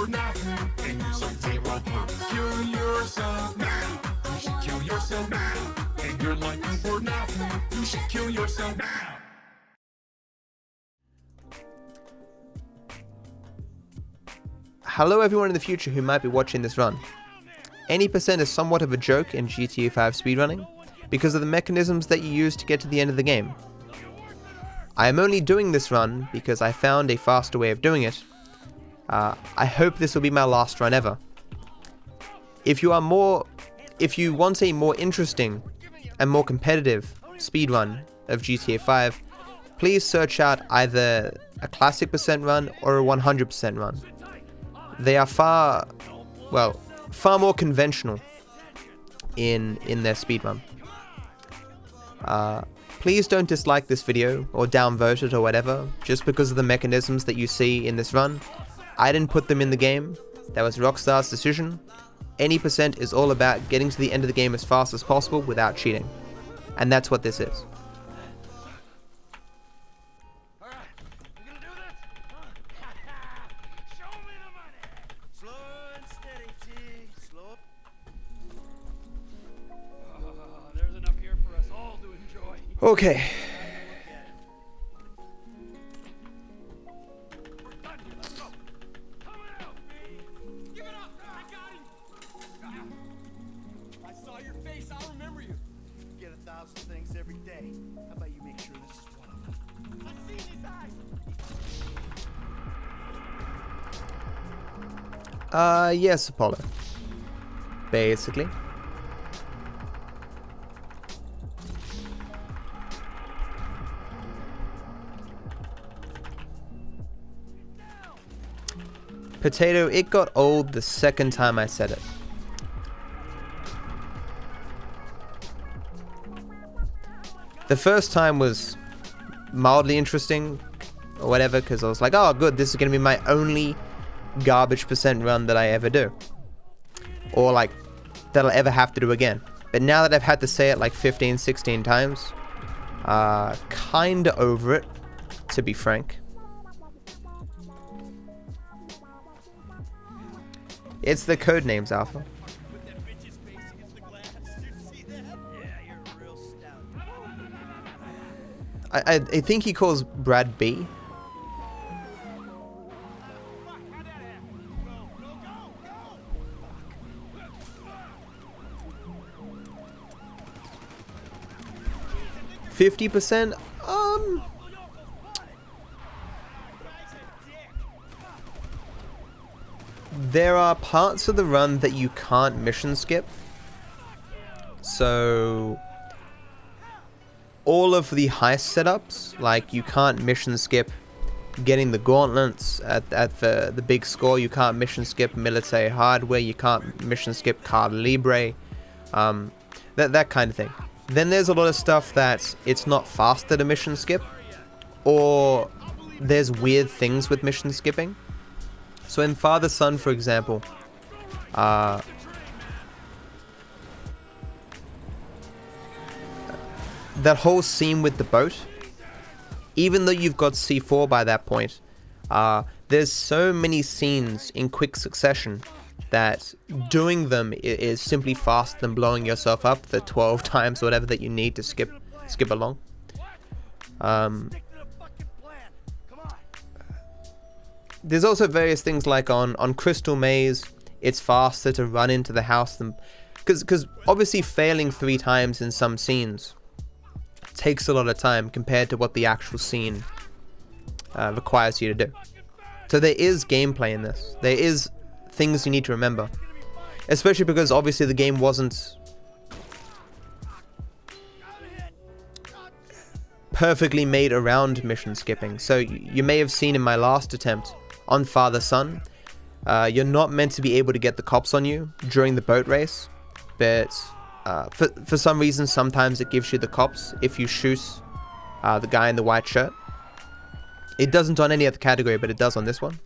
for nothing, and use some zero proof. Kill yourself now. You should kill yourself now. And you're looking for nothing. You should kill yourself now. Hello everyone in the future who might be watching this run. Any percent is somewhat of a joke in GTA 5 speedrunning because of the mechanisms that you use to get to the end of the game. I am only doing this run because I found a faster way of doing it. I hope this will be my last run ever. If you want a more interesting and more competitive speedrun of GTA 5, please search out either a classic percent run or a 100% run. They are far more conventional in their speedrun. Please don't dislike this video or downvote it or whatever just because of the mechanisms that you see in this run. I didn't put them in the game. That was Rockstar's decision. Any percent is all about getting to the end of the game as fast as possible without cheating. And that's what this is. Okay. I saw your face, I'll remember you. You get 1,000 things every day. How about you make sure this is one of them? I see his eyes. Yes, Apollo. Basically. Potato, it got old the second time I said it. The first time was mildly interesting, or whatever, because I was like, oh good, this is going to be my only garbage percent run that I ever do. Or like, that I'll ever have to do again. But now that I've had to say it like 15, 16 times, kinda over it, to be frank. It's the Codenames Alpha. I think he calls Brad B. %? There are parts of the run that you can't mission skip. So all of the heist setups, like you can't mission skip getting the gauntlets at the big score, you can't mission skip military hardware, you can't mission skip card libre, that kind of thing. Then there's a lot of stuff that it's not faster to mission skip, or there's weird things with mission skipping. So in Father Son, for example, that whole scene with the boat, even though you've got C4 by that point, there's so many scenes in quick succession that doing them is simply faster than blowing yourself up the 12 times or whatever that you need to skip along. There's also various things like on Crystal Maze, it's faster to run into the house than... Because obviously failing 3 times in some scenes takes a lot of time compared to what the actual scene requires you to do. So there is gameplay in this. There is things you need to remember. Especially because obviously the game wasn't perfectly made around mission skipping. So you may have seen in my last attempt on Father Son, you're not meant to be able to get the cops on you during the boat race, but for some reason sometimes it gives you the cops if you shoot the guy in the white shirt. It doesn't on any other category, but it does on this one.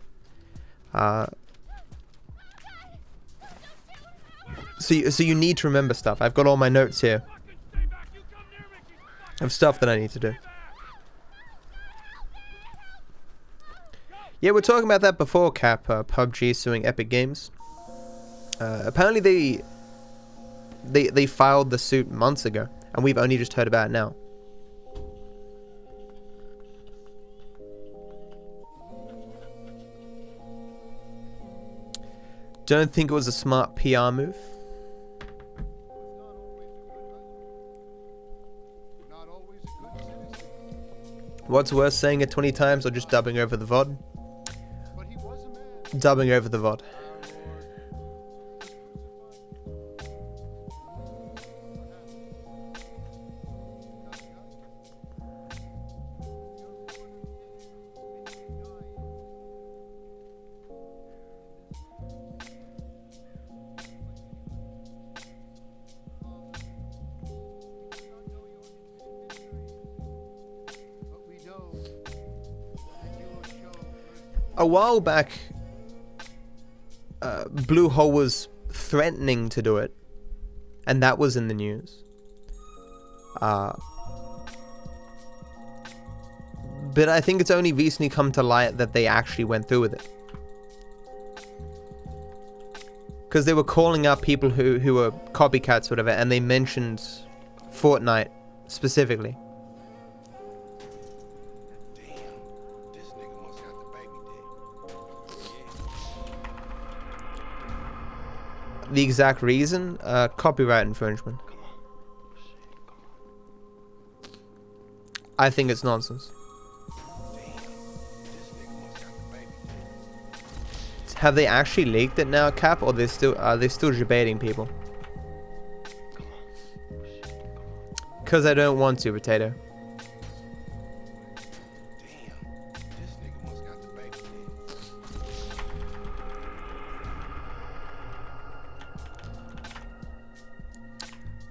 So you need to remember stuff. I've got all my notes here of stuff that I need to do. Yeah, we're talking about that before, Cap. PUBG suing Epic Games. Apparently they filed the suit months ago, and we've only just heard about it now. Don't think it was a smart PR move. What's worse, saying it 20 times or just dubbing over the VOD? Dubbing over the VOD. A while back, Bluehole was threatening to do it, and that was in the news. But I think it's only recently come to light that they actually went through with it. Because they were calling out people who were copycats or whatever, and they mentioned Fortnite specifically. The exact reason? Copyright infringement. I think it's nonsense. Have they actually leaked it now, Cap, or are they still debating people? Because I don't want to, Potato.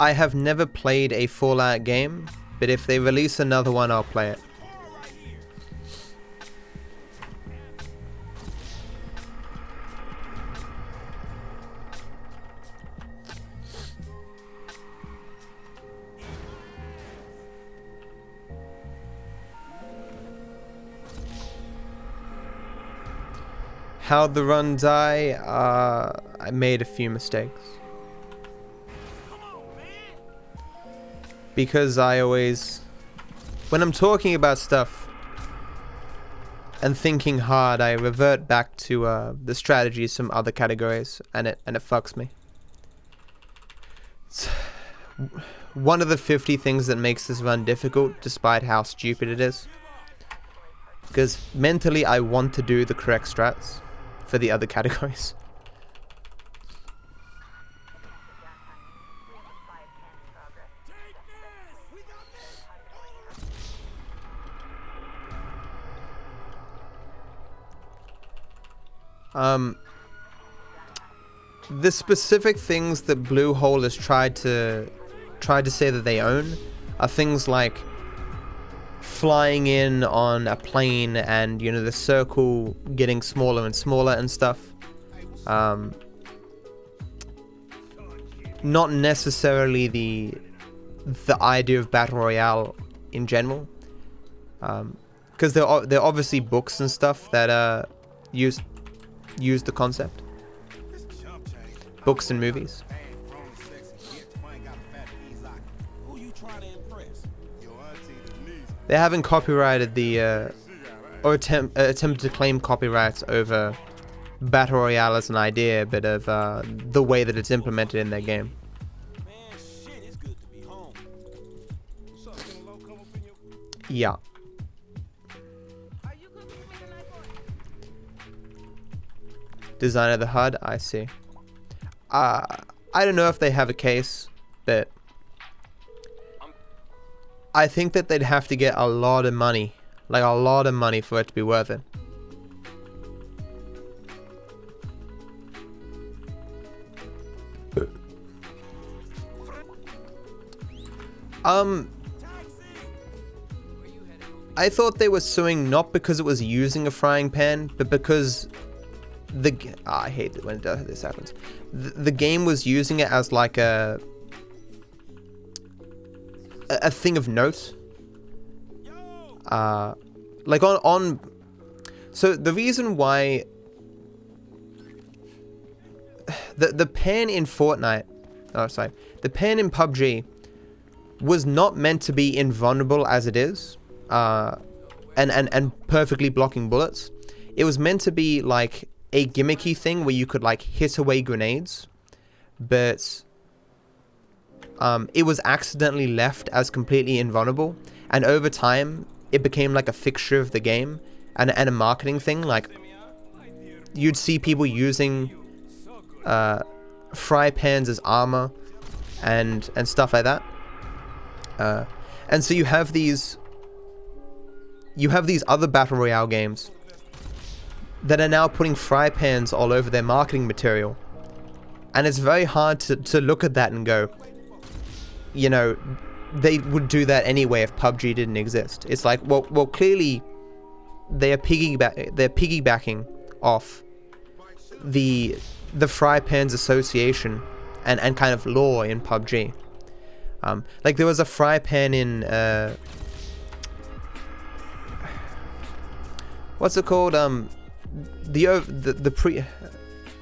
I have never played a Fallout game, but if they release another one, I'll play it. How'd the run die? I made a few mistakes. Because I always, when I'm talking about stuff and thinking hard, I revert back to the strategies from other categories, and it fucks me. It's one of the 50 things that makes this run difficult, despite how stupid it is. Because mentally, I want to do the correct strats for the other categories. The specific things that Bluehole has tried to say that they own are things like flying in on a plane and, you know, the circle getting smaller and smaller and stuff. Not necessarily the idea of Battle Royale in general. Because there are obviously books and stuff that use the concept. Books and movies. They haven't copyrighted the or attempted to claim copyrights over Battle Royale as an idea, but of the way that it's implemented in their game. Yeah. Design of the HUD, I see. I don't know if they have a case, but I think that they'd have to get a lot of money, like a lot of money for it to be worth it. I thought they were suing not because it was using a frying pan, but because I hate it when this happens. The game was using it as like a thing of note. Like on So the reason why the pan in Fortnite, the pan in PUBG was not meant to be invulnerable as it is, and perfectly blocking bullets. It was meant to be like a gimmicky thing where you could like hit away grenades, but it was accidentally left as completely invulnerable, and over time it became like a fixture of the game and a marketing thing. Like, you'd see people using fry pans as armor and stuff like that, and so you have these other battle royale games that are now putting fry pans all over their marketing material, and it's very hard to look at that and go, you know, they would do that anyway if PUBG didn't exist. It's like, well, clearly they're piggybacking off the fry pans association and kind of lore in PUBG. Like, there was a fry pan in what's it called? The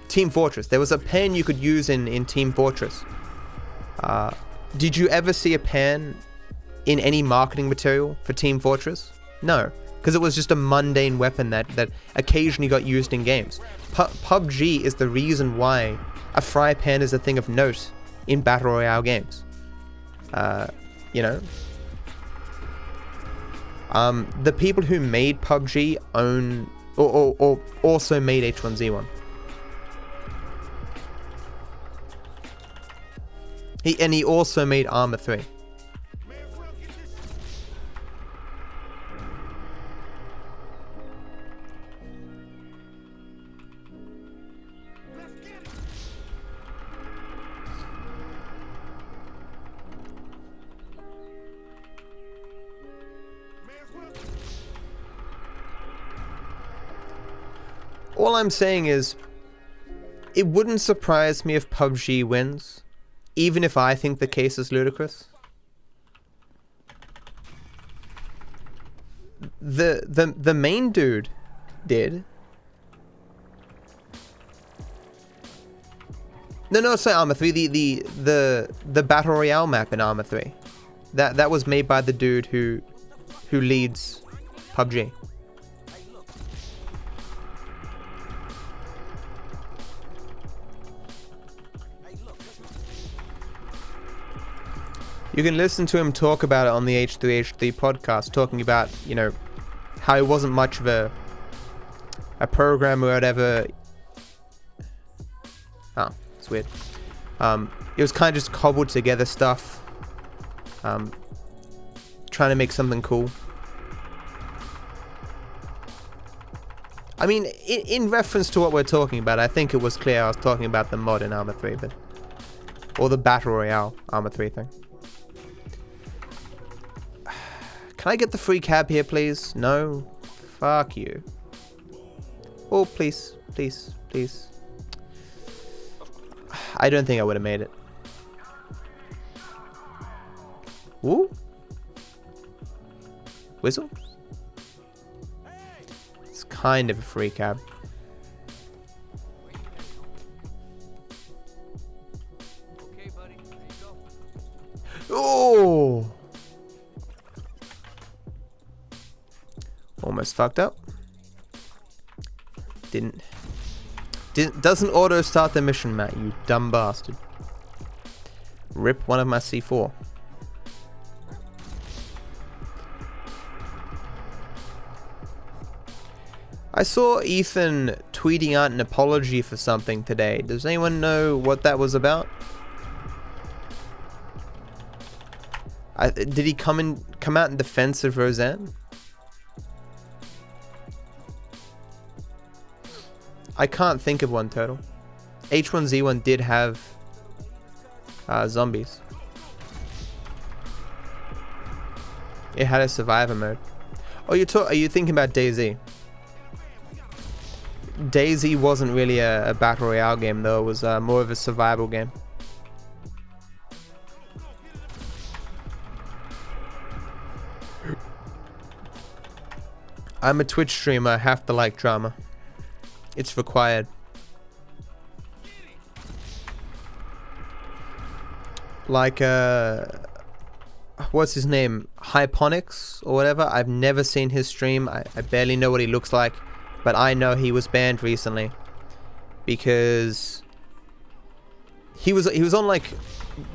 Team Fortress. There was a pan you could use in Team Fortress. Did you ever see a pan in any marketing material for Team Fortress? No, because it was just a mundane weapon that occasionally got used in games. PUBG is the reason why a fry pan is a thing of note in battle royale games. You know, the people who made PUBG own or also made H1Z1. He also made Arma 3. All I'm saying is, it wouldn't surprise me if PUBG wins, even if I think the case is ludicrous. The main dude did. No, sorry, Arma 3. The battle royale map in Arma 3. That was made by the dude who leads PUBG. You can listen to him talk about it on the H3H3 podcast, talking about, you know, how he wasn't much of a programmer or whatever. Oh, it's weird. It was kind of just cobbled together stuff, trying to make something cool. I mean, in reference to what we're talking about, I think it was clear I was talking about the mod in Arma 3, or the Battle Royale Arma 3 thing. Can I get the free cab here, please? No? Fuck you. Oh, please. Please. Please. I don't think I would have made it. Ooh? Whistle? It's kind of a free cab. Okay, buddy. There you go. Oh! Almost fucked up. Doesn't auto start the mission, Matt, you dumb bastard. Rip one of my C4. I saw Ethan tweeting out an apology for something today. Does anyone know what that was about? Did he come out in defense of Roseanne? I can't think of one, Turtle. H1Z1 did have zombies. It had a survivor mode. Oh, are you thinking about DayZ? DayZ wasn't really a battle royale game, though. It was more of a survival game. I'm a Twitch streamer. I have to like drama. It's required. Like, what's his name? Hyponics or whatever. I've never seen his stream. I barely know what he looks like. But I know he was banned recently. Because he was on like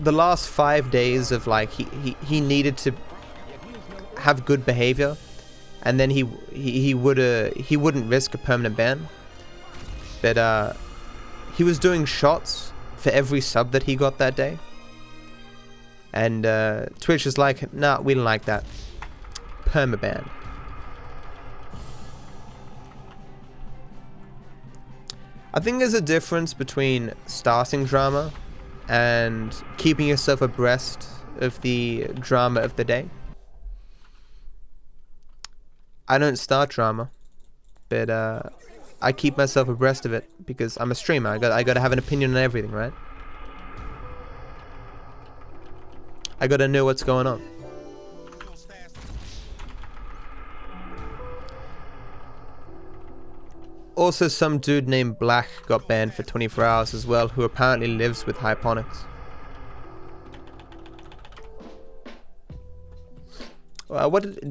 the last 5 days of like he needed to have good behavior. And then he wouldn't risk a permanent ban. But he was doing shots for every sub that he got that day. And Twitch is like, nah, we don't like that. Permaban. I think there's a difference between starting drama and keeping yourself abreast of the drama of the day. I don't start drama, but I keep myself abreast of it because I'm a streamer. I got to have an opinion on everything, right? I gotta know what's going on. Also, some dude named Black got banned for 24 hours as well, who apparently lives with Hyponics.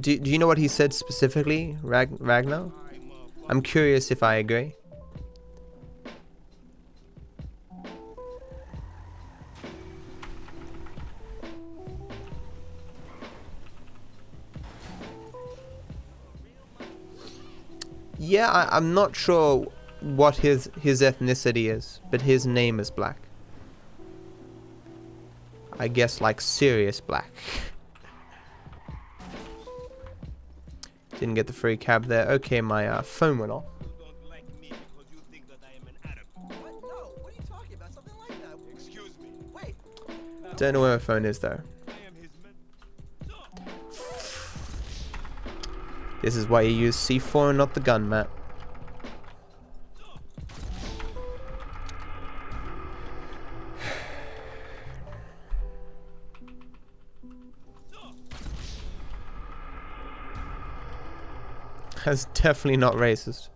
Do you know what he said specifically, Ragnar? I'm curious if I agree. Yeah, I'm not sure what his ethnicity is, but his name is Black. I guess like Sirius Black. Didn't get the free cab there. Okay, my phone went off. Don't know where my phone is though. This is why you use C4 and not the gun, Matt. That's definitely not racist.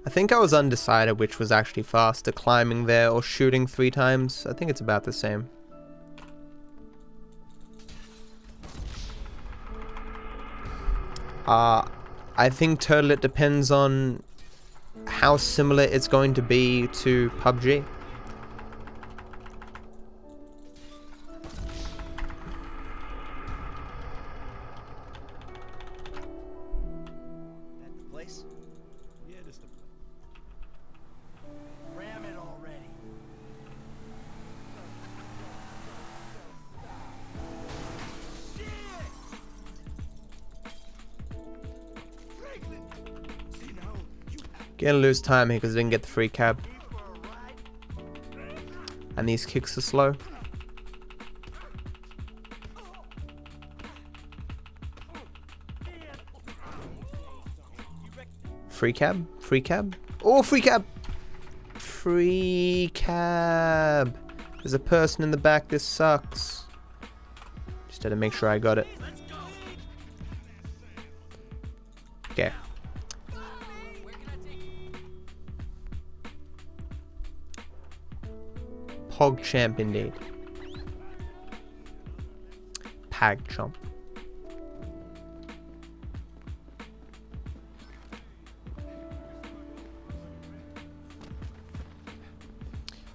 I think I was undecided which was actually faster, climbing there or shooting 3 times. I think it's about the same. I think totally it depends on how similar it's going to be to PUBG. Gonna lose time here because I didn't get the free cab. And these kicks are slow. Free cab? Free cab? Oh, free cab! Free cab! There's a person in the back, this sucks. Just had to make sure I got it. Okay. PogChamp indeed. PagChamp.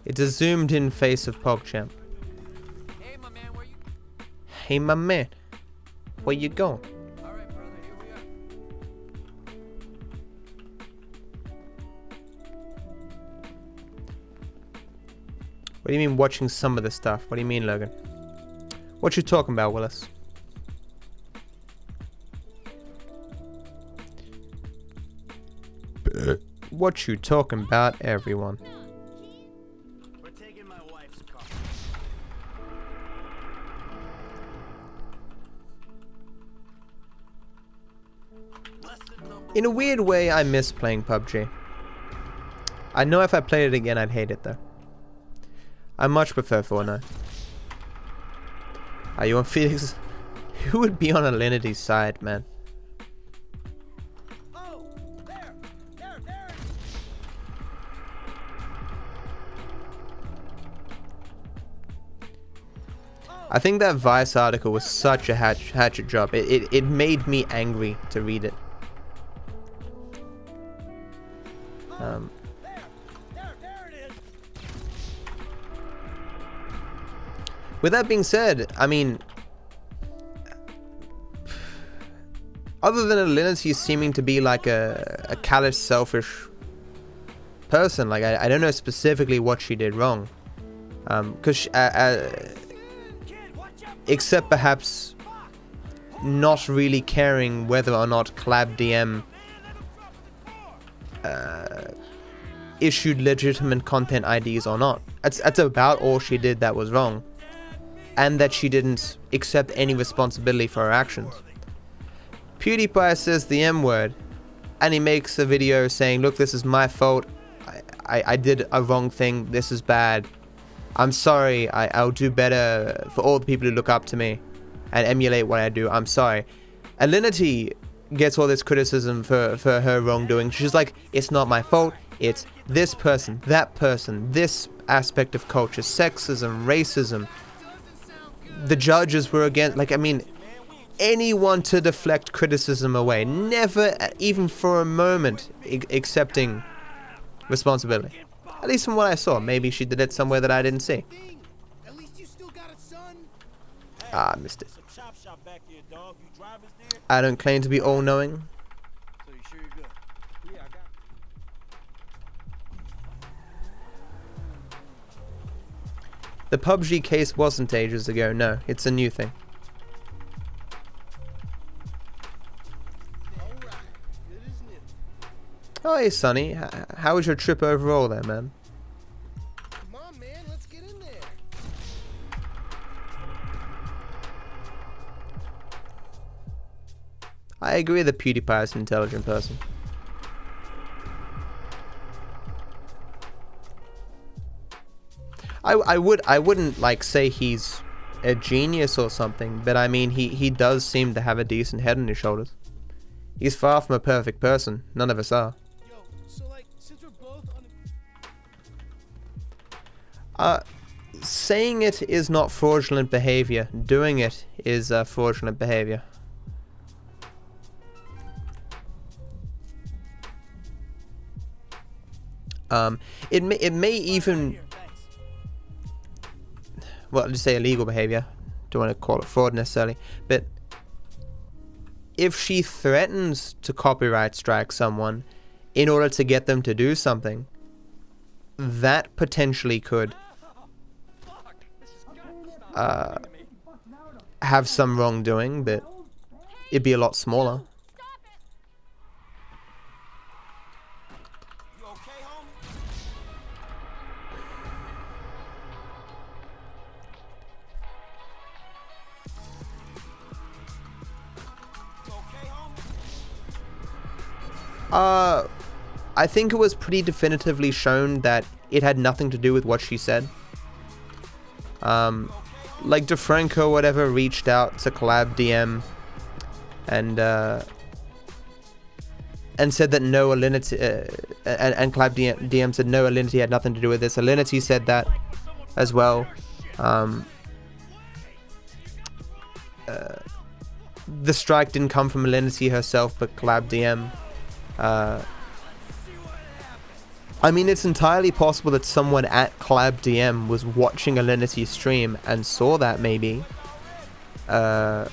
It's a zoomed in face of PogChamp. Hey my man, where you? Hey my man, where you going? Alright brother, here we are. What do you mean watching some of the stuff? What do you mean, Logan? What you talking about, Willis? What you talking about, everyone? We're taking my wife's car. In a weird way, I miss playing PUBG. I know if I played it again, I'd hate it though. I much prefer Fortnite. Are you on Phoenix? Who would be on Alinity's side, man? Oh, there it is. I think that Vice article was such a hatchet job. It made me angry to read it. There it is. With that being said, I mean, other than Alinity seeming to be like a callous, selfish person, like I don't know specifically what she did wrong, because except perhaps not really caring whether or not ClabDM issued legitimate content IDs or not. That's about all she did that was wrong, and that she didn't accept any responsibility for her actions. PewDiePie says the M word, and he makes a video saying, look, this is my fault, I did a wrong thing, this is bad, I'm sorry, I'll do better for all the people who look up to me and emulate what I do, I'm sorry. Alinity gets all this criticism for her wrongdoing. She's like, it's not my fault, it's this person, that person, this aspect of culture, sexism, racism. The judges were against, like, I mean, anyone to deflect criticism away, never even for a moment accepting responsibility. At least from what I saw. Maybe she did it somewhere that I didn't see. At least you still got a son. Ah, I missed it. Some chop shop back here, dog. You drivers there? I don't claim to be all-knowing. So you sure you're good? Yeah, I got The PUBG case wasn't ages ago, no. It's a new thing. Alright. Good as new. Oh, hey, Sonny. How was your trip overall there, man? Come on, man. Let's get in there. I agree that PewDiePie is an intelligent person. I wouldn't like say he's a genius or something, but I mean he does seem to have a decent head on his shoulders. He's far from a perfect person. None of us are. Yo, so like, since we're both on Saying it is not fraudulent behavior. Doing it is fraudulent behavior. It may even, here, thanks. well, I'll just say illegal behavior. Don't want to call it fraud necessarily, but if she threatens to copyright strike someone in order to get them to do something, that potentially could have some wrongdoing, but it'd be a lot smaller. You okay, homie? You okay, homie? I think it was pretty definitively shown that it had nothing to do with what she said. Like DeFranco or whatever reached out to ClabDM and said that no Alinity, and ClabDM said no, Alinity had nothing to do with this. Alinity said that as well. The strike didn't come from Alinity herself, but ClabDM. I mean, it's entirely possible that someone at ClabDM was watching Alinity's stream and saw that, maybe. Or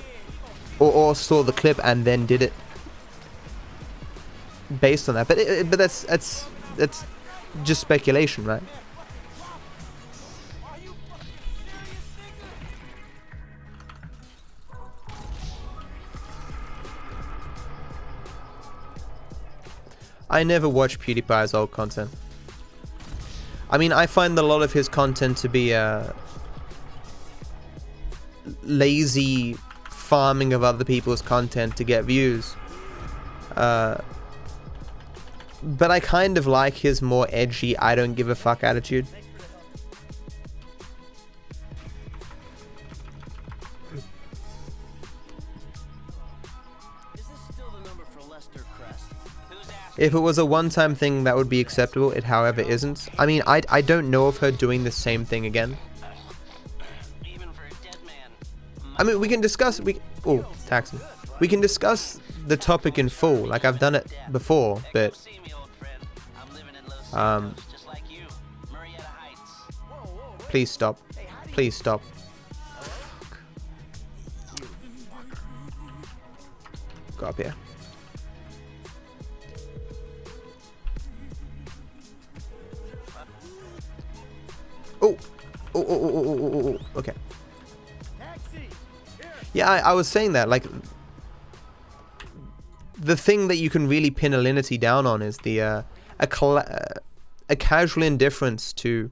saw the clip and then did it based on that. But that's just speculation, right? I never watch PewDiePie's old content. I mean, I find a lot of his content to be lazy farming of other people's content to get views. But I kind of like his more edgy, I don't give a fuck attitude. If it was a one-time thing, that would be acceptable. It, however, isn't. I mean, I don't know of her doing the same thing again. I mean, we can discuss... Oh, taxi. We can discuss the topic in full, like I've done it before, but... Please stop. Please stop. Go up here. Oh. Oh. Okay. Yeah, I was saying that, like, the thing that you can really pin Alinity down on is the a casual indifference to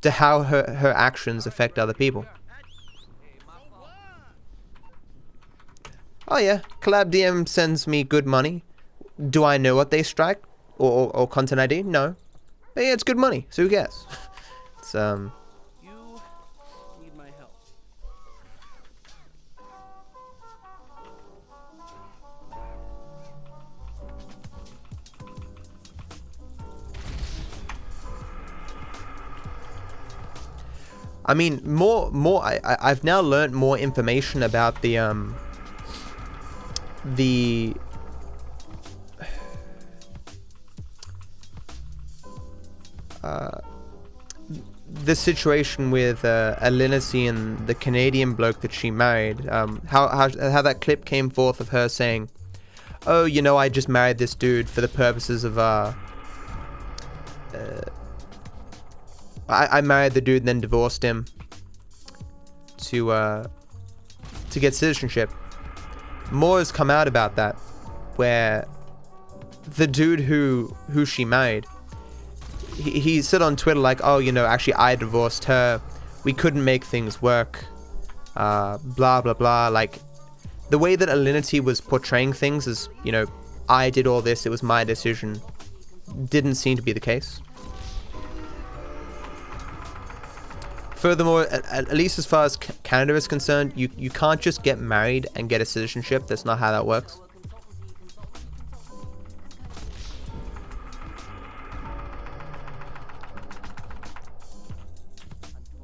how her actions affect other people. Oh yeah, collab DM sends me good money. Do I know what they strike or content ID? No. But yeah, it's good money, so who cares? It's You need my help. I mean, I've now learned more information about the situation with Alinity and the Canadian bloke that she married. How that clip came forth of her saying, "Oh, you know, I just married this dude for the purposes of I married the dude and then divorced him to get citizenship." More has come out about that, where the dude who she married, he said on Twitter like, "Oh, you know, actually I divorced her. We couldn't make things work. Blah blah blah." Like, the way that Alinity was portraying things is, you know, I did all this. It was my decision. Didn't seem to be the case. Furthermore, at least as far as Canada is concerned, you can't just get married and get a citizenship. That's not how that works.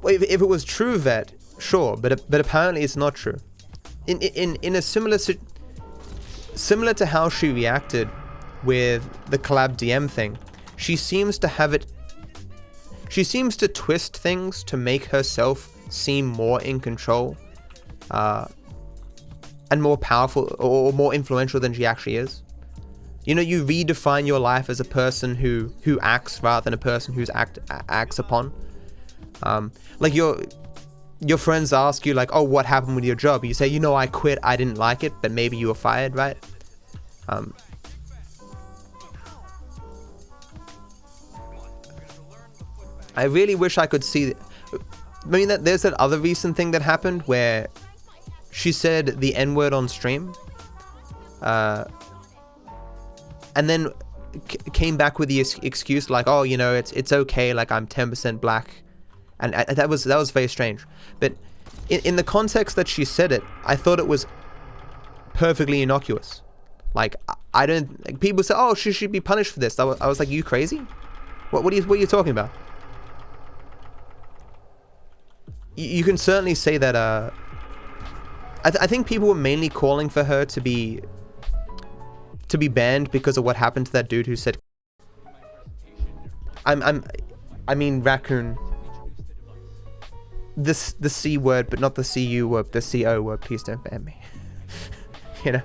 Well, if it was true, Vet, sure, but apparently it's not true. In a similar to how she reacted with the collab DM thing, she seems to have it. She seems to twist things to make herself seem more in control, and more powerful or more influential than she actually is. You know, you redefine your life as a person who acts rather than a person who's acts upon. Like your friends ask you like, "Oh, what happened with your job?" You say, "You know, I quit. I didn't like it, but maybe you were fired, right?" I really wish I could see. I mean, there's that other recent thing that happened where she said the N-word on stream, and then came back with the excuse like, "Oh, you know, it's okay. Like, I'm 10% black," and that was very strange. But in the context that she said it, I thought it was perfectly innocuous. Like, I don't. Like, people say, "Oh, she should be punished for this." I was like, "You crazy? What are you talking about?" You can certainly say that. I think people were mainly calling for her to be banned because of what happened to that dude who said, I mean raccoon. The C word, but not the CU word, the CO word. Please don't ban me. You know,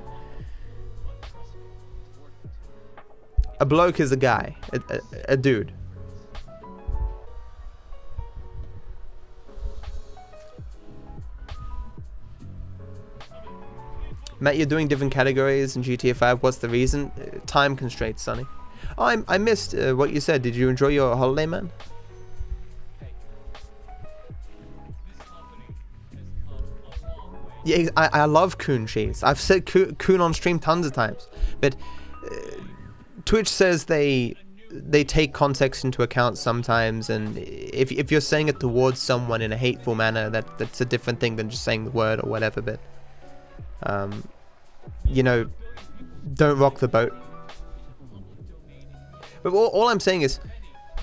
a bloke is a guy, a dude. Matt, you're doing different categories in GTA 5. What's the reason? Time constraints, Sonny. Oh, I missed what you said. Did you enjoy your holiday, man? Yeah, I love coon cheese. I've said coon on stream tons of times, but Twitch says they take context into account sometimes, and if you're saying it towards someone in a hateful manner, that's a different thing than just saying the word or whatever. But you know, don't rock the boat. But all I'm saying is,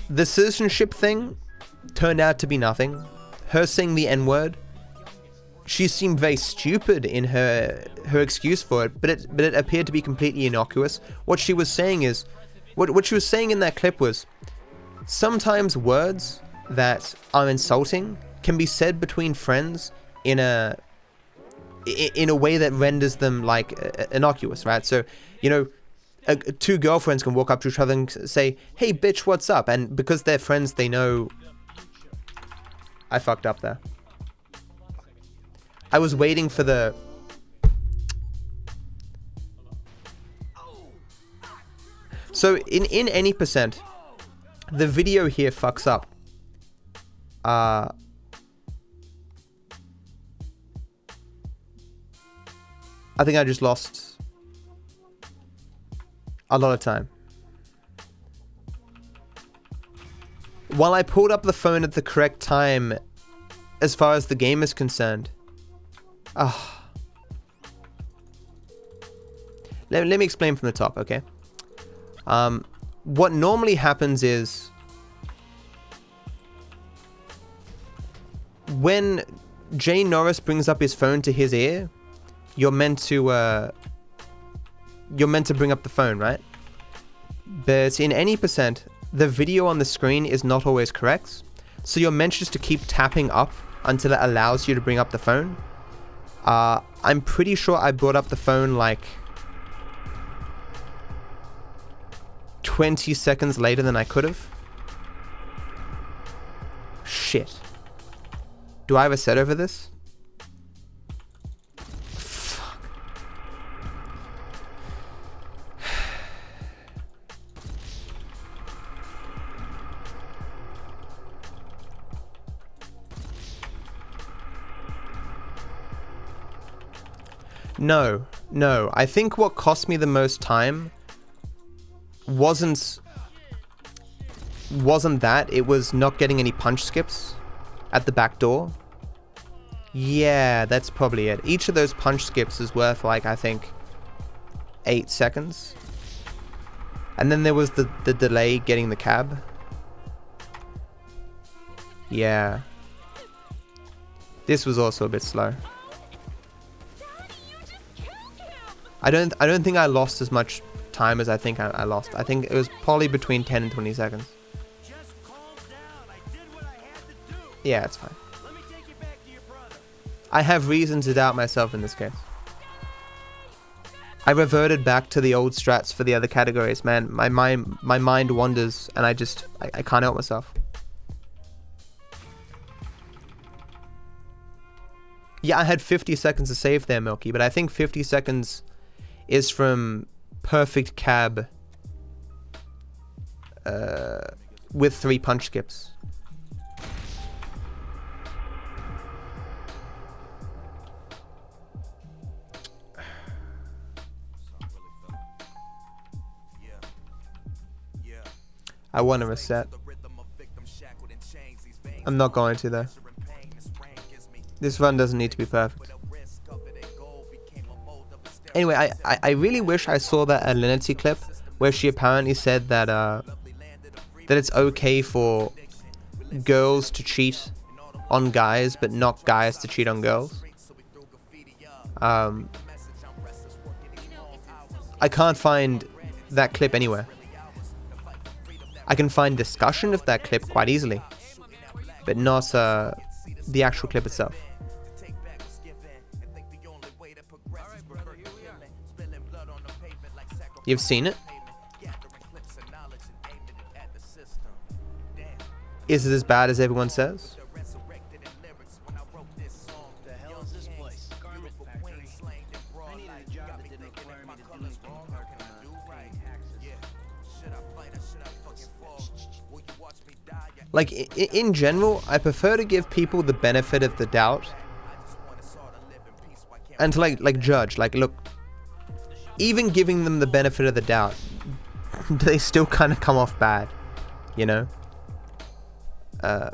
the citizenship thing turned out to be nothing. Her saying the N-word, she seemed very stupid in her excuse for it, but it appeared to be completely innocuous. What she was saying is, what she was saying in that clip was, sometimes words that are insulting can be said between friends in a way that renders them like innocuous, right? So, you know, two girlfriends can walk up to each other and say, "Hey bitch, what's up?" And because they're friends, they know. I fucked up there. I was waiting for the... So in any percent, the video here fucks up. I think I just lost a lot of time. While I pulled up the phone at the correct time, as far as the game is concerned, let me explain from the top, okay? What normally happens is, when Jay Norris brings up his phone to his ear, you're meant to bring up the phone, right? But in any percent, the video on the screen is not always correct, so you're meant just to keep tapping up until it allows you to bring up the phone. I'm pretty sure I brought up the phone like 20 seconds later than I could have. Shit. Do I have a set over this? Fuck. No. I think what cost me the most time wasn't that. It was not getting any punch skips at the back door. Yeah, that's probably it. Each of those punch skips is worth, like, I think 8 seconds. And then there was the delay getting the cab. Yeah. This was also a bit slow. I don't think I lost as much time as I think I lost. I think it was probably between 10 and 20 seconds. Just calm down. I did what I had to do. Yeah, it's fine. Let me take you back to your brother. I have reason to doubt myself in this case. I reverted back to the old strats for the other categories, man. My mind wanders, and I can't help myself. Yeah, I had 50 seconds to save there, Milky, but I think 50 seconds is from perfect cab with 3 punch skips. I want to reset. I'm not going to though. This run doesn't need to be perfect. Anyway, I really wish I saw that Alinity clip where she apparently said that that it's okay for girls to cheat on guys, but not guys to cheat on girls. I can't find that clip anywhere. I can find discussion of that clip quite easily, but not the actual clip itself. You've seen it? Is it as bad as everyone says? The hell is this place? Garment factory. I needed a job that didn't require me to do anything. Access. Like, in general, I prefer to give people the benefit of the doubt. And to, like judge. Like, look, even giving them the benefit of the doubt, they still kind of come off bad. You know? I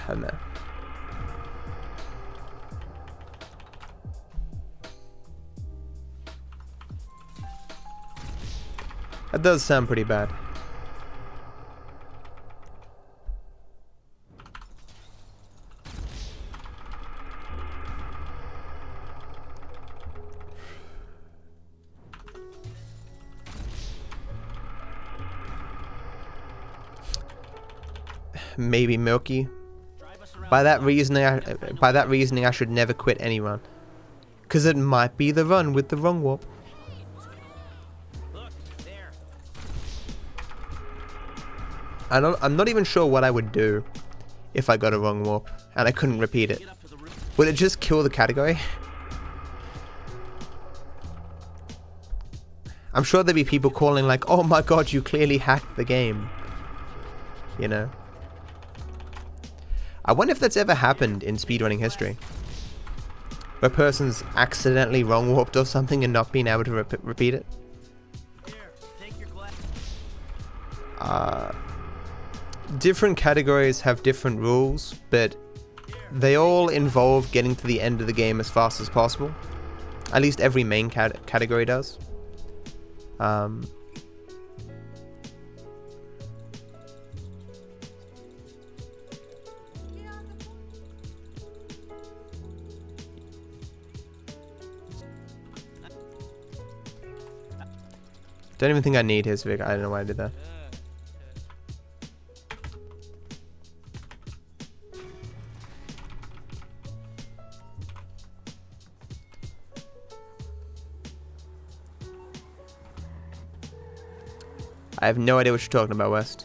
don't know. That does sound pretty bad. Maybe Milky. By that reasoning, I should never quit any run, because it might be the run with the wrong warp. I'm not even sure what I would do if I got a wrong warp and I couldn't repeat it. Would it just kill the category? I'm sure there'd be people calling like, "Oh my god, you clearly hacked the game." You know? I wonder if that's ever happened in speedrunning history. Where a person's accidentally wrong warped or something and not being able to repeat it. Different categories have different rules, but they all involve getting to the end of the game as fast as possible. At least every main category does. Don't even think I need his Vic. I don't know why I did that. I have no idea what you're talking about, West.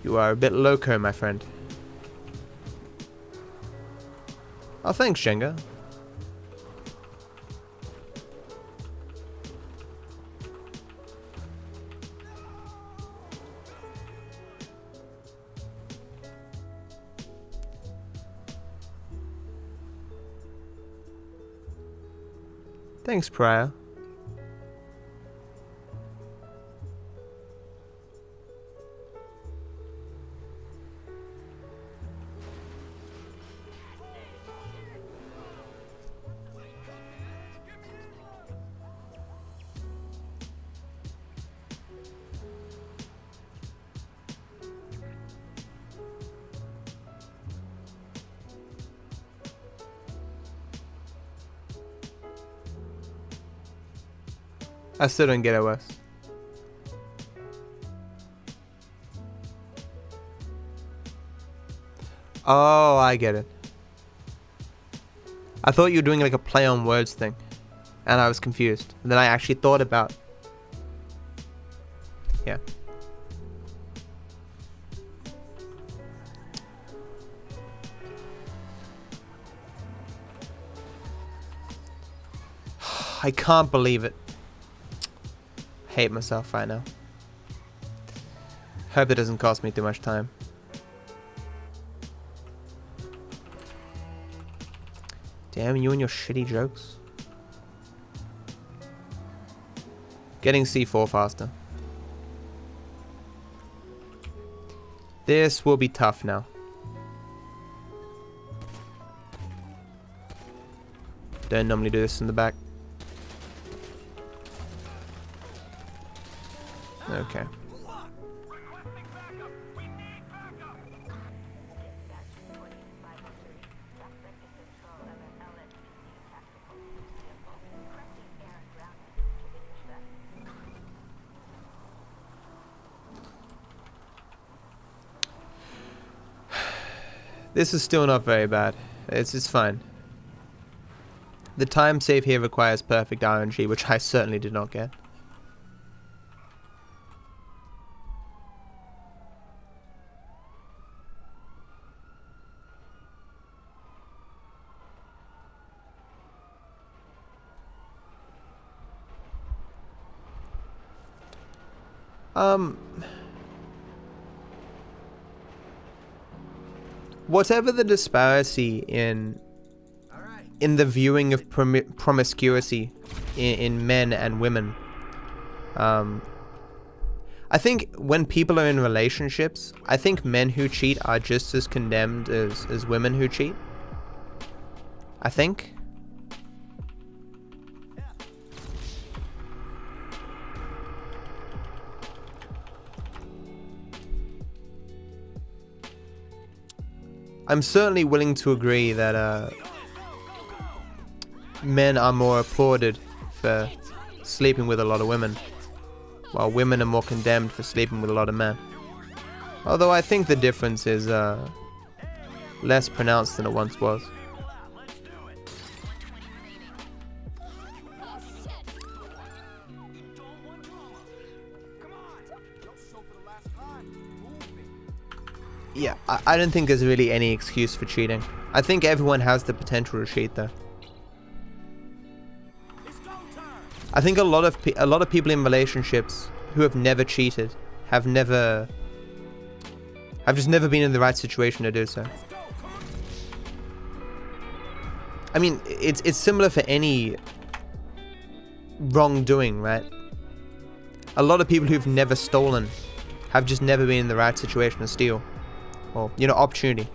You are a bit loco, my friend. Oh, thanks, Jenga. Thanks, Prior. I still don't get it, Wes. Oh, I get it. I thought you were doing like a play on words thing, and I was confused. And then I actually thought about... Yeah. I can't believe it. Hate myself right now. Hope that doesn't cost me too much time. Damn you and your shitty jokes. Getting C4 faster. This will be tough now. Don't normally do this in the back. Okay. This is still not very bad. It's fine. The time save here requires perfect RNG, which I certainly did not get. Whatever the disparity in the viewing of promiscuity in men and women, I think when people are in relationships, I think men who cheat are just as condemned as women who cheat. I think. I'm certainly willing to agree that men are more applauded for sleeping with a lot of women, while women are more condemned for sleeping with a lot of men. Although I think the difference is less pronounced than it once was. Yeah, I don't think there's really any excuse for cheating. I think everyone has the potential to cheat, though. I think a lot of people in relationships who have never cheated have just never been in the right situation to do so. I mean, it's similar for any wrongdoing, right? A lot of people who've never stolen have just never been in the right situation to steal. Or, you know, opportunity.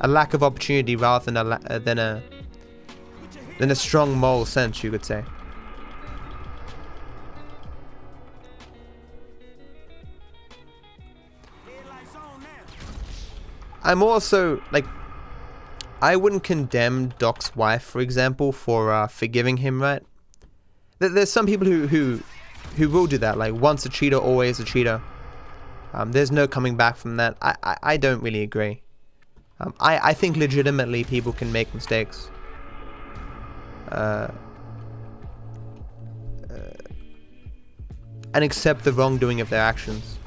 A lack of opportunity rather than a strong moral sense, you could say. I'm also, like, I wouldn't condemn Doc's wife, for example, for forgiving him, right? There's some people who will do that, like, once a cheater, always a cheater. There's no coming back from that. I don't really agree. I think legitimately people can make mistakes. And accept the wrongdoing of their actions.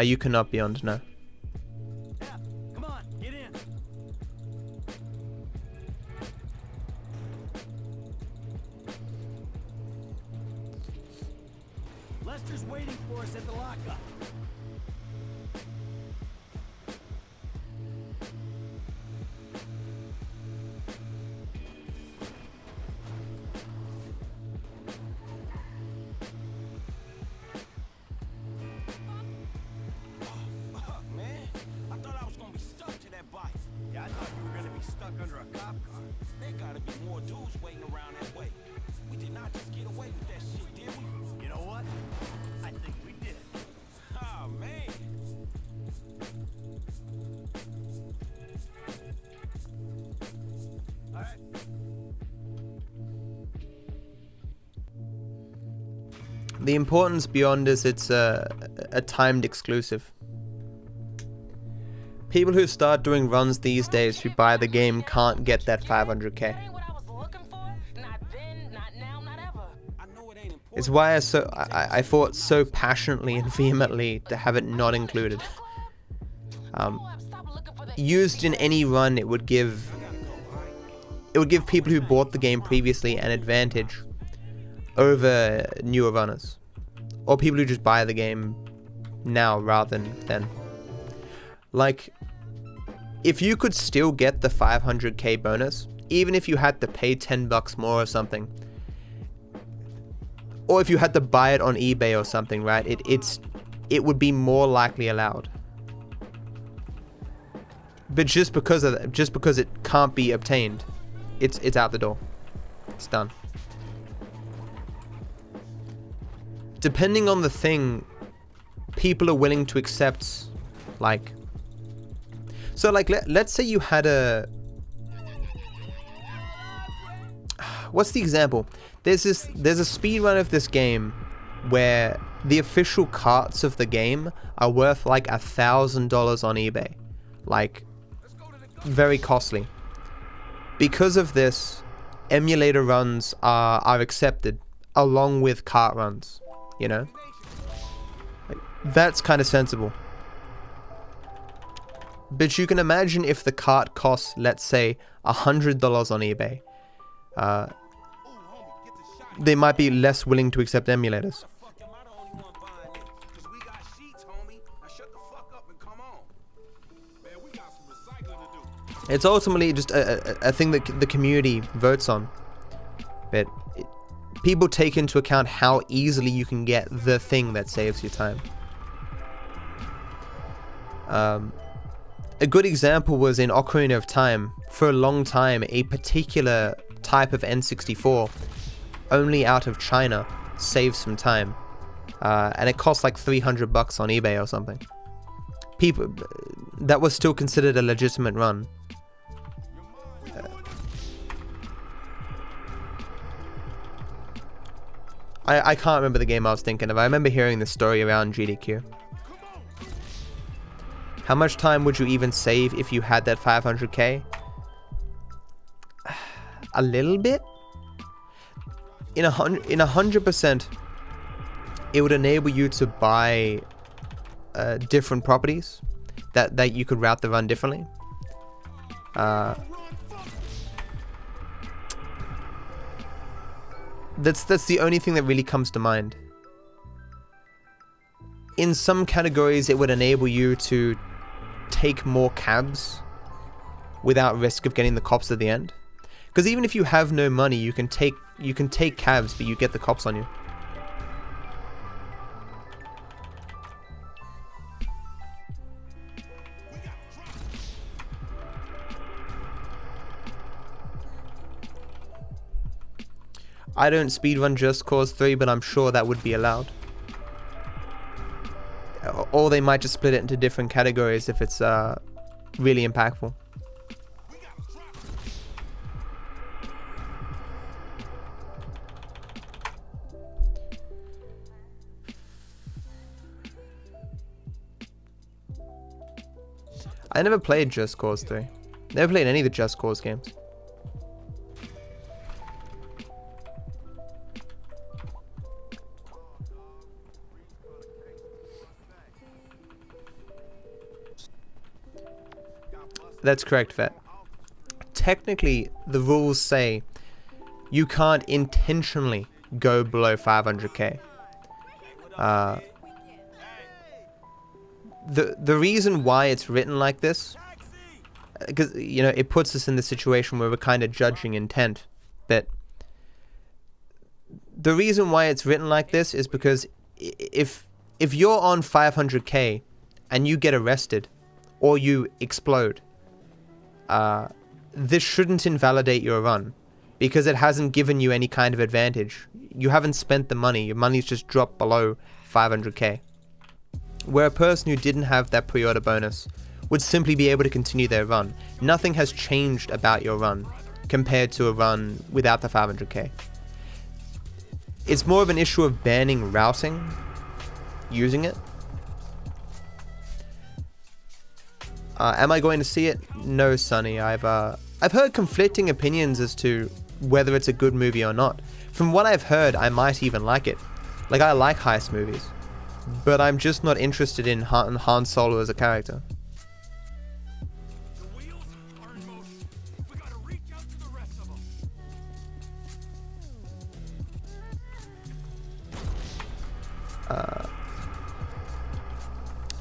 You cannot be on to know. Come on, get in. Lester's waiting for us at the lockup. Yeah, I thought you were gonna be stuck under a cop car. There gotta be more dudes waiting around that way. We did not just get away with that shit, did we? You know what? I think we did. Oh, man. All right. The importance beyond is it's a timed exclusive. People who start doing runs these days who buy the game can't get that 500k. Ain't what I was looking for. Not then, not now, not ever. I know it ain't important. It's why I fought so passionately and vehemently to have it not included. Used in any run, it would give people who bought the game previously an advantage over newer runners, or people who just buy the game now rather than then. Like, if you could still get the 500k bonus, even if you had to pay $10 more or something, or if you had to buy it on eBay or something, right? It would be more likely allowed. But just because of that, just because it can't be obtained, it's out the door. It's done. Depending on the thing, people are willing to accept, like. So, like, let's say you had a. What's the example? There's a speedrun of this game where the official carts of the game are worth like $1,000 on eBay, like very costly. Because of this, emulator runs are accepted along with cart runs. You know, like, that's kind of sensible. But you can imagine if the cart costs, let's say, $100 on eBay, they might be less willing to accept emulators. Fuck, am I the only one buying this? 'Cause we got sheets, homie. Now shut the fuck up and come on. Man, we got some recycling to do. It's ultimately just a thing that the community votes on. But people take into account how easily you can get the thing that saves you time. A good example was in Ocarina of Time. For a long time, a particular type of N64, only out of China, saved some time. And it cost like $300 on eBay or something. That was still considered a legitimate run. I can't remember the game I was thinking of. I remember hearing the story around GDQ. How much time would you even save if you had that 500k? A little bit. In 100%, it would enable you to buy different properties that you could route the run differently. That's the only thing that really comes to mind. In some categories, it would enable you to take more cabs without risk of getting the cops at the end. Because even if you have no money, you can take cabs, but you get the cops on you. I don't speedrun Just Cause 3, but I'm sure that would be allowed. Or they might just split it into different categories if it's really impactful. I never played Just Cause 3. Never played any of the Just Cause games. That's correct, Vet. Technically, the rules say you can't intentionally go below 500k. The reason why it's written like this, because it puts us in the situation where we're kind of judging intent. But the reason why it's written like this is because if you're on 500k and you get arrested or you explode, this shouldn't invalidate your run because it hasn't given you any kind of advantage. You haven't spent the money. Your money's just dropped below 500k. Where a person who didn't have that pre-order bonus would simply be able to continue their run. Nothing has changed about your run compared to a run without the 500k. It's more of an issue of banning routing, using it. Am I going to see it? No, Sonny. I've heard conflicting opinions as to whether it's a good movie or not. From what I've heard, I might even like it. Like, I like heist movies. But I'm just not interested in Han Solo as a character. The wheels are in motion. We gotta reach out to the rest of them.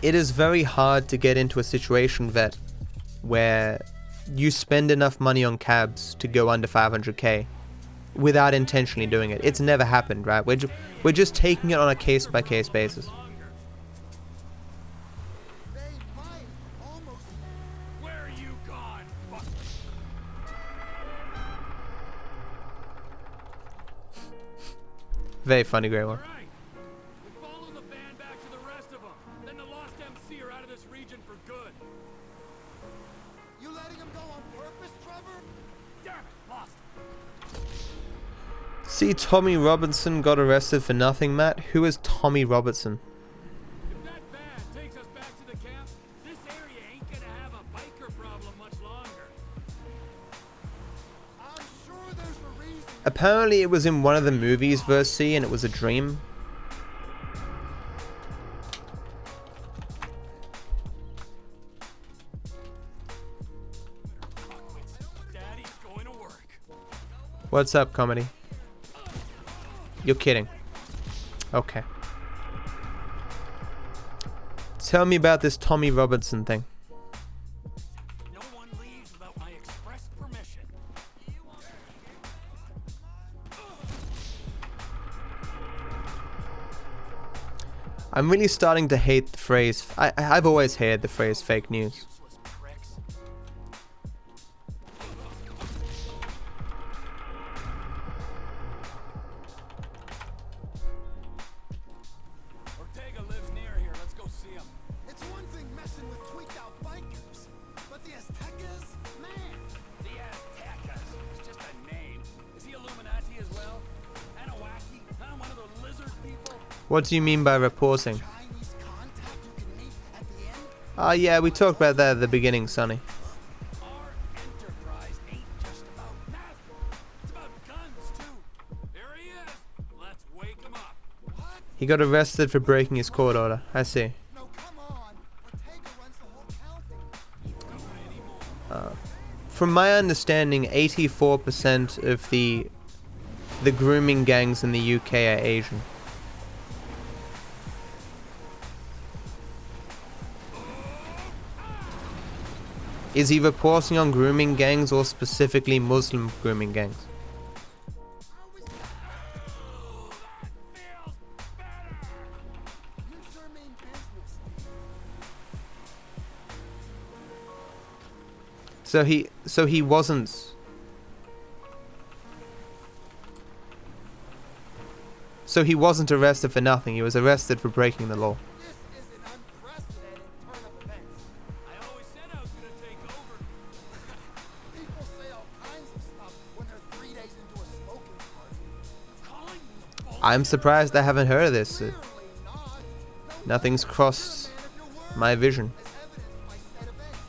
It is very hard to get into a situation, Vet, where you spend enough money on cabs to go under 500k without intentionally doing it. It's never happened, right? We're just taking it on a case-by-case basis. They might almost. Where are you gone? Fuck. Very funny, Grey One. Right. We follow the band back to the rest of them. Then the lost MC are out of this region for good. You letting him go on purpose, Trevor? Damn it, lost. See, Tommy Robinson got arrested for nothing, Matt. Who is Tommy Robertson? If that band takes us back to the camp, this area ain't gonna have a biker problem much longer. I'm sure there's a reason. Apparently it was in one of the movies, verse C, and it was a dream. Daddy's going to work. What's up, comedy? You're kidding. Okay. Tell me about this Tommy Robertson thing. No one leaves without my express permission. I'm really starting to hate the phrase. I've always hated the phrase fake news. Useless pricks. Ortega lives near here. Let's go see him. It's one thing messing with tweaked out bikers, but the Aztecas, man. The Aztecas. It's just a name. Is he Illuminati as well? Anahuac? Huh? One of the lizard people? What do you mean by reporting? Chinese contact you can meet at the end. Yeah, we talked about that at the beginning, Sonny. Our enterprise ain't just about math. It's about guns, too. Here he is. Let's wake him up. What? He got arrested for breaking his court order. I see. No, come on. Ortega runs the whole county. From my understanding, 84% of the grooming gangs in the UK are Asian. Is he reporting on grooming gangs or specifically Muslim grooming gangs? You sure mean business. So he wasn't. So he wasn't arrested for nothing. He was arrested for breaking the law. This is an unprecedented turn of events. I always said I was gonna take over. People say all kinds of stuff when they're 3 days into a smoking party. Calling the bull. I'm surprised I haven't heard of this. Clearly not. No Nothing's crossed man of your word, my vision. as evidenced by said events.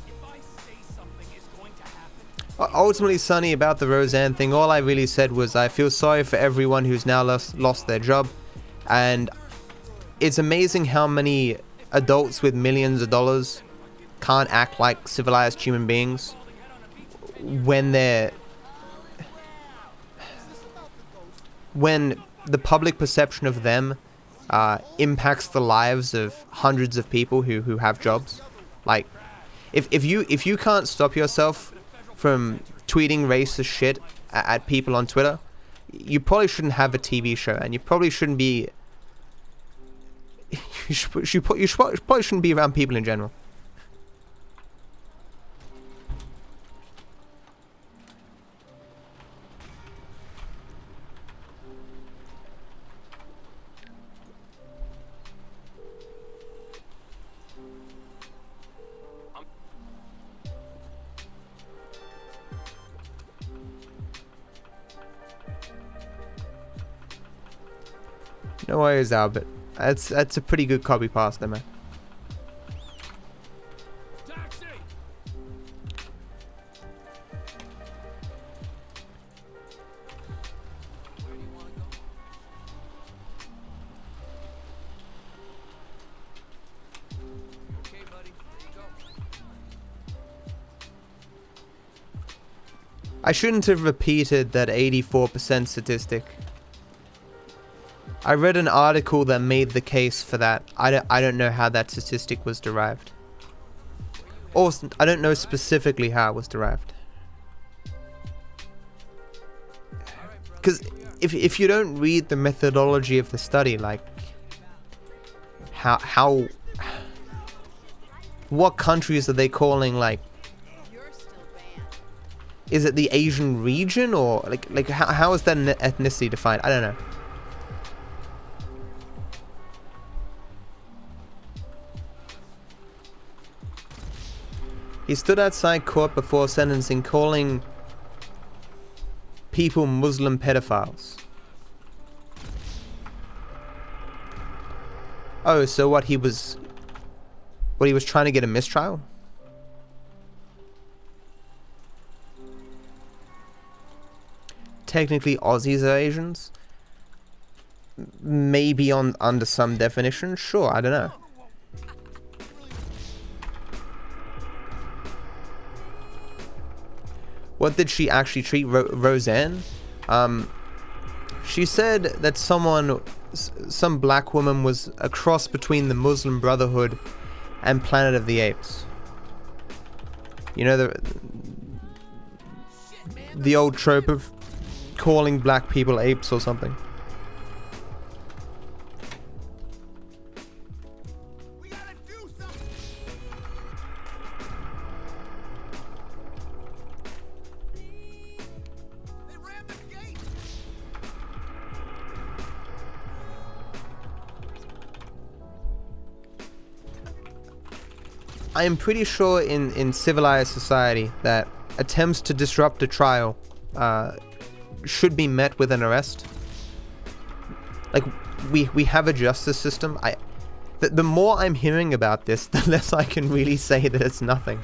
If I say something is going to happen, Ultimately, Sonny, about the Roseanne thing, all I really said was I feel sorry for everyone who's now lost their job. And it's amazing how many adults with millions of dollars can't act like civilized human beings when when the public perception of them impacts the lives of hundreds of people who have jobs. Like, if you can't stop yourself from tweeting racist shit at people on Twitter, you probably shouldn't have a TV show, and you probably shouldn't be. You probably shouldn't be around people in general. No worries, Albert. That's a pretty good copy pasta, man. taxi. Where do you want to go? Okay, buddy. There you go. I shouldn't have repeated that 84% statistic. I read an article that made the case for that. I don't know how that statistic was derived. Or I don't know specifically how it was derived. Because if you don't read the methodology of the study, like how what countries are they calling, like, You're still banned. is it the Asian region, or like how is that ethnicity defined? I don't know. He stood outside court before sentencing, calling people Muslim pedophiles. Oh, so what he was trying to get a mistrial? Technically, Aussies are Asians. Maybe under some definition. Sure, I don't know. What did she actually treat Roseanne? She said that some black woman was a cross between the Muslim Brotherhood and Planet of the Apes. You know, the old trope of calling black people apes or something. We gotta do something. They rammed the gate. I am pretty sure in civilized society that attempts to disrupt a trial should be met with an arrest. Like, we have a justice system. The more I'm hearing about this, the less I can really say that it's nothing.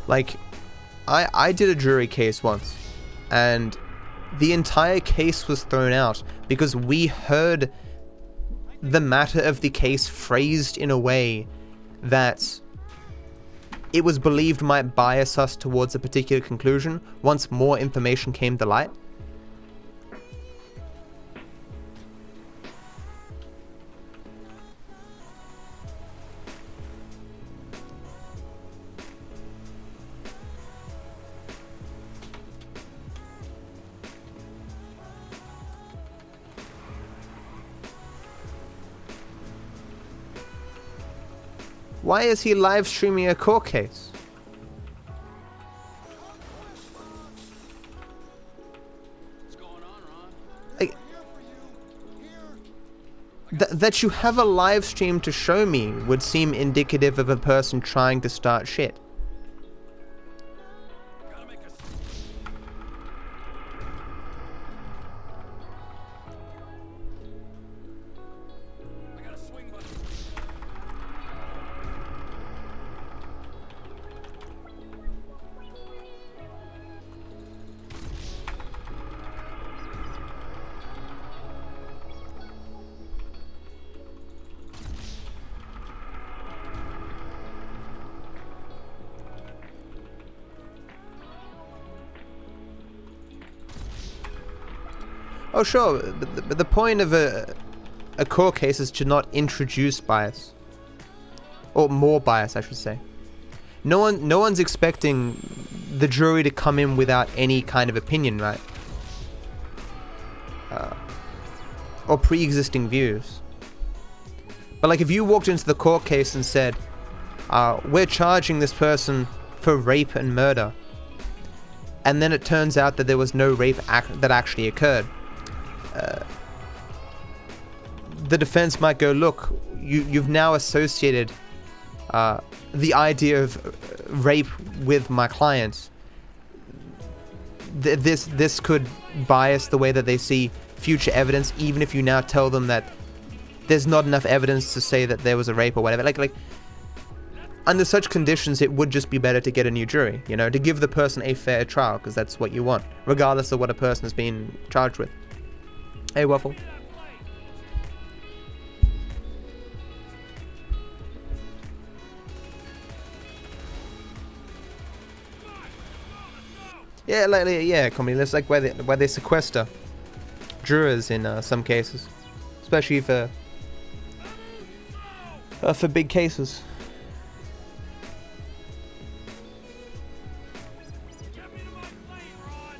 Like, I did a jury case once, and the entire case was thrown out because we heard the matter of the case phrased in a way that it was believed might bias us towards a particular conclusion once more information came to light. Why is he live streaming a court case? What's going on, Ron? Like, Here. that you have a live stream to show me would seem indicative of a person trying to start shit. Gotta make a I got a swing button. Oh sure, but the point of a court case is to not introduce bias. Or more bias, I should say. No one's expecting the jury to come in without any kind of opinion, right? Or pre-existing views. But like if you walked into the court case and said, we're charging this person for rape and murder, and then it turns out that there was no rape that actually occurred, the defense might go, look, you've now associated the idea of rape with my clients. This could bias the way that they see future evidence, even if you now tell them that there's not enough evidence to say that there was a rape or whatever. Like under such conditions, it would just be better to get a new jury, you know, to give the person a fair trial, because that's what you want, regardless of what a person has been charged with. Hey, Waffle. Yeah, like yeah, comedy. That's like where they sequester jurors in some cases, especially for big cases. Get me to my plane, Ron.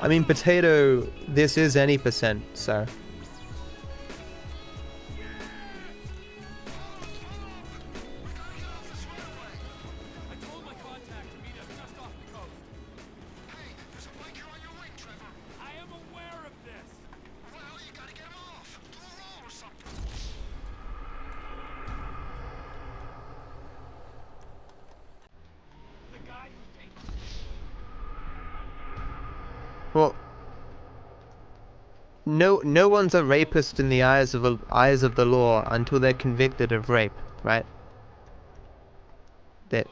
I mean, potato. This is any percent, so. I told my contact to meet us just off the coast. Hey, there's a bike here on your wing, Trevor. I am aware of this. Well, you gotta get him off. Do a roll or something. The guy who takes Well, no one's a rapist in the eyes of the law until they're convicted of rape, right? That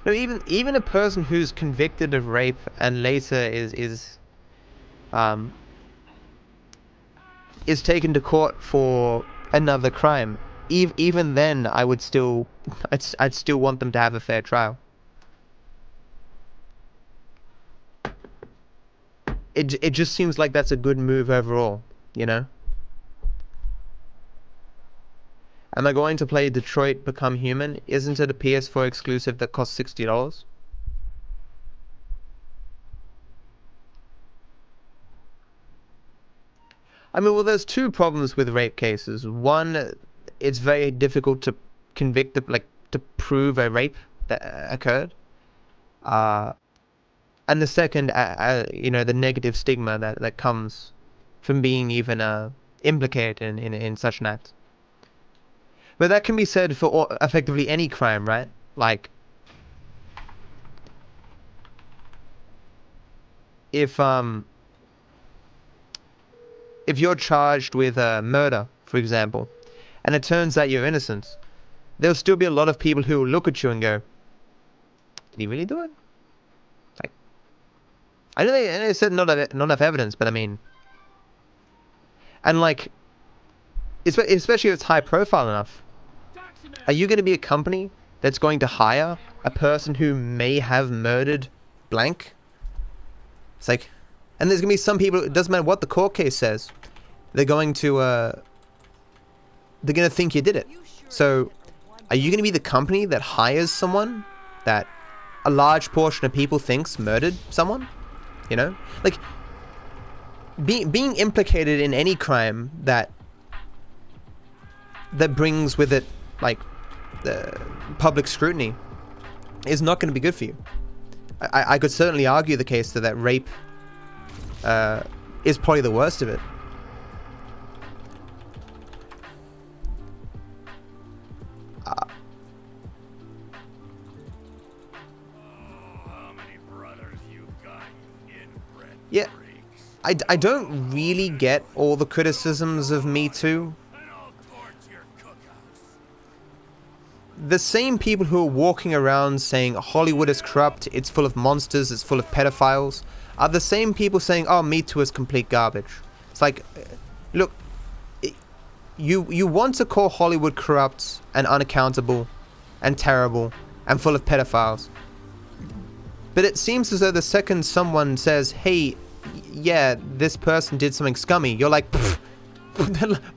no, even a person who's convicted of rape and later is taken to court for another crime, even then I would still I'd still want them to have a fair trial. It just seems like that's a good move overall, you know? Am I going to play Detroit Become Human? Isn't it a PS4 exclusive that costs $60? I mean, well, there's two problems with rape cases. One, it's very difficult to convict, to prove a rape that occurred. And the second, the negative stigma that comes from being even implicated in such an act. But that can be said for effectively any crime, right? Like, if you're charged with murder, for example, and it turns out you're innocent, there'll still be a lot of people who will look at you and go, "Did he really do it?" Like, I know they said not enough evidence, but I mean, and like, especially if it's high profile enough, are you going to be a company that's going to hire a person who may have murdered blank? It's like, and there's going to be some people, it doesn't matter what the court case says, they're going to think you did it. So, are you going to be the company that hires someone that a large portion of people thinks murdered someone? You know? Like, being implicated in any crime that brings with it, like, the public scrutiny is not going to be good for you. I could certainly argue the case that rape is probably the worst of it. How many brothers you got, you inbred Yeah, freaks? I don't really get all the criticisms of Me Too. And I'll torch your cookhouse. The same people who are walking around saying Hollywood is corrupt, it's full of monsters, it's full of pedophiles, are the same people saying, oh, Me Too is complete garbage. It's like, look, you want to call Hollywood corrupt and unaccountable and terrible and full of pedophiles. But it seems as though the second someone says, hey, yeah, this person did something scummy, you're like,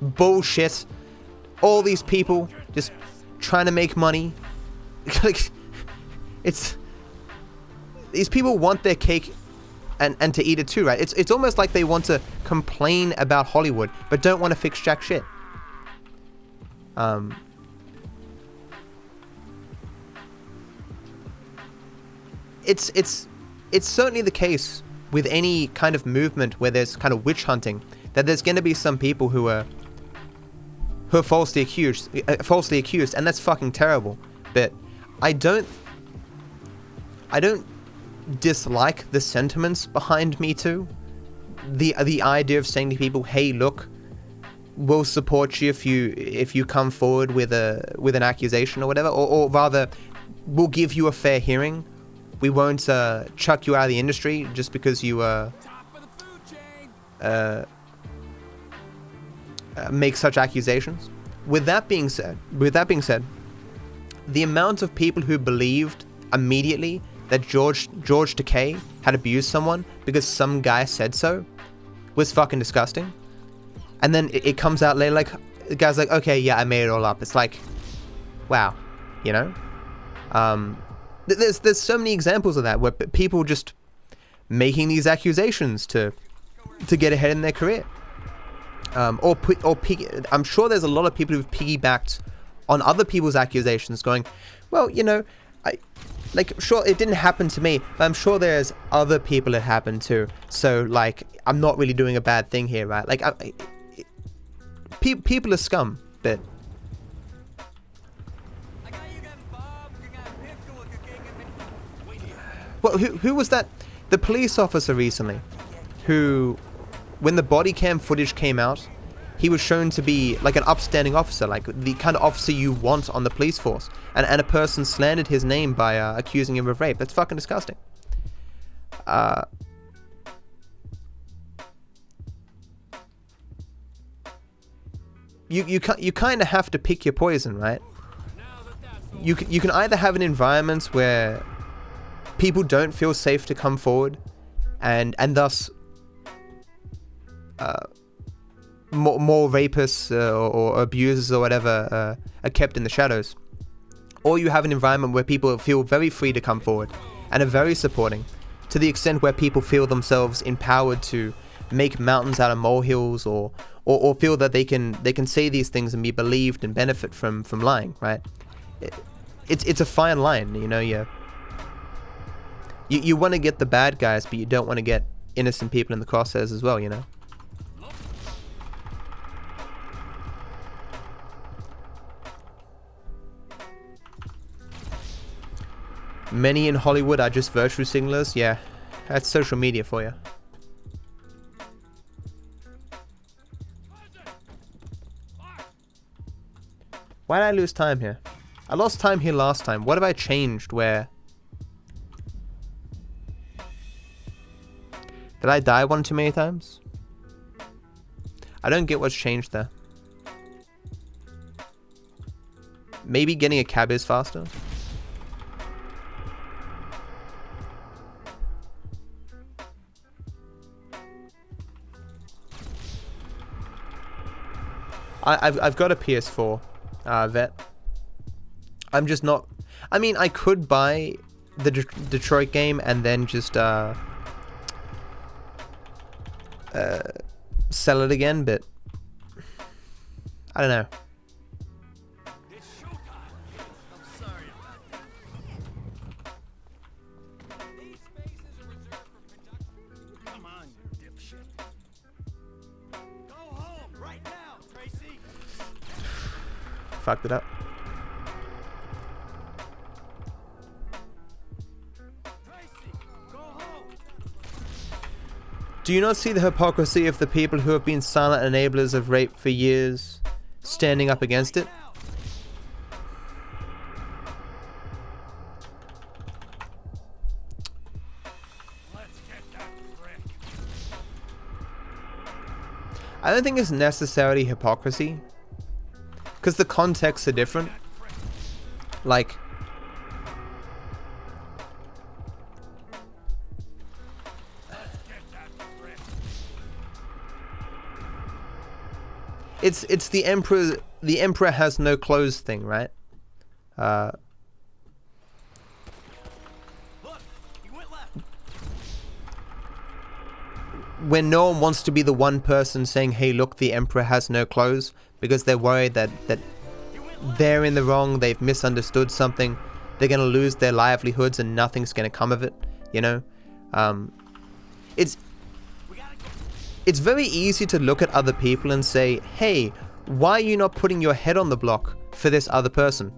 bullshit. All these people just trying to make money. Like, it's, these people want their cake and to eat it too, right? It's almost like they want to complain about Hollywood but don't want to fix jack shit. It's certainly the case with any kind of movement where there's kind of witch hunting that there's going to be some people who are falsely accused, and that's fucking terrible. But I don't dislike the sentiments behind Me Too. The idea of saying to people, hey, look, we'll support you if you come forward with an accusation or whatever, or rather, we'll give you a fair hearing. We won't chuck you out of the industry just because you Top of the food chain. make such accusations. With that being said, the amount of people who believed immediately that George Takei had abused someone because some guy said so was fucking disgusting. And then it comes out later, like, the guy's like, okay, yeah, I made it all up. It's like, wow, you know? There's so many examples of that where people just making these accusations to get ahead in their career. I'm sure there's a lot of people who've piggybacked on other people's accusations going, well, you know, sure, it didn't happen to me, but I'm sure there's other people it happened to. So, like, I'm not really doing a bad thing here, right? Like, people are scum, but who was that? The police officer recently, who, when the body cam footage came out, he was shown to be like an upstanding officer, like the kind of officer you want on the police force. And a person slandered his name by accusing him of rape. That's fucking disgusting. You kind of have to pick your poison, right? You can either have an environment where people don't feel safe to come forward, and thus more rapists or abusers or whatever are kept in the shadows, or you have an environment where people feel very free to come forward and are very supporting, to the extent where people feel themselves empowered to make mountains out of molehills, or feel that they can say these things and be believed and benefit from lying, right? It's a fine line, you know. You want to get the bad guys, but you don't want to get innocent people in the crosshairs as well, you know. Many in Hollywood are just virtue signalers. Yeah, that's social media for you. Why did I lose time here? I lost time here last time. What have I changed where... Did I die one too many times? I don't get what's changed there. Maybe getting a cab is faster? I've got a PS4 vet. I'm just not... I mean, I could buy the Detroit game and then just sell it again, but I don't know. It's showtime. I'm sorry about that. These spaces are reserved for production. Come on, you dipshit. Go home right now, Tracy. Fucked it up. Tracy, go home. Do you not see the hypocrisy of the people who have been silent enablers of rape for years standing up against it? Let's get that prick. I don't think it's necessarily hypocrisy, because the contexts are different. Like, it's the emperor has no clothes thing, right? Look, he went left. When no one wants to be the one person saying, hey, look, the emperor has no clothes, because they're worried that they're in the wrong, they've misunderstood something, they're going to lose their livelihoods and nothing's going to come of it, you know? It's very easy to look at other people and say, hey, why are you not putting your head on the block for this other person?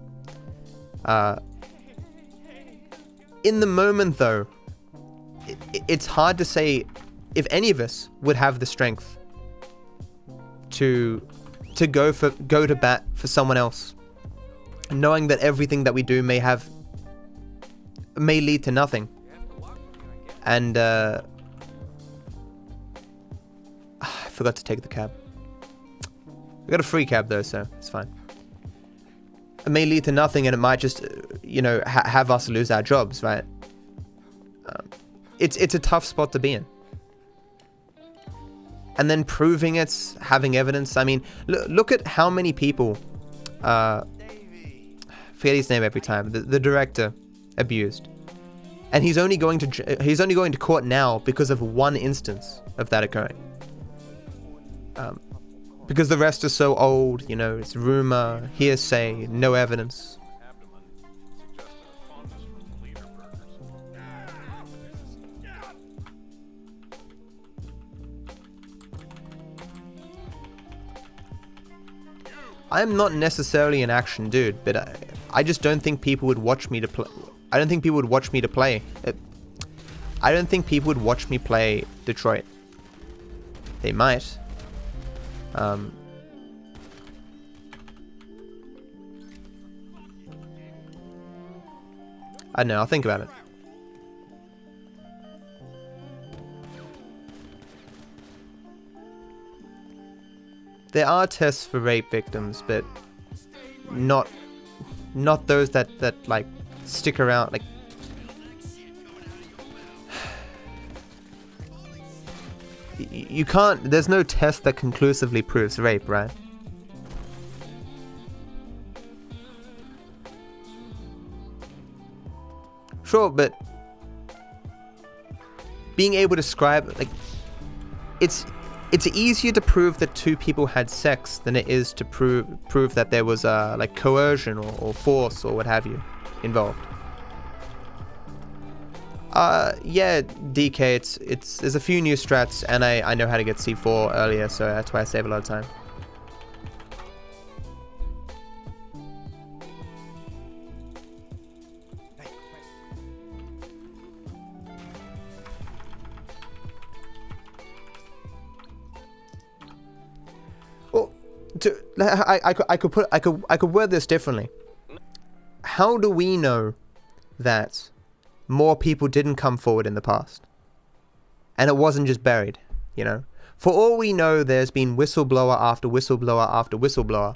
In the moment, though, it's hard to say if any of us would have the strength to go to bat for someone else, knowing that everything that we do may lead to nothing. And I forgot to take the cab. I got a free cab though, so it's fine. It may lead to nothing, and it might just, you know, have us lose our jobs, right? It's a tough spot to be in. And then proving it, having evidence. I mean, look at how many people, forget his name every time, the director abused. And he's only going to court now because of one instance of that occurring. Because the rest are so old, you know, it's rumor, hearsay, no evidence. I'm not necessarily an action dude, but I just don't think people would watch me to play. I don't think people would watch me to play. I don't think people would watch me play Detroit. They might. I don't know, I'll think about it. There are tests for rape victims, but not those that like stick around. Like, you can't. There's no test that conclusively proves rape, right? Sure, but being able to describe, like, it's easier to prove that two people had sex than it is to prove that there was like coercion or force or what have you involved. Yeah, DK, there's a few new strats, and I know how to get C4 earlier, so that's why I save a lot of time. I could word this differently. How do we know that more people didn't come forward in the past, and it wasn't just buried? You know, for all we know, there's been whistleblower after whistleblower after whistleblower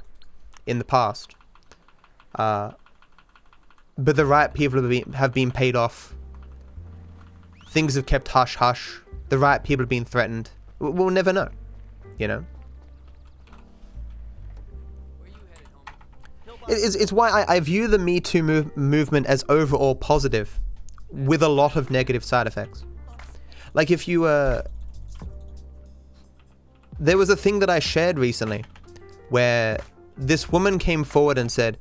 in the past, but the right people have been paid off. Things have kept hush hush. The right people have been threatened. We'll never know, you know. It's why I view the Me Too movement as overall positive, with a lot of negative side effects. Like, if you there was a thing that I shared recently where this woman came forward and said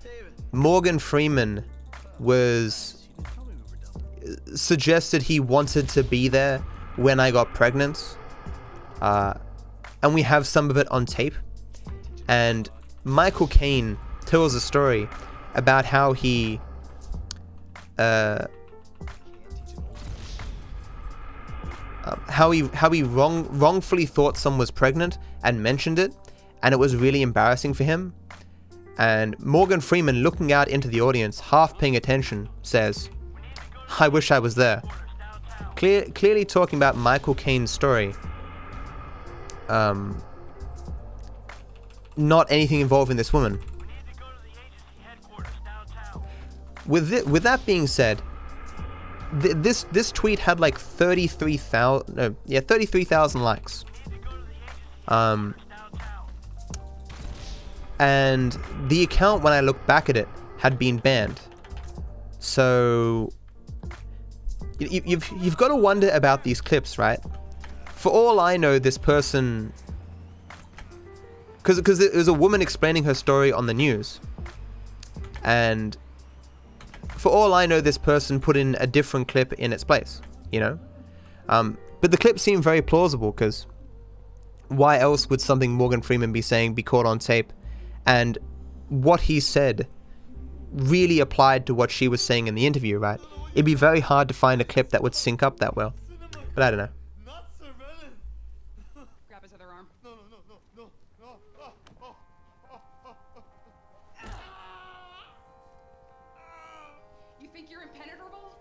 Morgan Freeman suggested he wanted to be there when I got pregnant, and we have some of it on tape. And Michael Caine tells a story about how he wrongfully thought someone was pregnant and mentioned it, and it was really embarrassing for him. And Morgan Freeman, looking out into the audience, half paying attention, says, "I wish I was there." Clearly talking about Michael Caine's story. Not anything involving this woman. With that being said, this tweet had like 33,000 likes. And the account, when I look back at it, had been banned. So you've got to wonder about these clips, right? For all I know, this person, because there was a woman explaining her story on the news, and for all I know, this person put in a different clip in its place, you know? But the clip seemed very plausible, because why else would something Morgan Freeman be saying be caught on tape? And what he said really applied to what she was saying in the interview, right? It'd be very hard to find a clip that would sync up that well. But I don't know. Grab his other arm. You think you're impenetrable?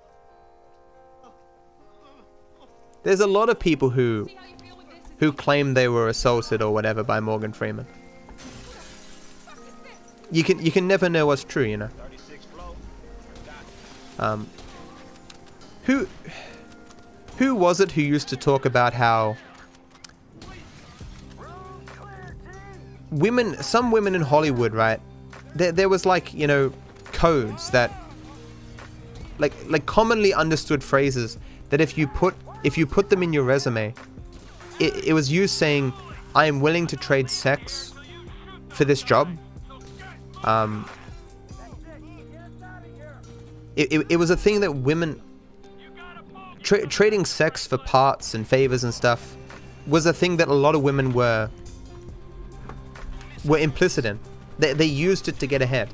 There's a lot of people who claim they were assaulted or whatever by Morgan Freeman. You can never know what's true, you know. Who was it who used to talk about how some women in Hollywood, right? There was, like, you know, codes that, like commonly understood phrases that if you put them in your resume, it was you saying, "I am willing to trade sex for this job." It was a thing that women trading sex for parts and favors and stuff was a thing that a lot of women were implicit in. They used it to get ahead,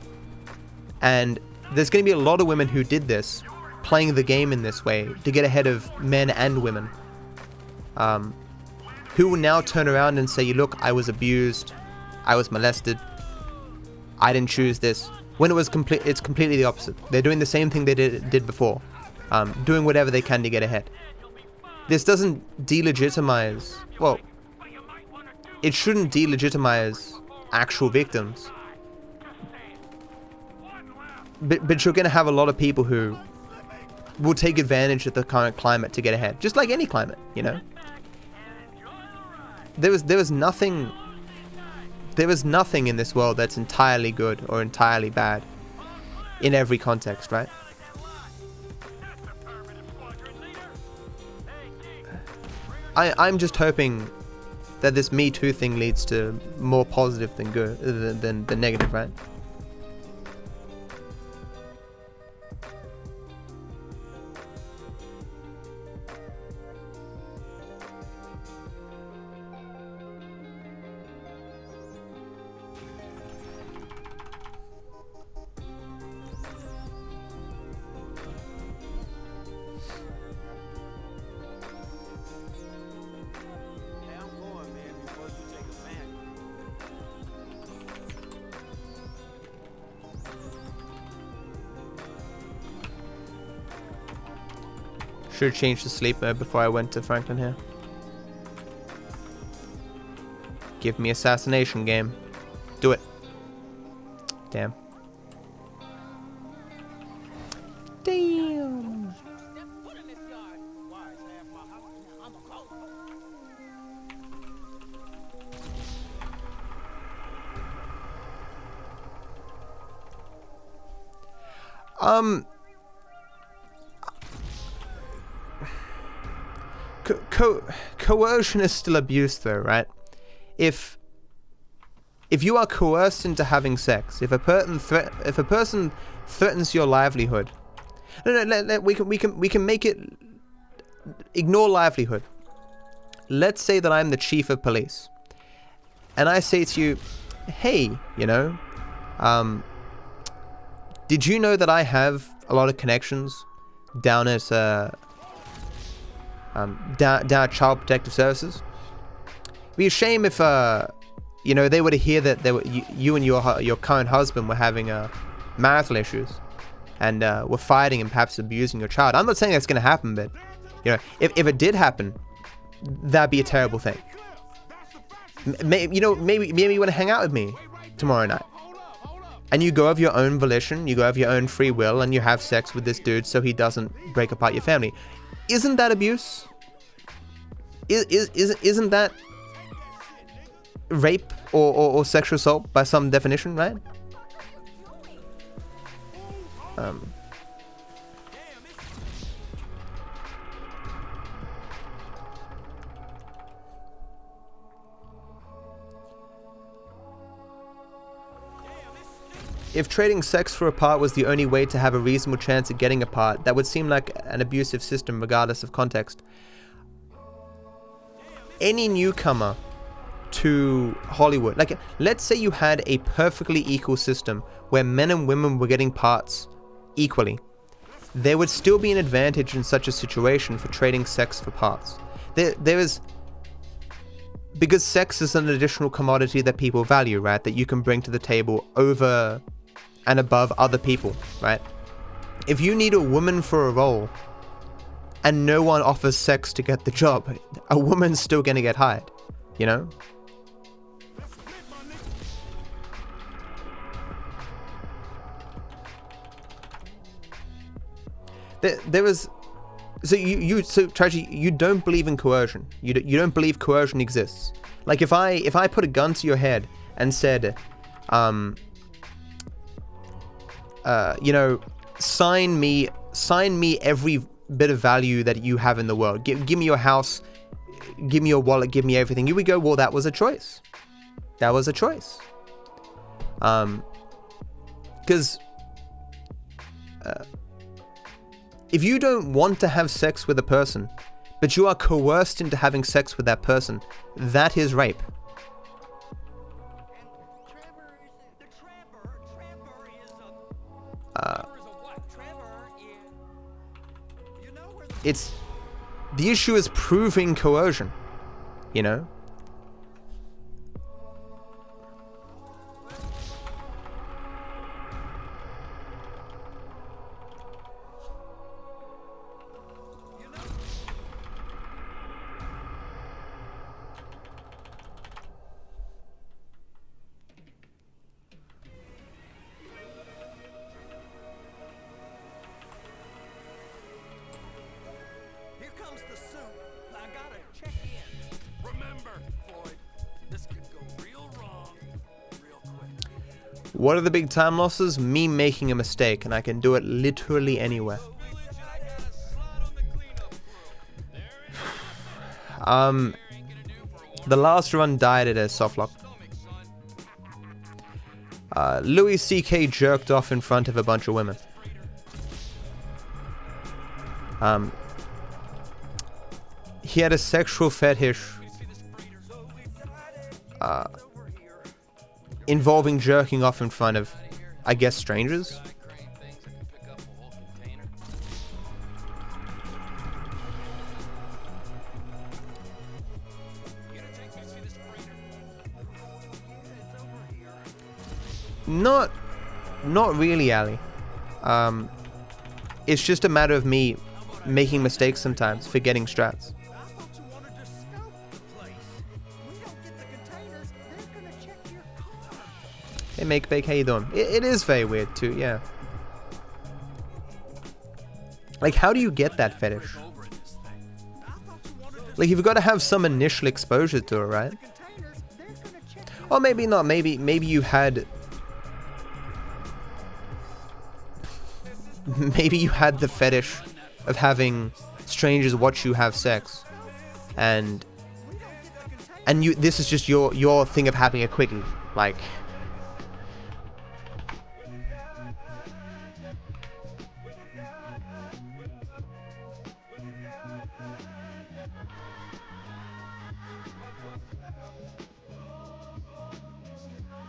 and there's going to be a lot of women who did this playing the game in this way to get ahead of men and women, who will now turn around and say, look, I was abused, I was molested, I didn't choose this, when it's completely the opposite. They're doing the same thing they did before, doing whatever they can to get ahead. This doesn't delegitimize, well, it shouldn't delegitimize actual victims. But you're going to have a lot of people who will take advantage of the current climate to get ahead. Just like any climate, you know? There was nothing in this world that's entirely good or entirely bad in every context, right? I'm just hoping that this Me Too thing leads to more positive than good than negative, right? Hey, I'm going, man, before you take a fan. Should have changed the sleep mode before I went to Franklin here. Give me assassination game. Do it. Damn. Damn. Step foot in this yard. Why? It's half my house. I'm a cold. Coercion is still abuse, though, right? If you are coerced into having sex, if a person threatens your livelihood, we can make it. Ignore livelihood. Let's say that I'm the chief of police, and I say to you, hey, you know, did you know that I have a lot of connections down at down at Child Protective Services? It'd be a shame if you know, they were to hear that you and your current husband were having marital issues and were fighting and perhaps abusing your child. I'm not saying that's going to happen, but you know, if it did happen, that'd be a terrible thing. Maybe you want to hang out with me tomorrow night, and you go of your own volition, you go of your own free will, and you have sex with this dude so he doesn't break apart your family. Isn't that abuse? Isn't that rape or sexual assault by some definition, right? If trading sex for a part was the only way to have a reasonable chance at getting a part, that would seem like an abusive system regardless of context. Any newcomer to Hollywood, like, let's say you had a perfectly equal system where men and women were getting parts equally, there would still be an advantage in such a situation for trading sex for parts. There is, because sex is an additional commodity that people value, right? That you can bring to the table over and above other people, right? If you need a woman for a role and no one offers sex to get the job, a woman's still gonna get hired, you know? There was, so Tragedy, you don't believe in coercion. You don't believe coercion exists. Like if I put a gun to your head and said, you know, sign me every bit of value that you have in the world. Give me your house, give me your wallet, give me everything. You would go, well, that was a choice. That was a choice. Because if you don't want to have sex with a person, but you are coerced into having sex with that person, that is rape. it's the issue is proving coercion, you know? Here comes the soup. I gotta check in. Remember, Floyd, this could go real wrong real quick. What are the big time losses? Me making a mistake, and I can do it literally anywhere. The last run died at a softlock. Louis C.K. jerked off in front of a bunch of women. He had a sexual fetish involving jerking off in front of, I guess, strangers. Not really, Ali. It's just a matter of me making mistakes sometimes, forgetting strats. I thought you wanted to scout the place. We don't get the containers, they're gonna check your car. Hey, Make Bake, how you doing? It is very weird too, yeah. Like, how do you get that fetish? Like, you've got to have some initial exposure to it, right? Containers, they're gonna check your Or maybe not. Maybe you had. Maybe you had the fetish of having strangers watch you have sex, and you. This is just your thing of having a quickie, like.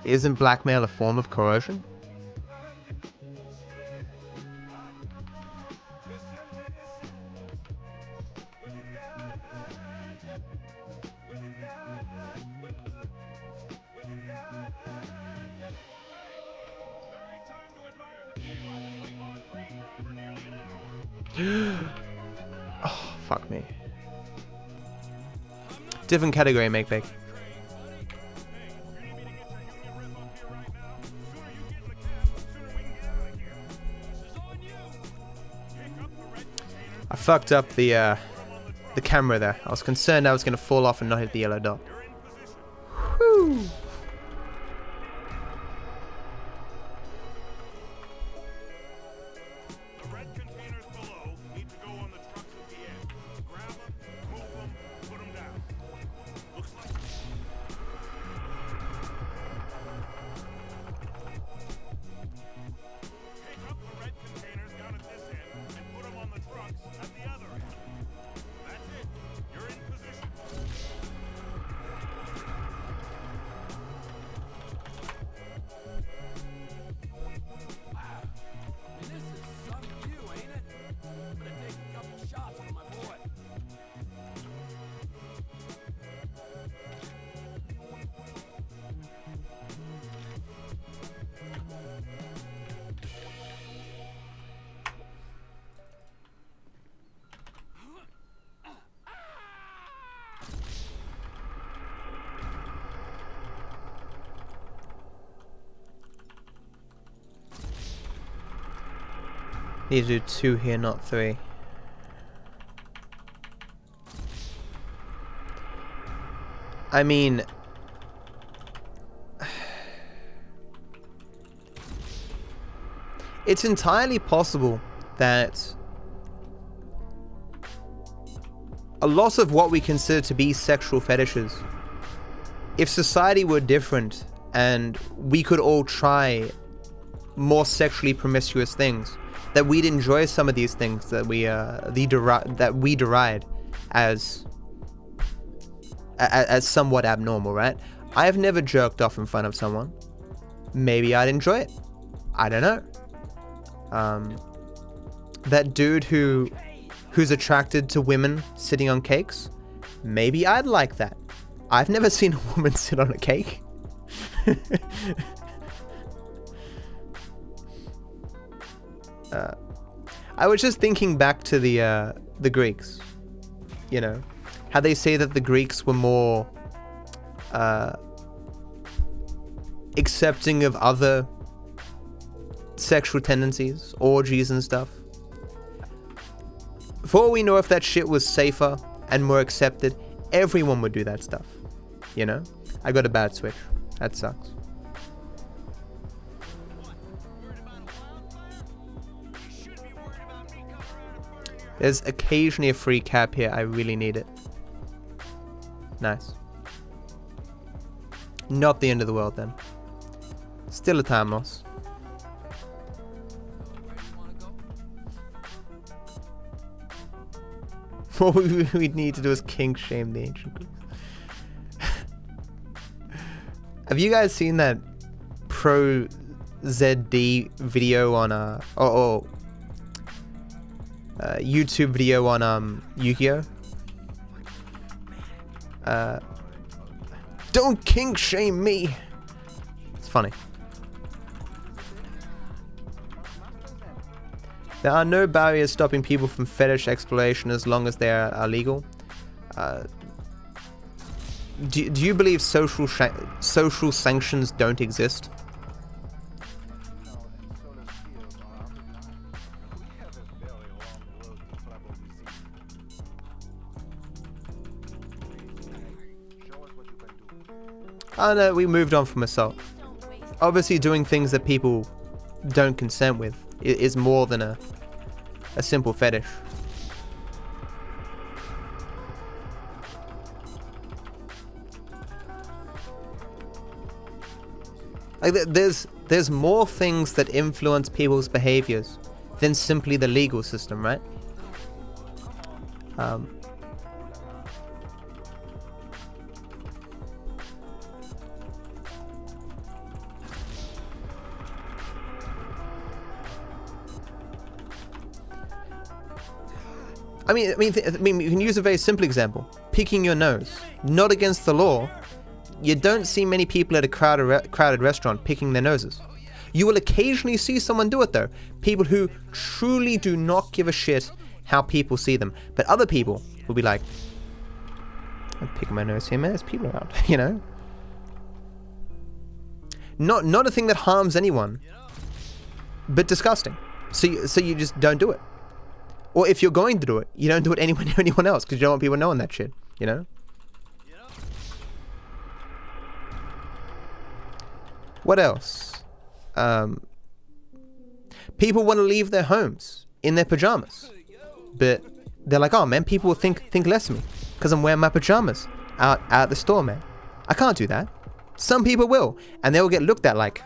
Isn't blackmail a form of coercion? Oh, fuck me. Different category, Make Bake. I fucked up the camera there. I was concerned I was gonna fall off and not hit the yellow dot. Whew. The red containers below need to go on the trucks at the end. Grab them, move them, put them down. Looks like... Pick up the red containers down at this end and put them on the trucks at the other end. That's it. You're in position. This is some view, ain't it? I'm gonna take a couple shots for my boy. Need to do 2 here, not 3. I mean, it's entirely possible that a lot of what we consider to be sexual fetishes, if society were different and we could all try more sexually promiscuous things, that we'd enjoy some of these things that we deride as somewhat abnormal, right? I've never jerked off in front of someone. Maybe I'd enjoy it. I don't know. That dude who who's attracted to women sitting on cakes, maybe I'd like that. I've never seen a woman sit on a cake. I was just thinking back to the Greeks, you know, how they say that the Greeks were more accepting of other sexual tendencies, orgies and stuff. For all we know, if that shit was safer and more accepted, everyone would do that stuff, you know? I got a bad switch. That sucks. There's occasionally a free cap here. I really need it. Nice. Not the end of the world then. Still a time loss. What we need to do is kink shame the ancient Greeks. Have you guys seen that pro ZD video on YouTube video on Yu-Gi-Oh? Don't kink shame me. It's funny. There are no barriers stopping people from fetish exploration as long as they are legal. Do you believe social sanctions don't exist? Oh no, we moved on from assault. Obviously doing things that people don't consent with is more than a simple fetish. Like there's more things that influence people's behaviors than simply the legal system, right? I mean, you can use a very simple example. Picking your nose. Not against the law. You don't see many people at a crowded restaurant picking their noses. You will occasionally see someone do it though. People who truly do not give a shit how people see them. But other people will be like, I'm picking my nose here, man. There's people around, you know? Not a thing that harms anyone, but disgusting. So you just don't do it. Or if you're going to do it, you don't do it anywhere near anyone else because you don't want people knowing that shit, you know? What else? People want to leave their homes in their pajamas, but they're like, oh man, people will think less of me because I'm wearing my pajamas out at the store, man. I can't do that. Some people will, and they will get looked at like,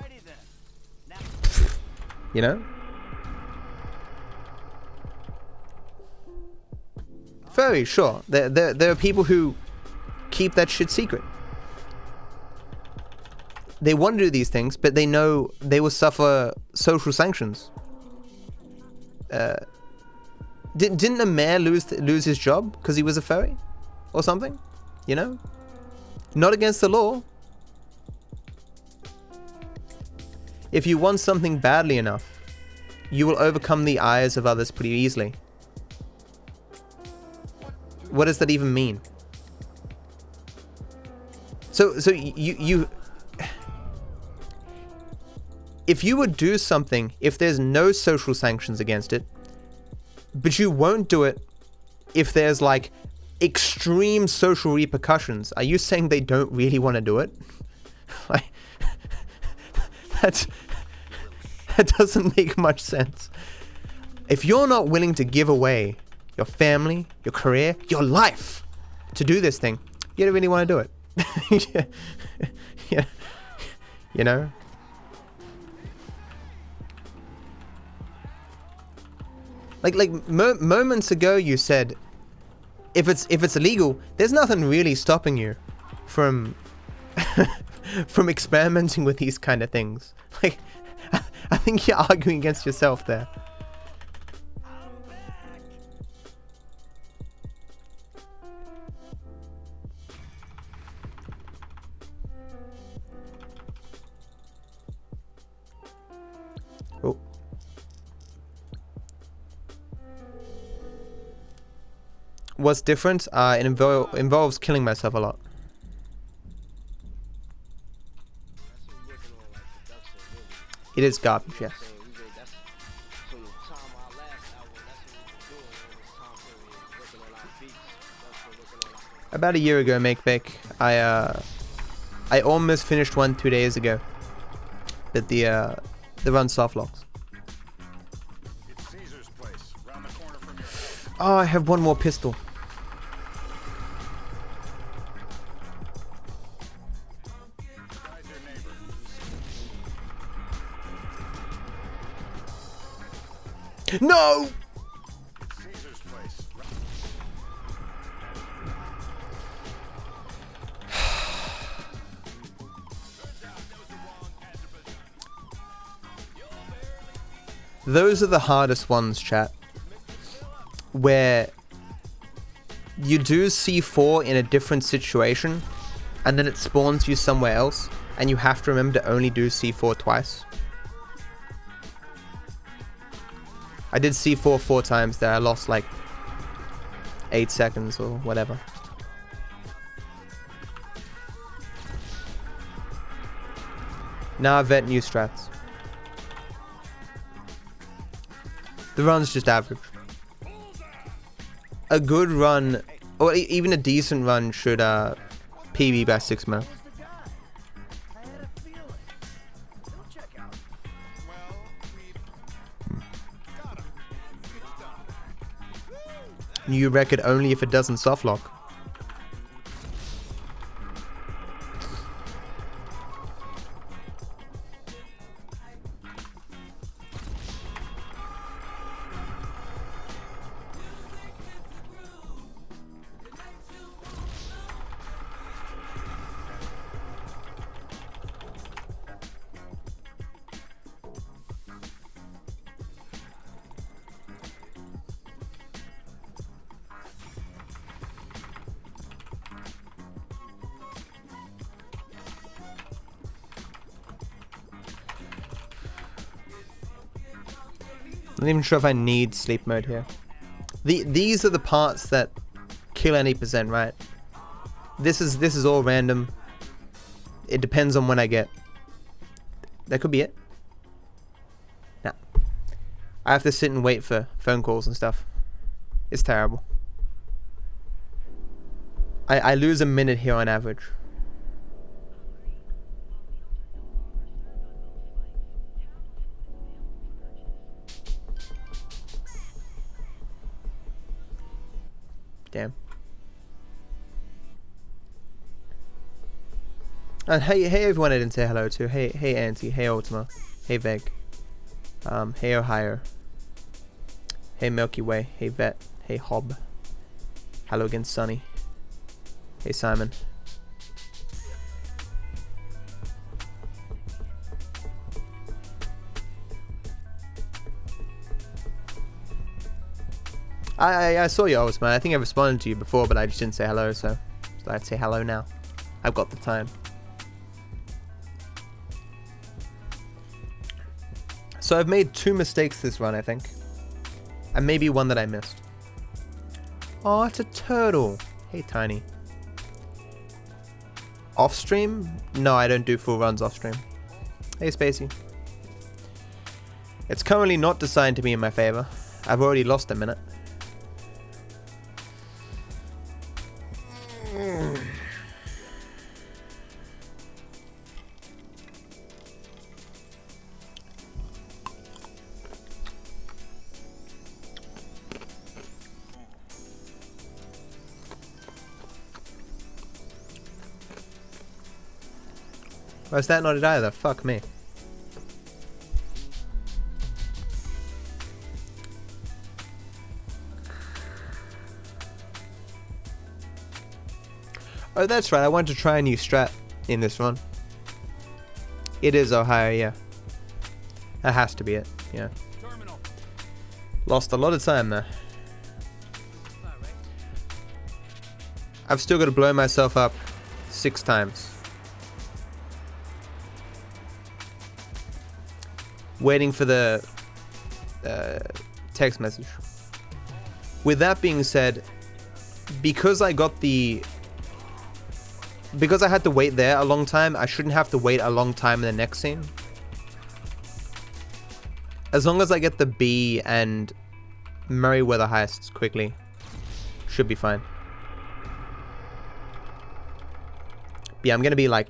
you know? Very sure. There are people who keep that shit secret. They want to do these things, but they know they will suffer social sanctions. Didn't a mayor lose his job because he was a furry? Or something? You know? Not against the law. If you want something badly enough, you will overcome the eyes of others pretty easily. What does that even mean? So you if you would do something, if there's no social sanctions against it, but you won't do it if there's like extreme social repercussions, are you saying they don't really want to do it? Like, that doesn't make much sense. If you're not willing to give away your family, your career, your life to do this thing, you don't really want to do it. Yeah. You know? Like moments ago you said if it's illegal, there's nothing really stopping you from from experimenting with these kind of things. Like I think you're arguing against yourself there. Oh. What's different? It involves killing myself a lot. It is garbage, yes. About a year ago, MakeBake, I almost finished one 2 days ago. But the run soft locks. It's Caesar's place, round the corner from your house. Oh, I have one more pistol. Guy's your neighbor. No! It's Caesar's place. Those are the hardest ones, chat. Where you do C4 in a different situation, and then it spawns you somewhere else, and you have to remember to only do C4 twice. I did C4 4 times there. I lost like 8 seconds or whatever. Now I vet new strats. The run's just average. A good run, or even a decent run, should PB by 6 man. New record only if it doesn't softlock. I'm not even sure if I need sleep mode here. These are the parts that kill any percent, right? This is all random. It depends on when I get. That could be it. Nah. I have to sit and wait for phone calls and stuff. It's terrible. I lose a minute here on average. Damn. And hey everyone I didn't say hello to. Hey Auntie, hey Ultima, hey Veg, hey Ohio, hey Milky Way, hey Vet, hey Hob, hello again Sunny, hey Simon. I saw you, Ultima. I think I responded to you before, but I just didn't say hello, so I'd say hello now. I've got the time. So I've made 2 mistakes this run, I think. And maybe one that I missed. Oh, it's a turtle. Hey, Tiny. Off stream? No, I don't do full runs off stream. Hey, Spacey. It's currently not decided to be in my favor. I've already lost a minute. Or is that not it either? Fuck me. Oh, that's right. I wanted to try a new strat in this one. It is Ohio, yeah. That has to be it, yeah. Terminal. Lost a lot of time there. I've still got to blow myself up 6 times. waiting for the text message. With that being said, because I had to wait there a long time, I shouldn't have to wait a long time in the next scene. As long as I get the B and Merryweather heists quickly, should be fine. But yeah, I'm gonna be like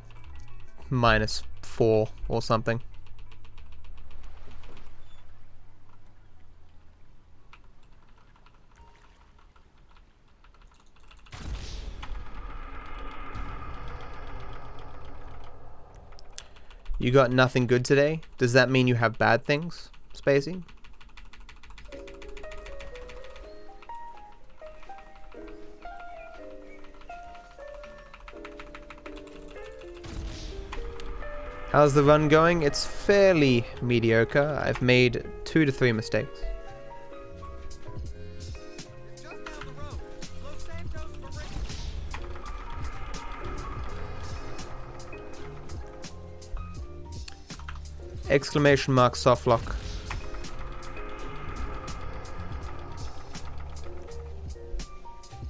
-4 or something. You got nothing good today? Does that mean you have bad things, Spacey? How's the run going? It's fairly mediocre. I've made 2 to 3 mistakes. Just down the road. Los Santos Marine. Exclamation mark soft lock.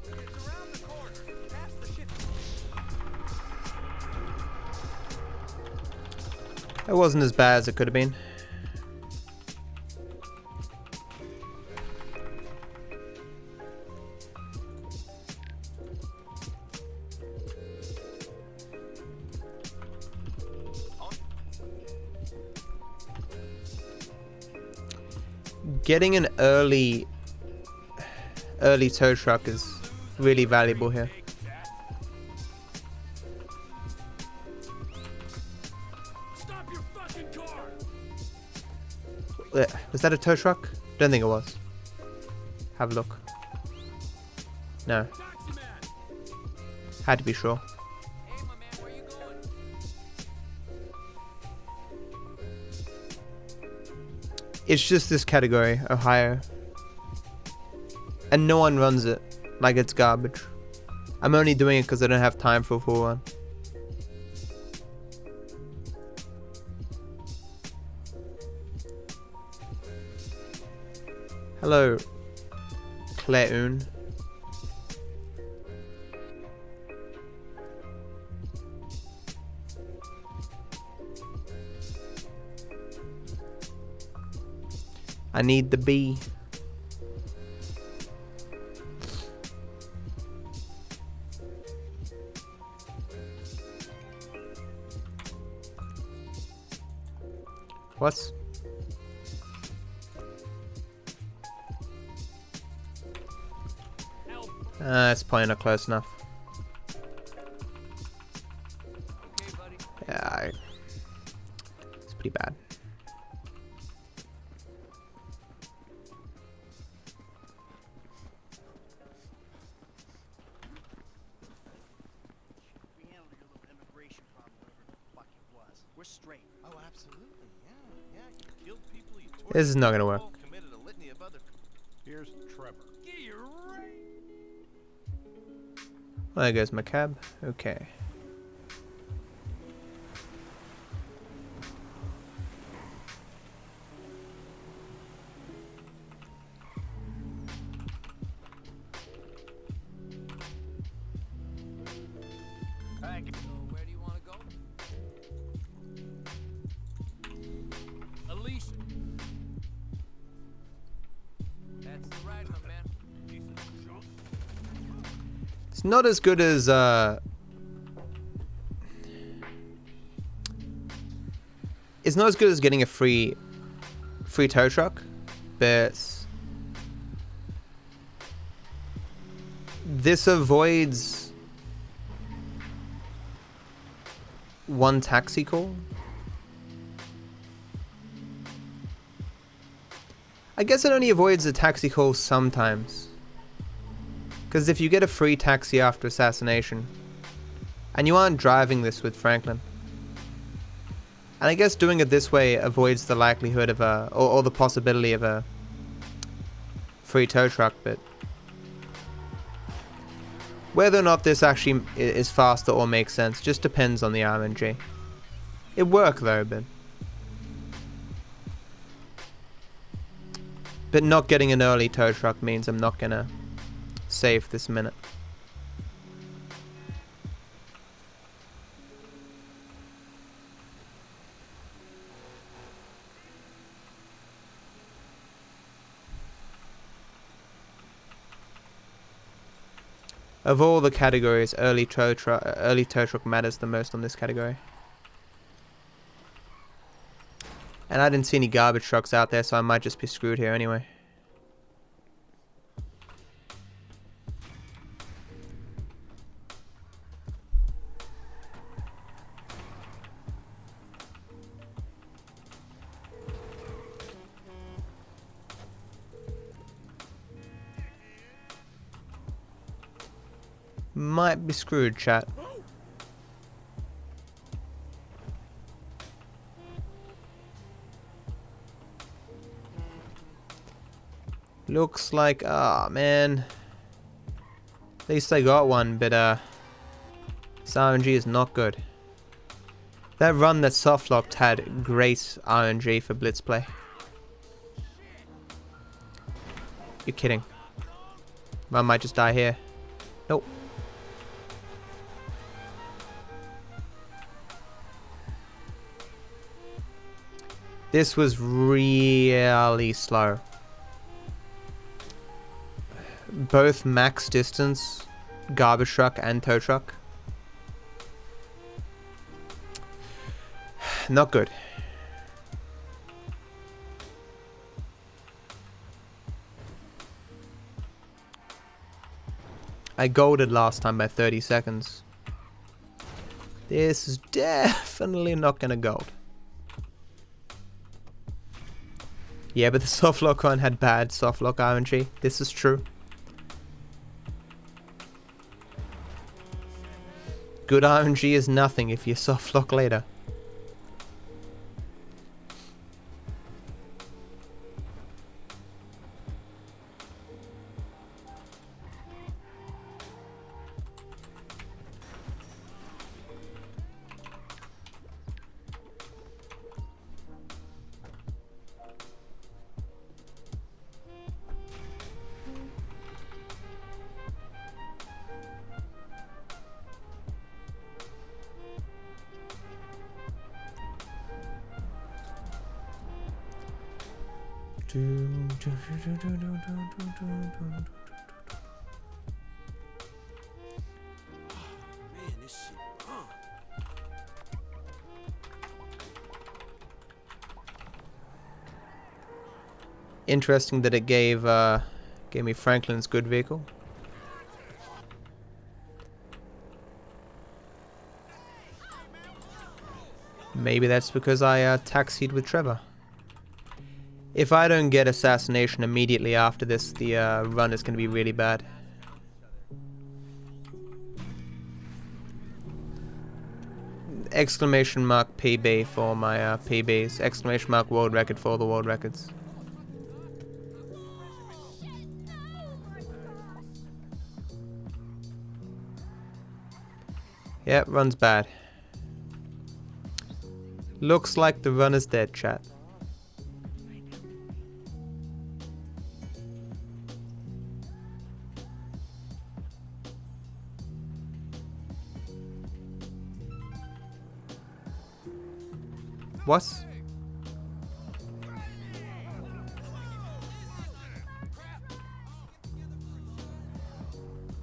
It's around the corner. Past the ship. It wasn't as bad as it could have been. Getting an early tow truck is really valuable here. Stop your fucking car. Was that a tow truck? Don't think it was. Have a look. No. Taxi man. Had to be sure. Hey, my man, where you going? It's just this category, Ohio. And no one runs it like it's garbage. I'm only doing it because I don't have time for a full run. Hello, Claire-un. I need the B. What? It's probably not close enough. Okay, buddy. Yeah, it's pretty bad. We handled your little immigration problem, whatever the fuck it was. We're straight. Oh, absolutely. Yeah, yeah. You Killed people, you tortured This is not gonna work. people, committed a litany of other. Here's Trevor. Well, there goes my cab. Okay. So, where do you want to go? Alicia. That's the right, my man. It's not as good as it's not as good as getting a free tow truck, but this avoids one taxi call. I guess it only avoids a taxi call sometimes. Because if you get a free taxi after assassination, and you aren't driving this with Franklin, and I guess doing it this way avoids the likelihood of or the possibility of a free tow truck, but whether or not this actually is faster or makes sense just depends on the RNG. It worked though, but But not getting an early tow truck means I'm not gonna save this minute. Of all the categories, early tow truck matters the most on this category. And I didn't see any garbage trucks out there, so I might just be screwed here anyway. Might be screwed, chat. Looks like, ah, man. At least I got one, but this RNG is not good. That run that softlocked had great RNG for blitz play. You're kidding. I might just die here. Nope. This was really slow. Both max distance, garbage truck and tow truck. Not good. I golded last time by 30 seconds. This is definitely not gonna gold. Yeah, but the softlock one had bad softlock RNG. This is true. Good RNG is nothing if you softlock later. Man, this shit, Interesting that it gave me Franklin's good vehicle. Maybe that's because I taxied with Trevor. If I don't get assassination immediately after this, the run is going to be really bad. Exclamation mark PB for my PBs. Exclamation mark world record for the world records. Yep, run's bad. Looks like the run is dead, chat. What?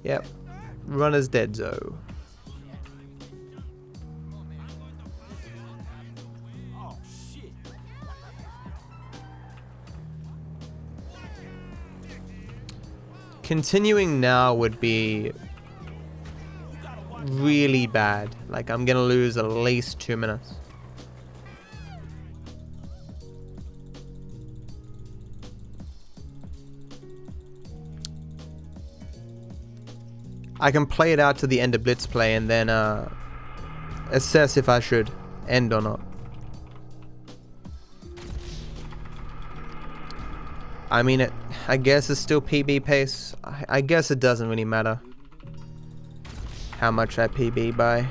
Yep. Run is dead, though. Continuing now would be really bad. Like, I'm gonna lose at least 2 minutes. I can play it out to the end of Blitz play and then assess if I should end or not. I mean, I guess it's still PB pace. I guess it doesn't really matter how much I PB by.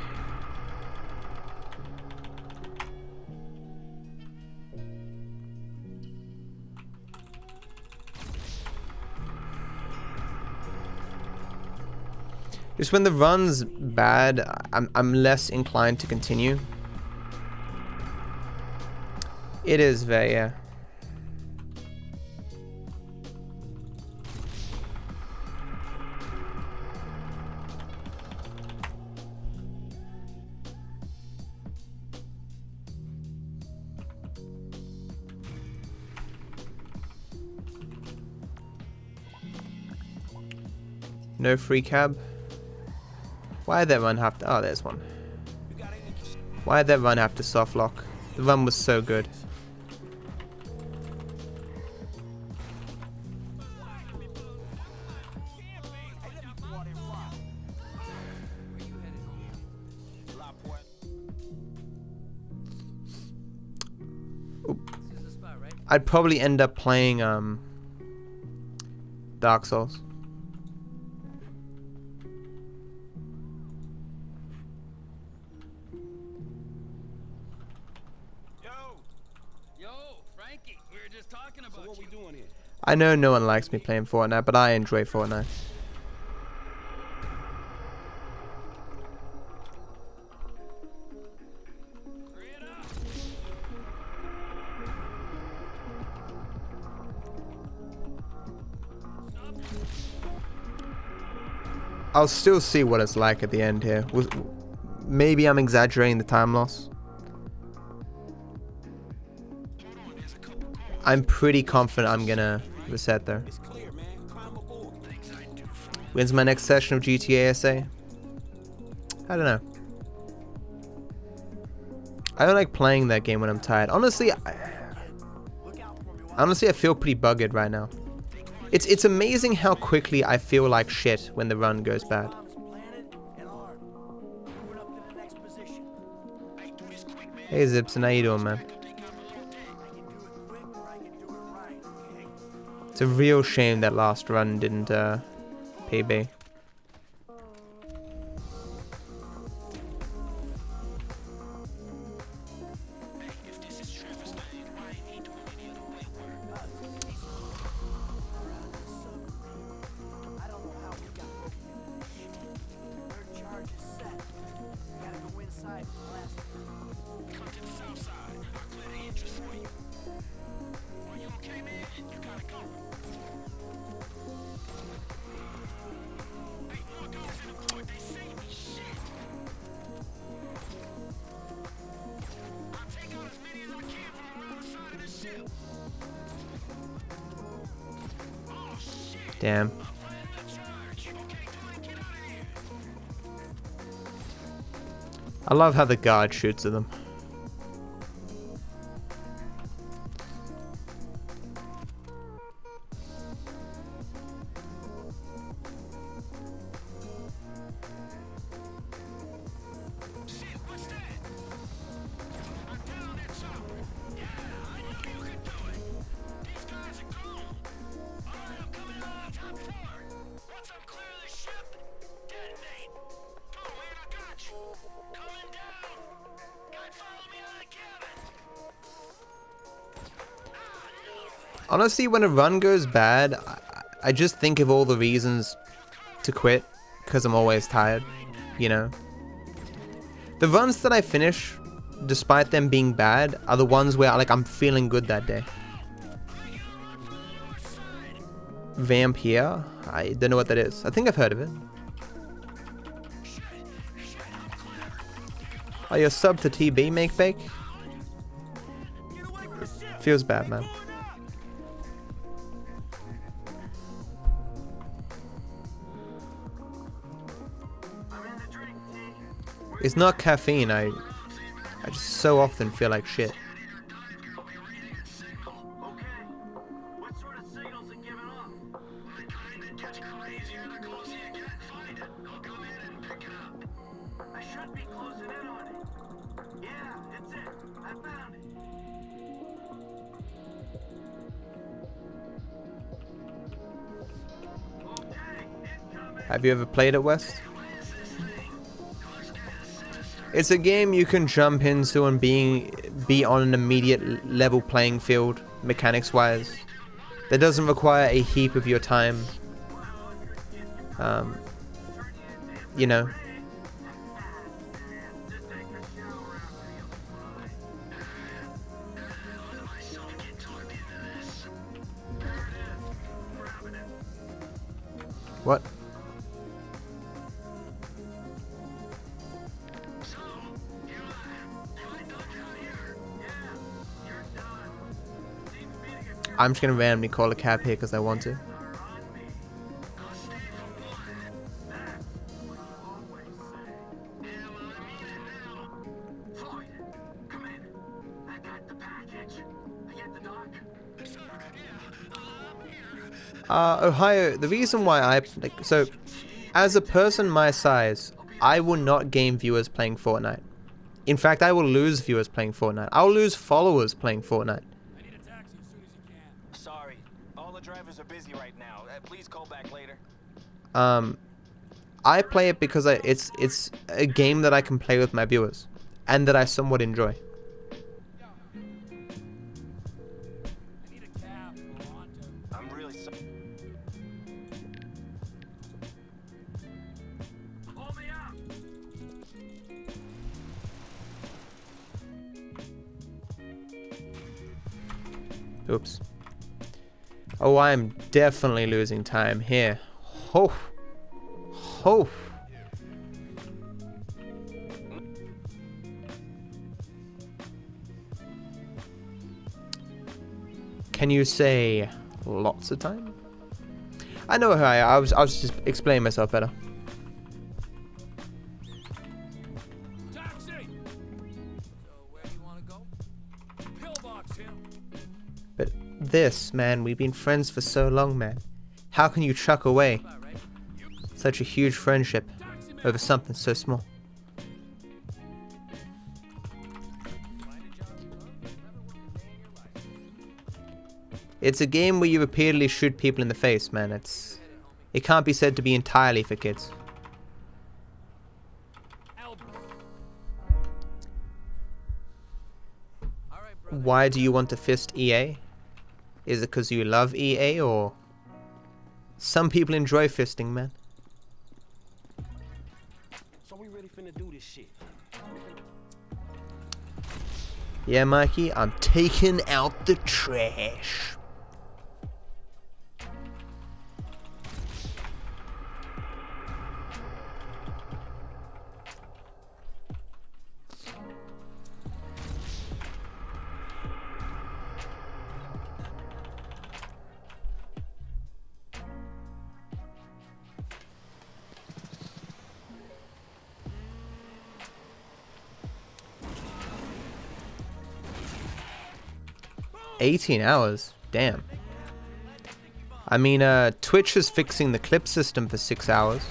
Just when the run's bad, I'm less inclined to continue. It is very, yeah. No free cab. Why did that run have to... Oh, there's one. Why did that run have to soft lock? The run was so good. This is the spot, right? I'd probably end up playing Dark Souls. Yo, Frankie, we were just talking about What we you. doing here? I know no one likes me playing Fortnite, but I enjoy Fortnite. Hurry it up. I'll still see what it's like at the end here. Maybe I'm exaggerating the time loss. I'm pretty confident I'm gonna reset though. It's clear, man. Climb aboard. When's my next session of GTA SA? I don't know. I don't like playing that game when I'm tired. Honestly, I feel pretty bugged right now. It's amazing how quickly I feel like shit when the run goes bad. Hey Zipson, how you doing, man? It's a real shame that last run didn't PB. Damn. I love how the guard shoots at them. Honestly, when a run goes bad, I just think of all the reasons to quit, because I'm always tired, you know? The runs that I finish, despite them being bad, are the ones where like I'm feeling good that day. Vampire? I don't know what that is. I think I've heard of it. Oh, you're sub to TB, Make Bake? Feels bad, man. It's not caffeine, I just so often feel like shit. Have you ever played it, West? It's a game you can jump into and be on an immediate level playing field, mechanics wise. That doesn't require a heap of your time. you know. What? I'm just gonna randomly call a cab here because I want to. Ohio, the reason why so, as a person my size, I will not gain viewers playing Fortnite. In fact, I will lose viewers playing Fortnite. I'll lose followers playing Fortnite. I need a taxi as soon as you can. Sorry, all the drivers are busy right now. Please call back later. I play it because it's a game that I can play with my viewers, and that I somewhat enjoy. I need a cab, Toronto. I'm really sorry. Pull me up. Oops. Oh, I'm definitely losing time here. Oh. Oh. Can you say lots of time? I know how I was just explaining myself better. Taxi. So where do you want to go? Pillbox Hill. But this, man, we've been friends for so long, man. How can you chuck away such a huge friendship over something so small? It's a game where you repeatedly shoot people in the face, man. It can't be said to be entirely for kids. Why do you want to fist EA? Is it because you love EA, or... Some people enjoy fisting, man. So we really finna do this shit. Yeah, Mikey, I'm taking out the trash. $18 hours? Damn. I mean, Twitch is fixing the clip system for 6 hours.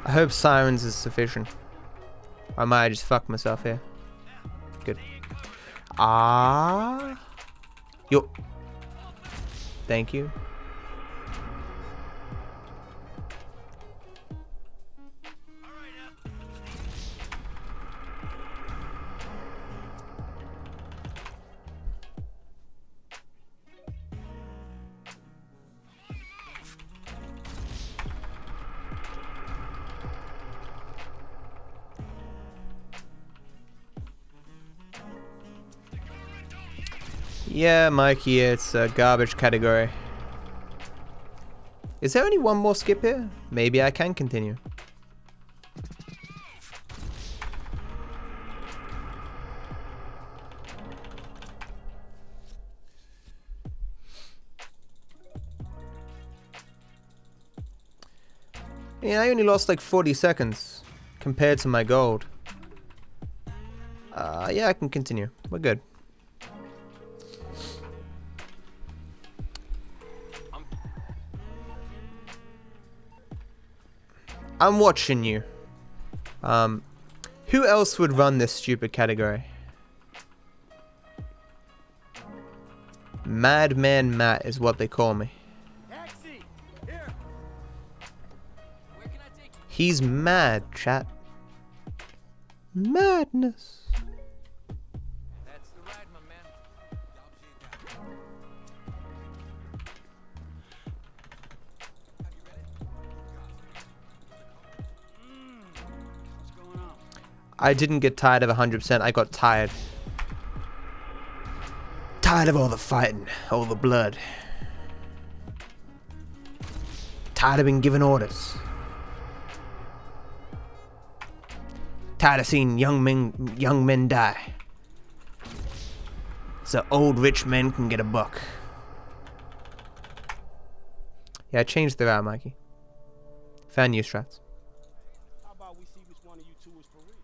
I hope sirens is sufficient. I might just fuck myself here. Good. Yo. Thank you. Yeah, Mikey, it's a garbage category. Is there only one more skip here? Maybe I can continue. Yeah, I only lost like 40 seconds compared to my gold. Yeah, I can continue. We're good. I'm watching you. Who else would run this stupid category? Madman Matt is what they call me. Taxi. Here. He's mad, chat. Madness. That's the ride, my man. What's going on? I didn't get tired of 100%. I got tired. Tired of all the fighting, all the blood. Tired of being given orders. Tired of seeing young men die. So old rich men can get a buck. Yeah, I changed the route, Mikey. Found new strats. How about we see which one of you two is for real?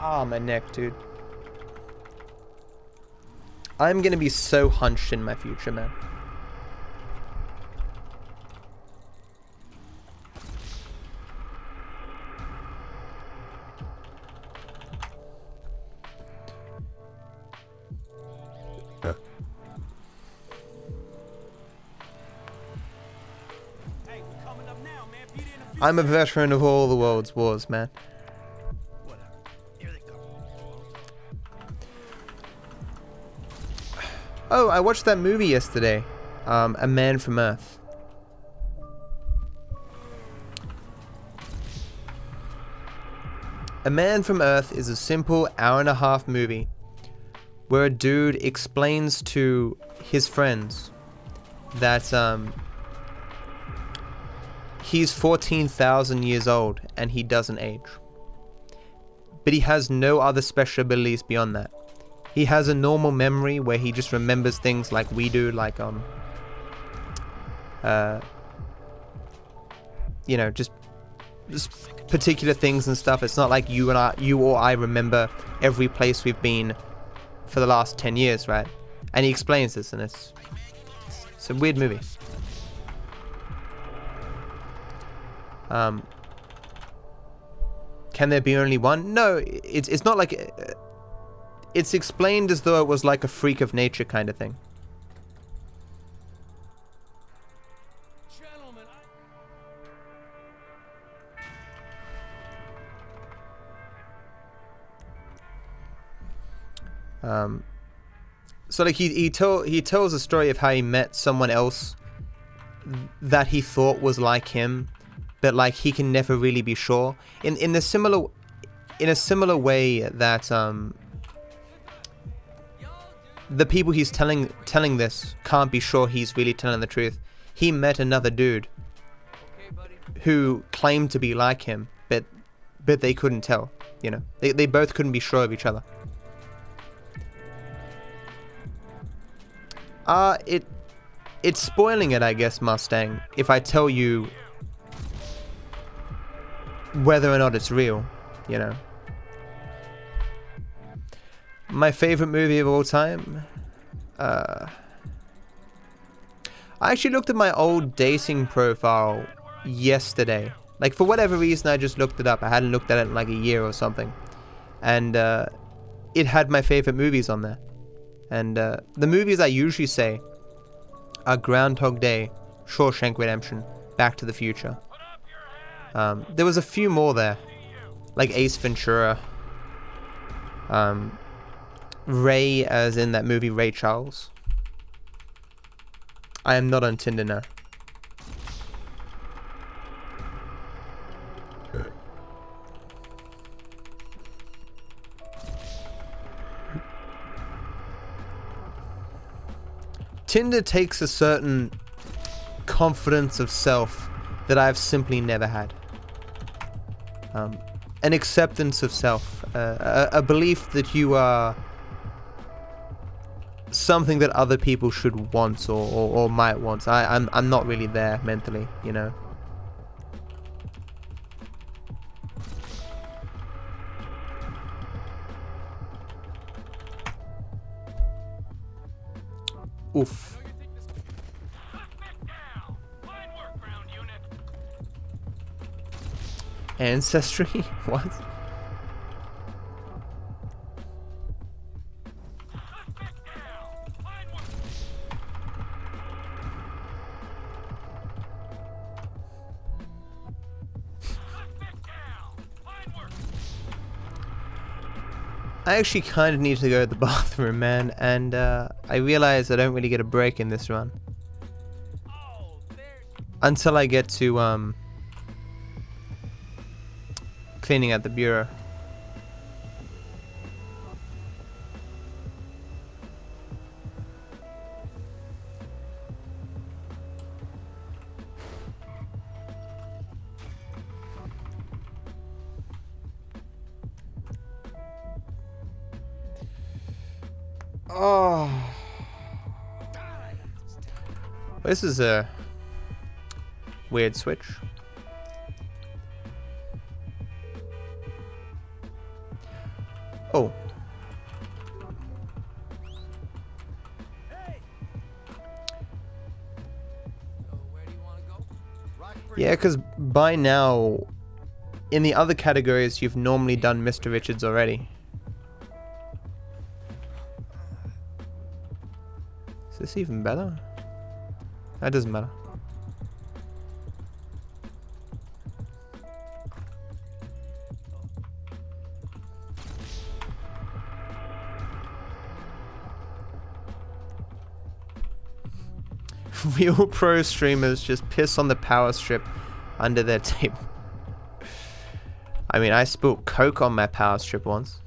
Ah, my neck, dude. I'm gonna be so hunched in my future, man. Hey, we coming up now, man. Be there in a few I'm a veteran of all the world's wars, man. Whatever. Here they come. Oh, I watched that movie yesterday. A Man from Earth. A Man from Earth is a simple hour-and-a-half movie where a dude explains to his friends that he's 14,000 years old and he doesn't age. But he has no other special abilities beyond that. He has a normal memory where he just remembers things like we do, like you know, just particular things and stuff. It's not like you or I remember every place we've been for the last 10 years, right? And he explains this, and it's a weird movie. Can there be only one? No, it's not like it's explained as though it was like a freak of nature kind of thing. Gentlemen, So like he tells a story of how he met someone else that he thought was like him, but like he can never really be sure. In a similar way that the people he's telling this can't be sure he's really telling the truth. He met another dude Okay, buddy. who claimed to be like him, but they couldn't tell. You know, they both couldn't be sure of each other. It's spoiling it, I guess, Mustang, if I tell you whether or not it's real, you know. My favorite movie of all time? I actually looked at my old dating profile yesterday. Like, for whatever reason, I just looked it up. I hadn't looked at it in like a year or something. And it had my favorite movies on there. And the movies I usually say are Groundhog Day, Shawshank Redemption, Back to the Future. There was a few more there, like Ace Ventura, Ray, as in that movie Ray Charles. I am not on Tinder now. Tinder takes a certain confidence of self that I've simply never had. An acceptance of self, a belief that you are something that other people should want or might want. I'm not really there mentally, you know. Oof. Ancestry? What? I actually kind of need to go to the bathroom, man, and I realize I don't really get a break in this run. Until I get to cleaning out the bureau. Oh, this is a weird switch. Oh. Yeah, because by now, in the other categories, you've normally done Mr. Richards already. Is this even better? That doesn't matter. Real pro streamers just piss on the power strip under their table. I mean, I spilled Coke on my power strip once.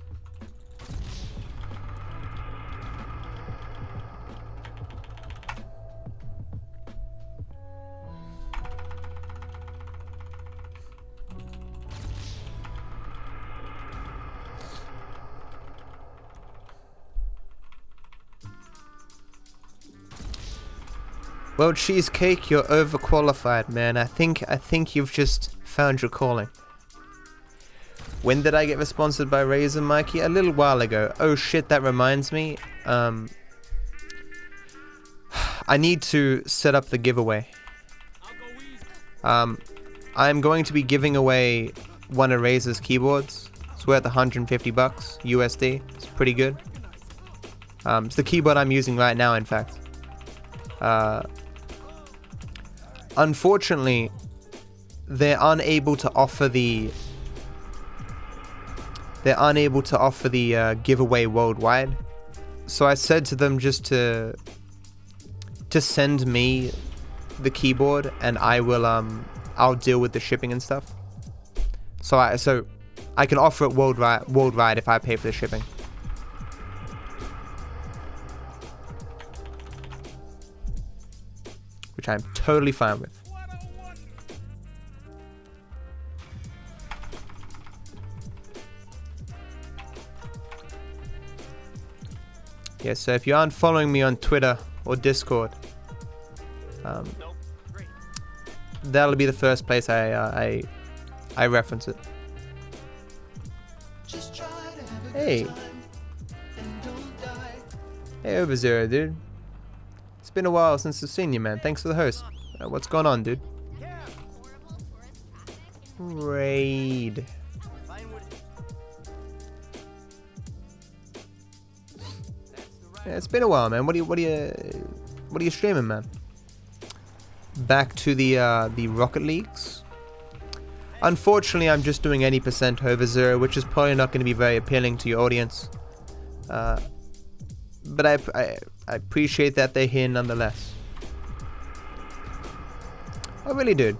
Well, Cheesecake, you're overqualified, man. I think you've just found your calling. When did I get sponsored by Razer, Mikey? A little while ago. Oh shit, that reminds me. I need to set up the giveaway. I'm going to be giving away one of Razer's keyboards. It's worth 150 bucks USD. It's pretty good. It's the keyboard I'm using right now, in fact. Unfortunately, they're unable to offer the giveaway worldwide. So I said to them just to send me the keyboard, and I'll deal with the shipping and stuff. So I can offer it worldwide if I pay for the shipping. Which I'm totally fine with. Yeah, so if you aren't following me on Twitter or Discord, that'll be the first place I reference it. Hey. Hey, Overzero, dude. It's been a while since I've seen you, man. Thanks for the host. What's going on, dude? Raid. Yeah, it's been a while, man. What are you streaming, man? Back to the Rocket Leagues. Unfortunately, I'm just doing any percent over zero, which is probably not going to be very appealing to your audience. But I appreciate that they're here nonetheless. I really do.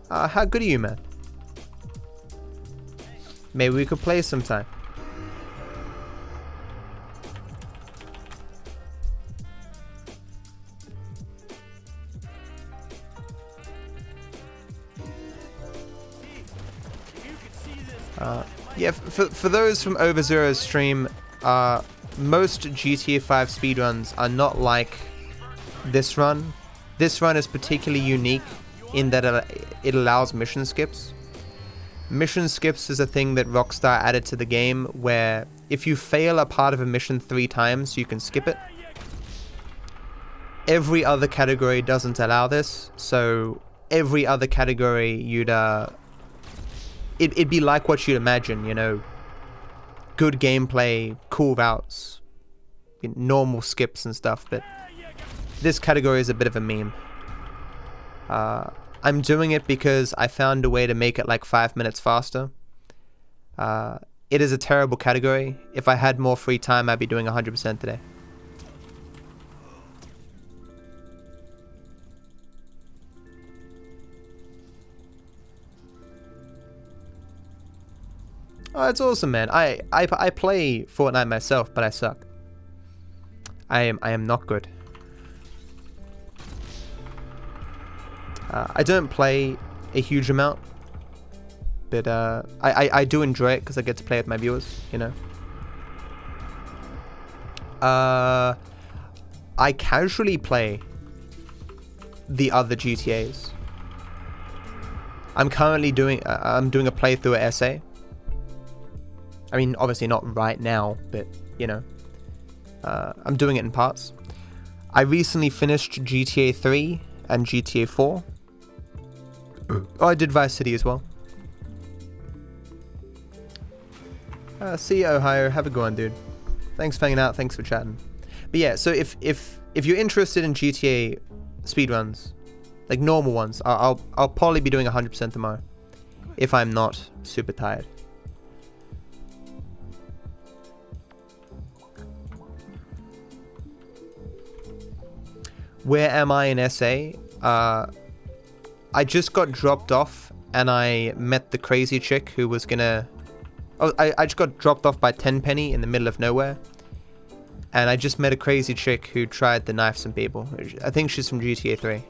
How good are you, man? Maybe we could play sometime. Yeah, for those from Overzero's stream, most GTA 5 speedruns are not like this run. This run is particularly unique in that it allows mission skips. Mission skips is a thing that Rockstar added to the game where if you fail a part of a mission 3 times, you can skip it. Every other category doesn't allow this, so every other category it'd be like what you'd imagine, you know. Good gameplay, cool routes, normal skips and stuff, but this category is a bit of a meme. I'm doing it because I found a way to make it like 5 minutes faster. it is a terrible category. If I had more free time, I'd be doing 100% today. Oh, it's awesome, man. I play Fortnite myself, but I suck. I am not good. I don't play a huge amount, but I do enjoy it because I get to play with my viewers, you know. I casually play the other GTAs. I'm currently doing a playthrough at SA. I mean, obviously not right now, but you know, I'm doing it in parts. I recently finished GTA 3 and GTA 4. Oh, I did Vice City as well. See you, Ohio. Have a good one, dude. Thanks for hanging out. Thanks for chatting. But yeah, so if you're interested in GTA speedruns, like normal ones, I'll probably be doing 100% tomorrow, if I'm not super tired. Where am I in SA? I just got dropped off and I met the crazy chick who was gonna... Oh, I just got dropped off by Tenpenny in the middle of nowhere. And I just met a crazy chick who tried to knife some people. I think she's from GTA 3.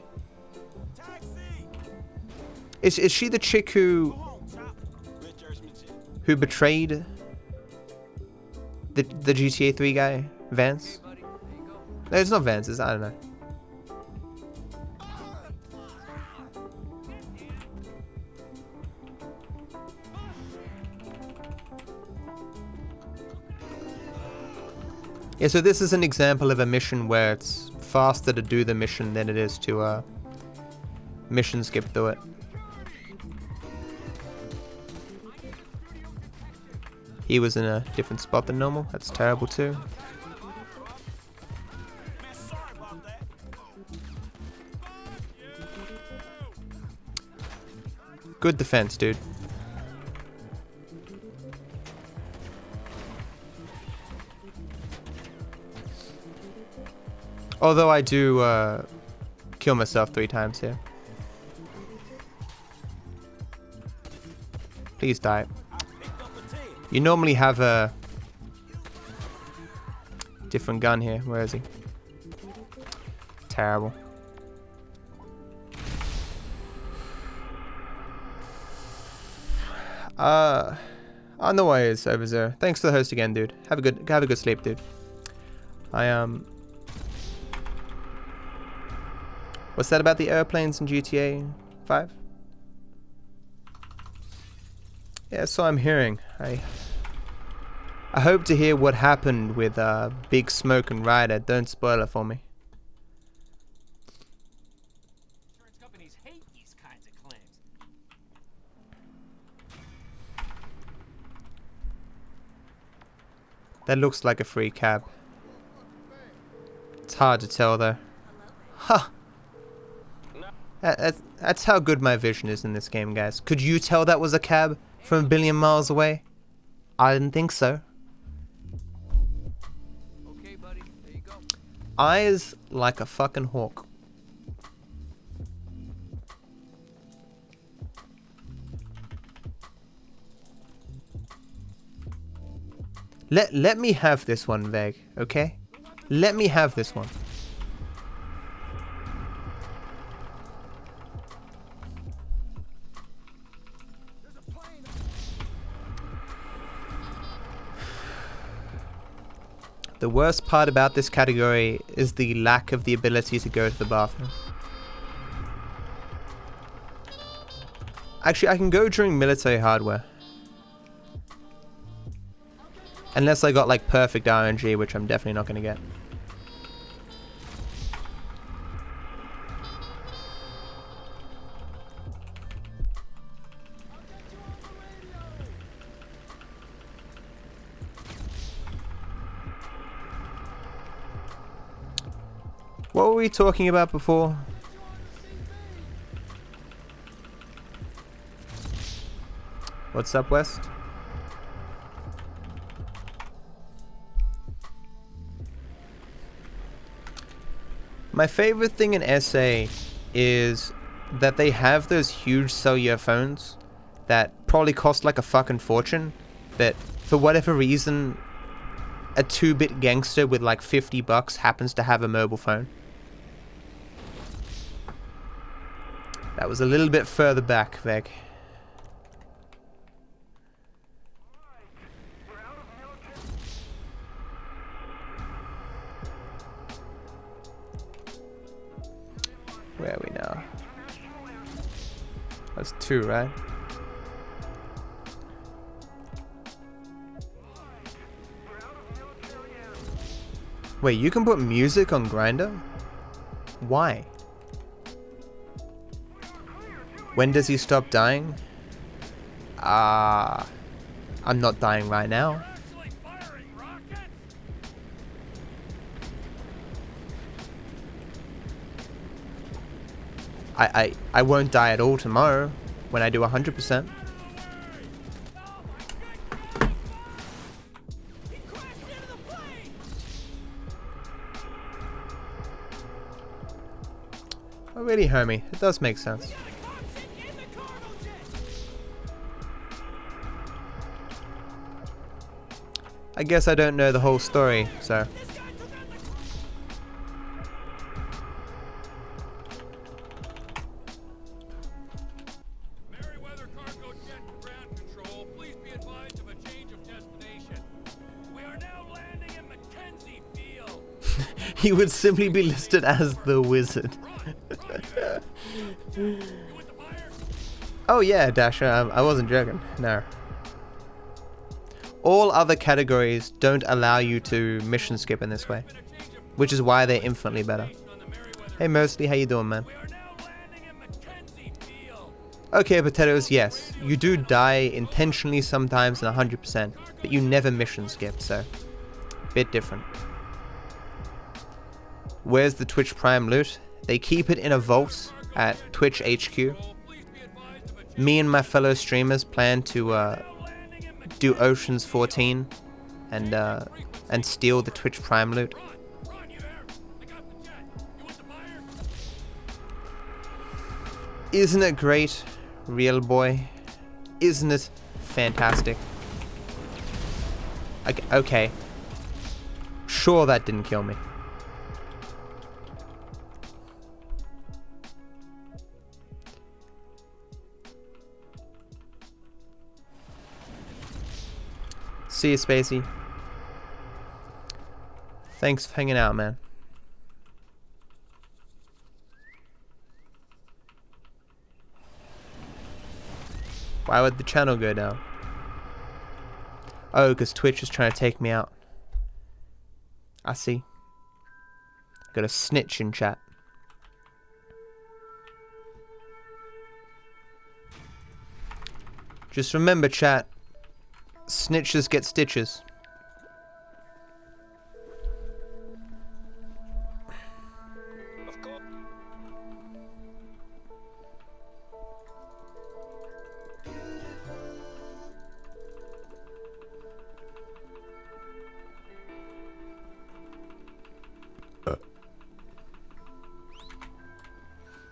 Is she the chick who betrayed the GTA 3 guy? Vance? No, it's not Vance, I don't know. Yeah, so this is an example of a mission where it's faster to do the mission than it is to mission skip through it. He was in a different spot than normal. That's terrible too. Good defense, dude. Although I do kill myself 3 times here. Please die. You normally have a different gun here. Where is he? Terrible. Oh, no worries, over there. Thanks for the host again, dude. Have a good sleep, dude. What's that about the airplanes in GTA 5? Yeah, so I'm hearing. I hope to hear what happened with Big Smoke and Ryder. Don't spoil it for me. Insurance companies hate these kinds of claims. That looks like a free cab. It's hard to tell though. Huh. That's how good my vision is in this game, guys. Could you tell that was a cab from a billion miles away? I didn't think so. Okay, buddy. There you go. Eyes like a fucking hawk. Let me have this one, Veg, okay? Let me have this one. The worst part about this category is the lack of the ability to go to the bathroom. Actually, I can go during military hardware. Unless I got like perfect RNG, which I'm definitely not going to get. What were we talking about before? What's up, West? My favorite thing in SA is that they have those huge cellular phones that probably cost like a fucking fortune, but for whatever reason, a 2-bit gangster with like $50 happens to have a mobile phone. That was a little bit further back, Veg. Where are we now? That's 2, right? Wait, you can put music on Grindr? Why? When does he stop dying? I'm not dying right now. Actually firing rockets? I won't die at all tomorrow when I do 100%. He crashed into the plane! Oh really, homie? It does make sense. The cops in the cargo jet! I guess I don't know the whole story, so... This guy took out the... Merryweather cargo jet to ground control. Please be advised of a change of destination. We are now landing in Mackenzie Field. He would simply be listed as the wizard. You with the fire? Oh yeah, Dasher, I wasn't joking. No. All other categories don't allow you to mission skip in this way, which is why they're infinitely better. On the Merryweather. Hey Mostly, how you doing, man? We are now landing in Mackenzie Field. Okay, Potatoes, yes, you do die intentionally sometimes in 100%, but you never mission skip, so bit different. Where's the Twitch Prime loot? They keep it in a vault at Twitch HQ. Please be advised of a change. Me and my fellow streamers plan to do Oceans 14 and steal the Twitch Prime loot. Ron, you there? I got the jet. You with the fire? Isn't it great, real boy? Isn't it fantastic? Okay. Sure, that didn't kill me. See you, Spacey. Thanks for hanging out, man. Why would the channel go down? Oh, because Twitch is trying to take me out. I see. Got a snitch in chat. Just remember, chat. Snitches get stitches.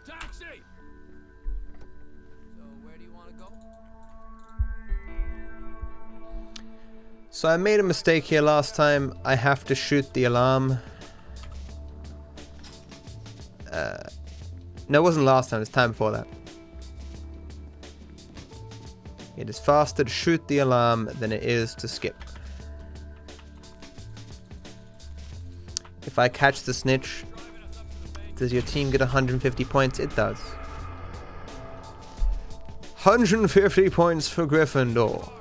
Taxi! So where do you want to go? So I made a mistake here last time. I have to shoot the alarm. No, it wasn't last time. It's time before that. It is faster to shoot the alarm than it is to skip. If I catch the snitch, does your team get 150 points? It does. 150 points for Gryffindor.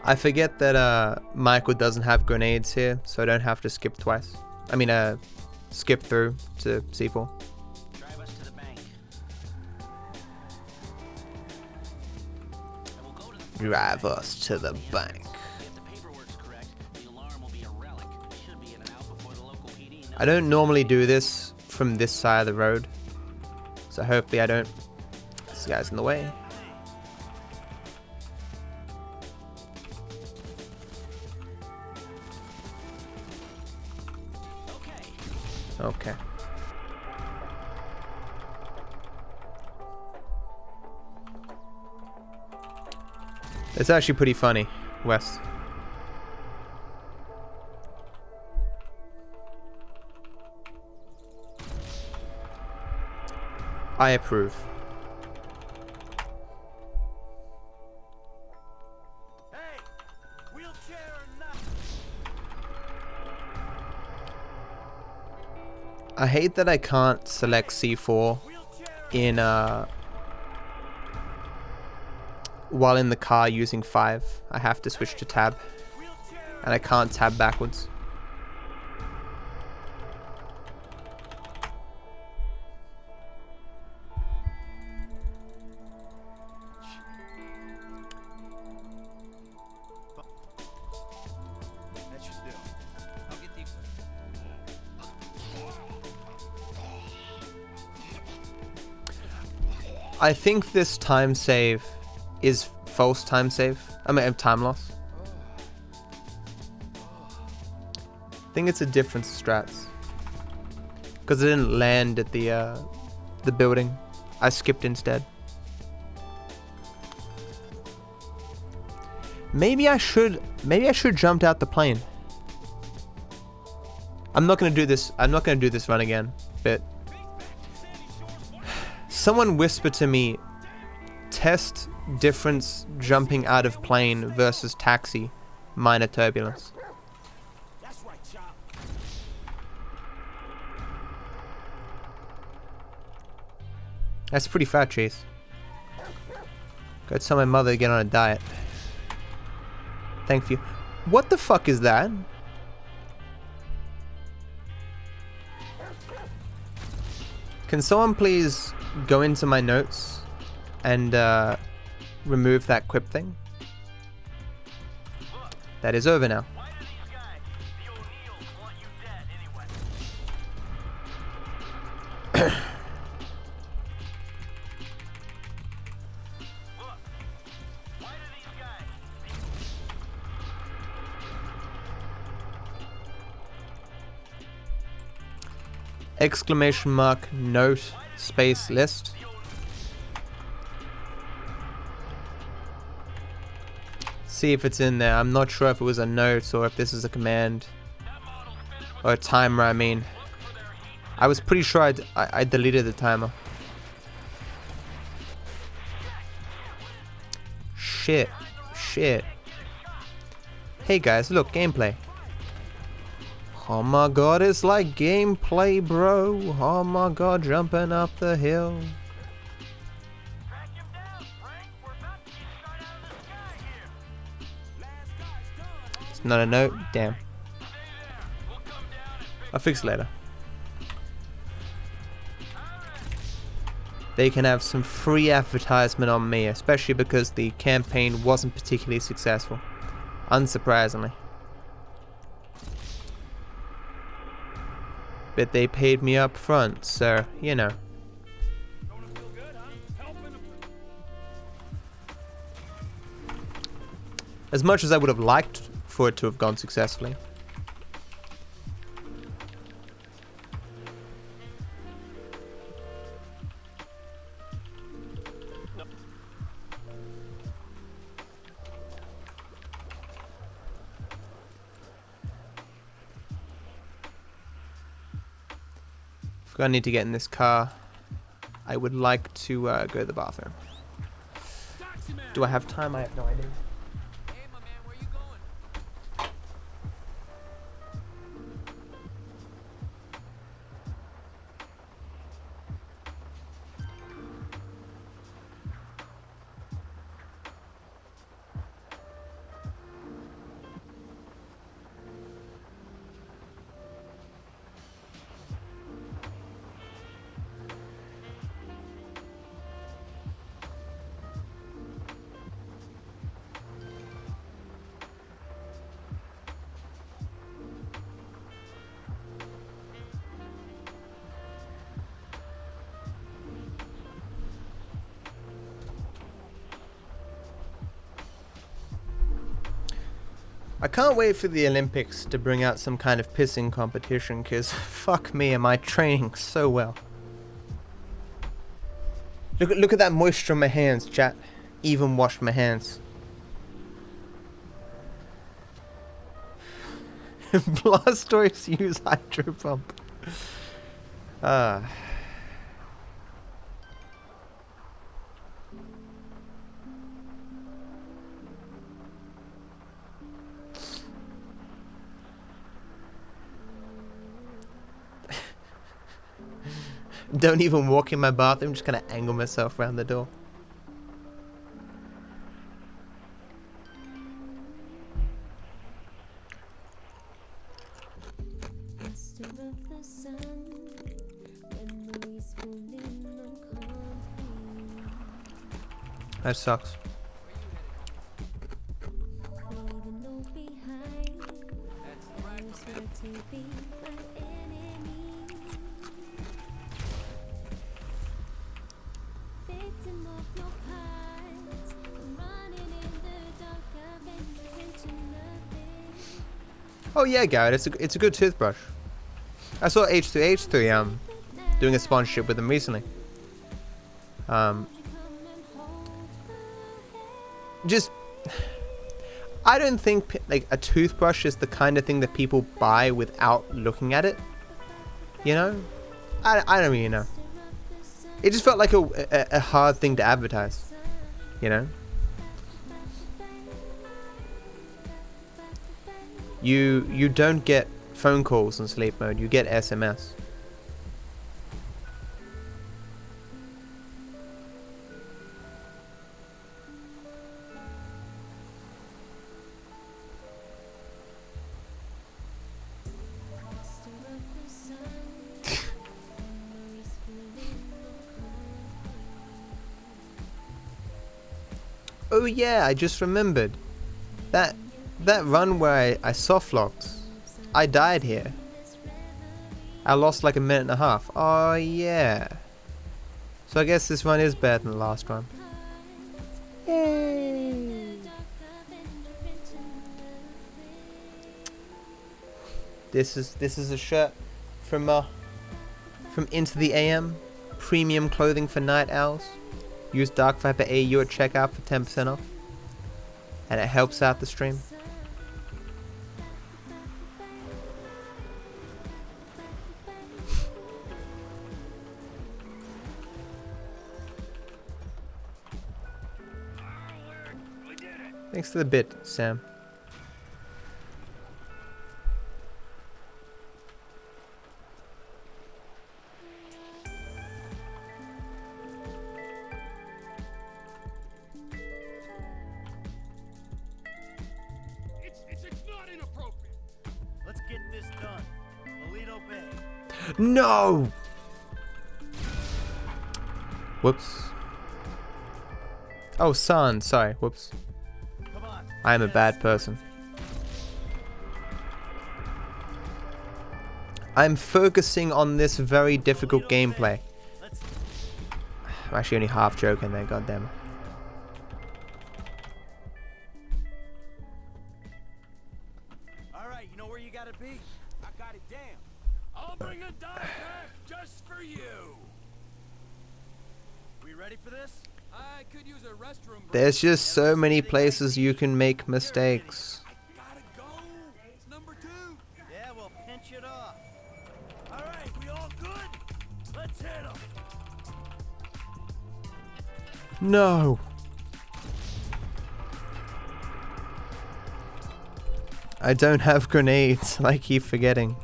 I forget that Michael doesn't have grenades here, so I don't have to skip twice. I mean, skip through to C4. Drive us to the bank. And we'll go to the Drive us to the bank. If the paperwork's correct, the alarm will be a relic. Should be in and out before the local PD knows. I don't normally do this from this side of the road. So So hopefully I don't... This guy's in the way. Okay. It's actually pretty funny, West. I approve. Hey, wheelchair or not? I hate that I can't select C4 in while in the car using 5. I have to switch to tab, and I can't tab backwards. That should do. I'll get the equipment. I think this time save is false time save. I mean, time loss. I think it's a different strats. Because it didn't land at the building. I skipped instead. Maybe I should jumped out the plane. I'm not gonna do this run again, but someone whispered to me, test difference jumping out of plane versus taxi, minor turbulence. That's right, Chop. That's pretty fat, Chase. Gotta tell my mother to get on a diet. Thank you. What the fuck is that? Can someone please go into my notes and remove that quip thing? That is over now. Why do these guys, the O'Neills, want you dead anyway? Look, why do these guys, Exclamation mark note space list. See if it's in there. I'm not sure if it was a note or if this is a command or a timer. I mean, I was pretty sure I deleted the timer. Shit. Hey guys, look, gameplay. Oh my god, it's like gameplay, bro. Oh my god, jumping up the hill. track him down, Frank? We're about to get shot out of the sky here. It's not a note? Damn. We'll come down and fix I'll fix it later. They can have some free advertisement on me, especially because the campaign wasn't particularly successful. Unsurprisingly. But they paid me up front, so, you know. Don't it feel good, huh? Helping them. As much as I would have liked for it to have gone successfully. I need to get in this car. I would like to go to the bathroom. Taxi man. Do I have time? I have no idea. Hey, my man, where you going? I can't wait for the Olympics to bring out some kind of pissing competition, because fuck me, am I training so well. Look at that moisture on my hands, chat. Even washed my hands. Blastoise use Hydro Pump. Don't even walk in my bathroom, just kind of angle myself around the door. That sucks. Oh yeah, Garrett, it's a good toothbrush. I saw H2H3 doing a sponsorship with them recently. Just, I don't think like a toothbrush is the kind of thing that people buy without looking at it. You know, I don't really know. It just felt like a hard thing to advertise. You know. You don't get phone calls in sleep mode, you get SMS. Oh yeah, I just remembered. That run where I softlocked, I died here. I lost like a minute and a half. Oh yeah. So I guess this run is better than the last run. Yay. This is a shirt from Into the AM, premium clothing for night owls. Use DarkViperAU at checkout for 10% off, and it helps out the stream. Thanks to the bit, Sam. It's not inappropriate. Let's get this done. Alito Bay. No! Whoops. Oh, son, sorry, whoops. Come on. I am a bad person. I'm focusing on this very difficult gameplay. Let's I'm actually only half joking there, goddammit. all right, you know where you gotta be? I got it down. I'll bring a dive pack just for you. We ready for this? I could use a restroom break. There's just so many places you can make mistakes. I gotta go. It's number 2. Yeah, we'll pinch it off. All right, we all good? Let's hit 'em. No. I don't have grenades, I keep forgetting.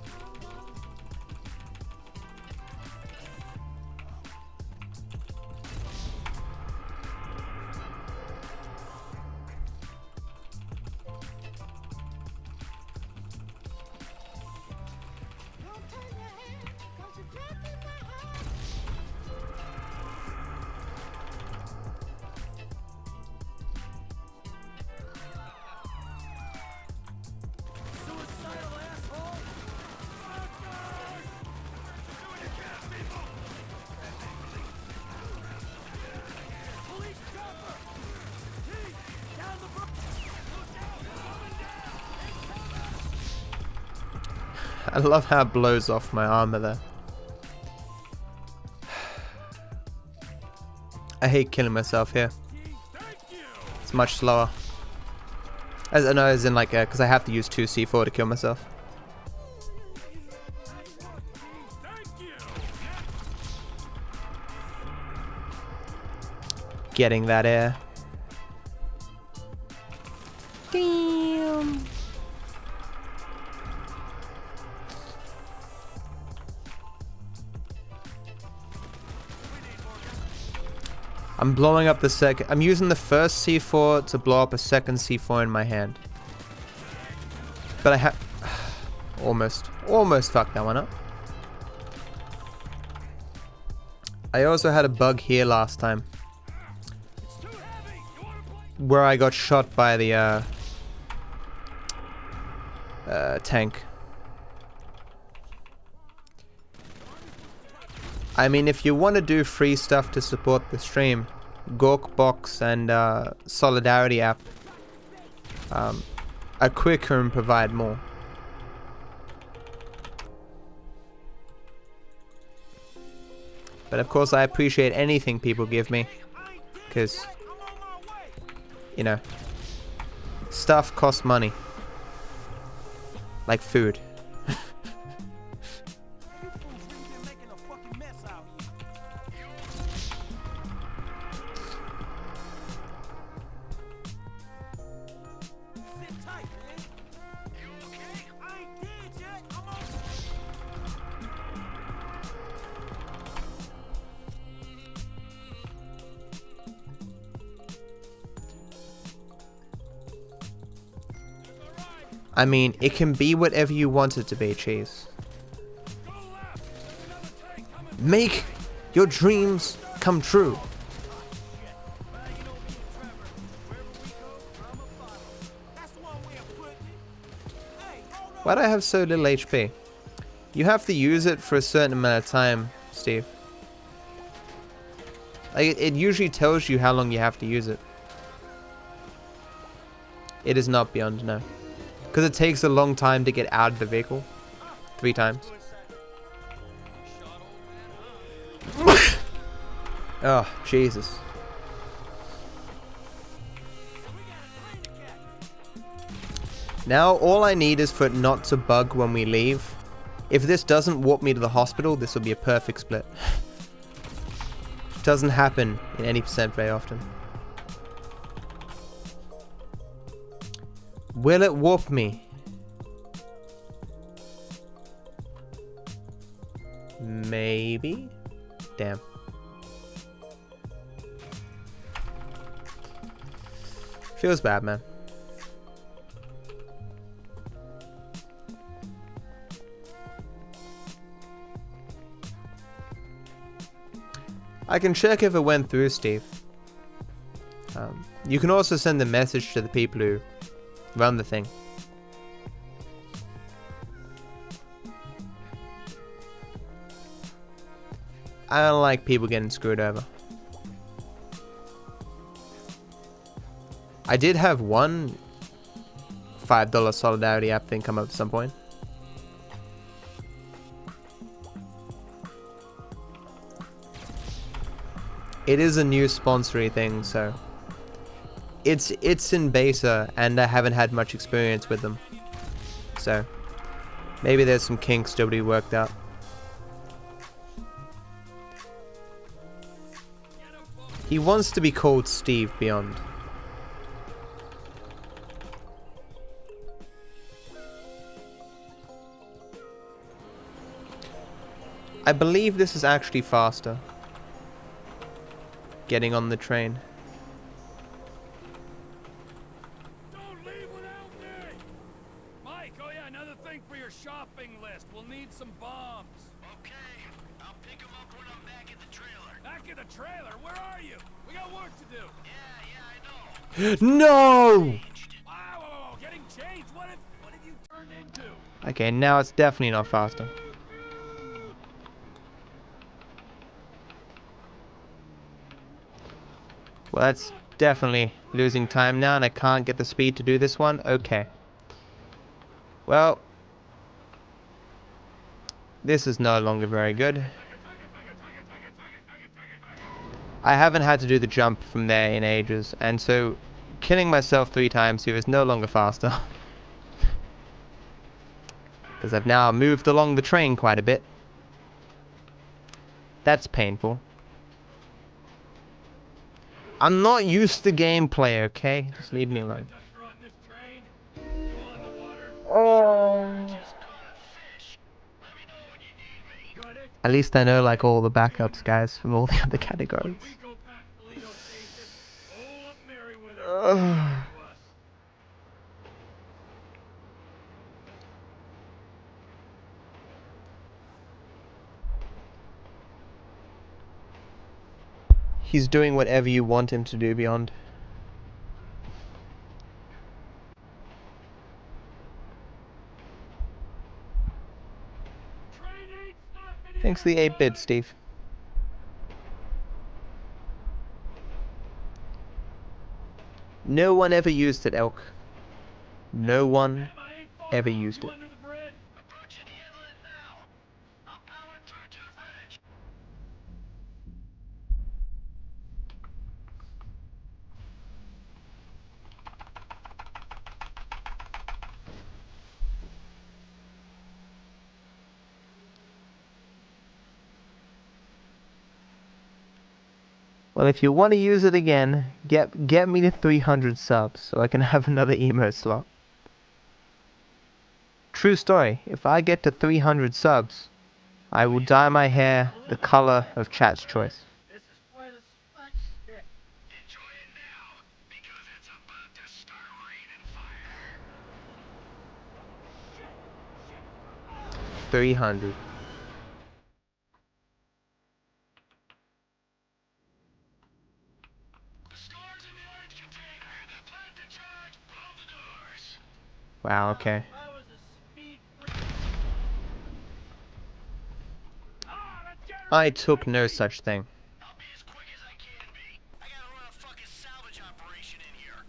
Suicidal asshole. I love how it blows off my armor there. I hate killing myself here. It's much slower. As I know, as in like, because I have to use 2 C4 to kill myself. Getting that air. Damn. I'm blowing up the second. I'm using the first C4 to blow up a second C4 in my hand. But I have almost fucked that one up. I also had a bug here last time, where I got shot by the tank. I mean, if you want to do free stuff to support the stream, Gawkbox and Solidarity app are quicker and provide more. But of course I appreciate anything people give me, because, you know, stuff costs money. Like food. I mean, it can be whatever you want it to be, Cheese. Make your dreams come true. Why do I have so little HP? You have to use it for a certain amount of time, Steve. Like, it usually tells you how long you have to use it. It is not beyond, no. Because it takes a long time to get out of the vehicle. 3 times. Oh, Jesus. Now, all I need is for it not to bug when we leave. If this doesn't warp me to the hospital, this will be a perfect split. Doesn't happen in any percent very often. Will it warp me? Maybe? Damn. Feels bad, man. I can check if it went through, Steve. You can also send a message to the people who run the thing. I don't like people getting screwed over. I did have one $5 Solidarity app thing come up at some point. It is a new sponsory thing, so it's in beta, and I haven't had much experience with them. So maybe there's some kinks still to be worked out. He wants to be called Steve Beyond. I believe this is actually faster. Getting on the train. Don't leave without me! Mike, oh yeah, another thing for your shopping list. We'll need some bombs. Okay, I'll pick him up when I'm back at the trailer. Back in the trailer? Where are you? We got work to do. Yeah, I know. No! Wow, getting changed? What have you turned into? Okay, now it's definitely not faster. Well, that's definitely losing time now, and I can't get the speed to do this one. Okay. Well, This is no longer very good. I haven't had to do the jump from there in ages, and so killing myself 3 times here is no longer faster. Because I've now moved along the train quite a bit. That's painful. I'm not used to gameplay, okay? Just leave me alone. At least I know like all the backups, guys, from all the other categories. He's doing whatever you want him to do, Beyond. Thanks for the 8-bit, Steve. No one ever used it, Elk. No one ever used it. Well, if you want to use it again, get me to 300 subs so I can have another emo slot. True story, if I get to 300 subs, I will dye my hair the color of chat's choice. This is quite a spectacle. Enjoy it now, because it's about to start raining fire. 300. The store's in the orange container. Plan to charge, blow the doors. Wow, okay. I was a speed I took no such thing. I'll be as quick as I can be. I gotta run a fucking salvage operation in here.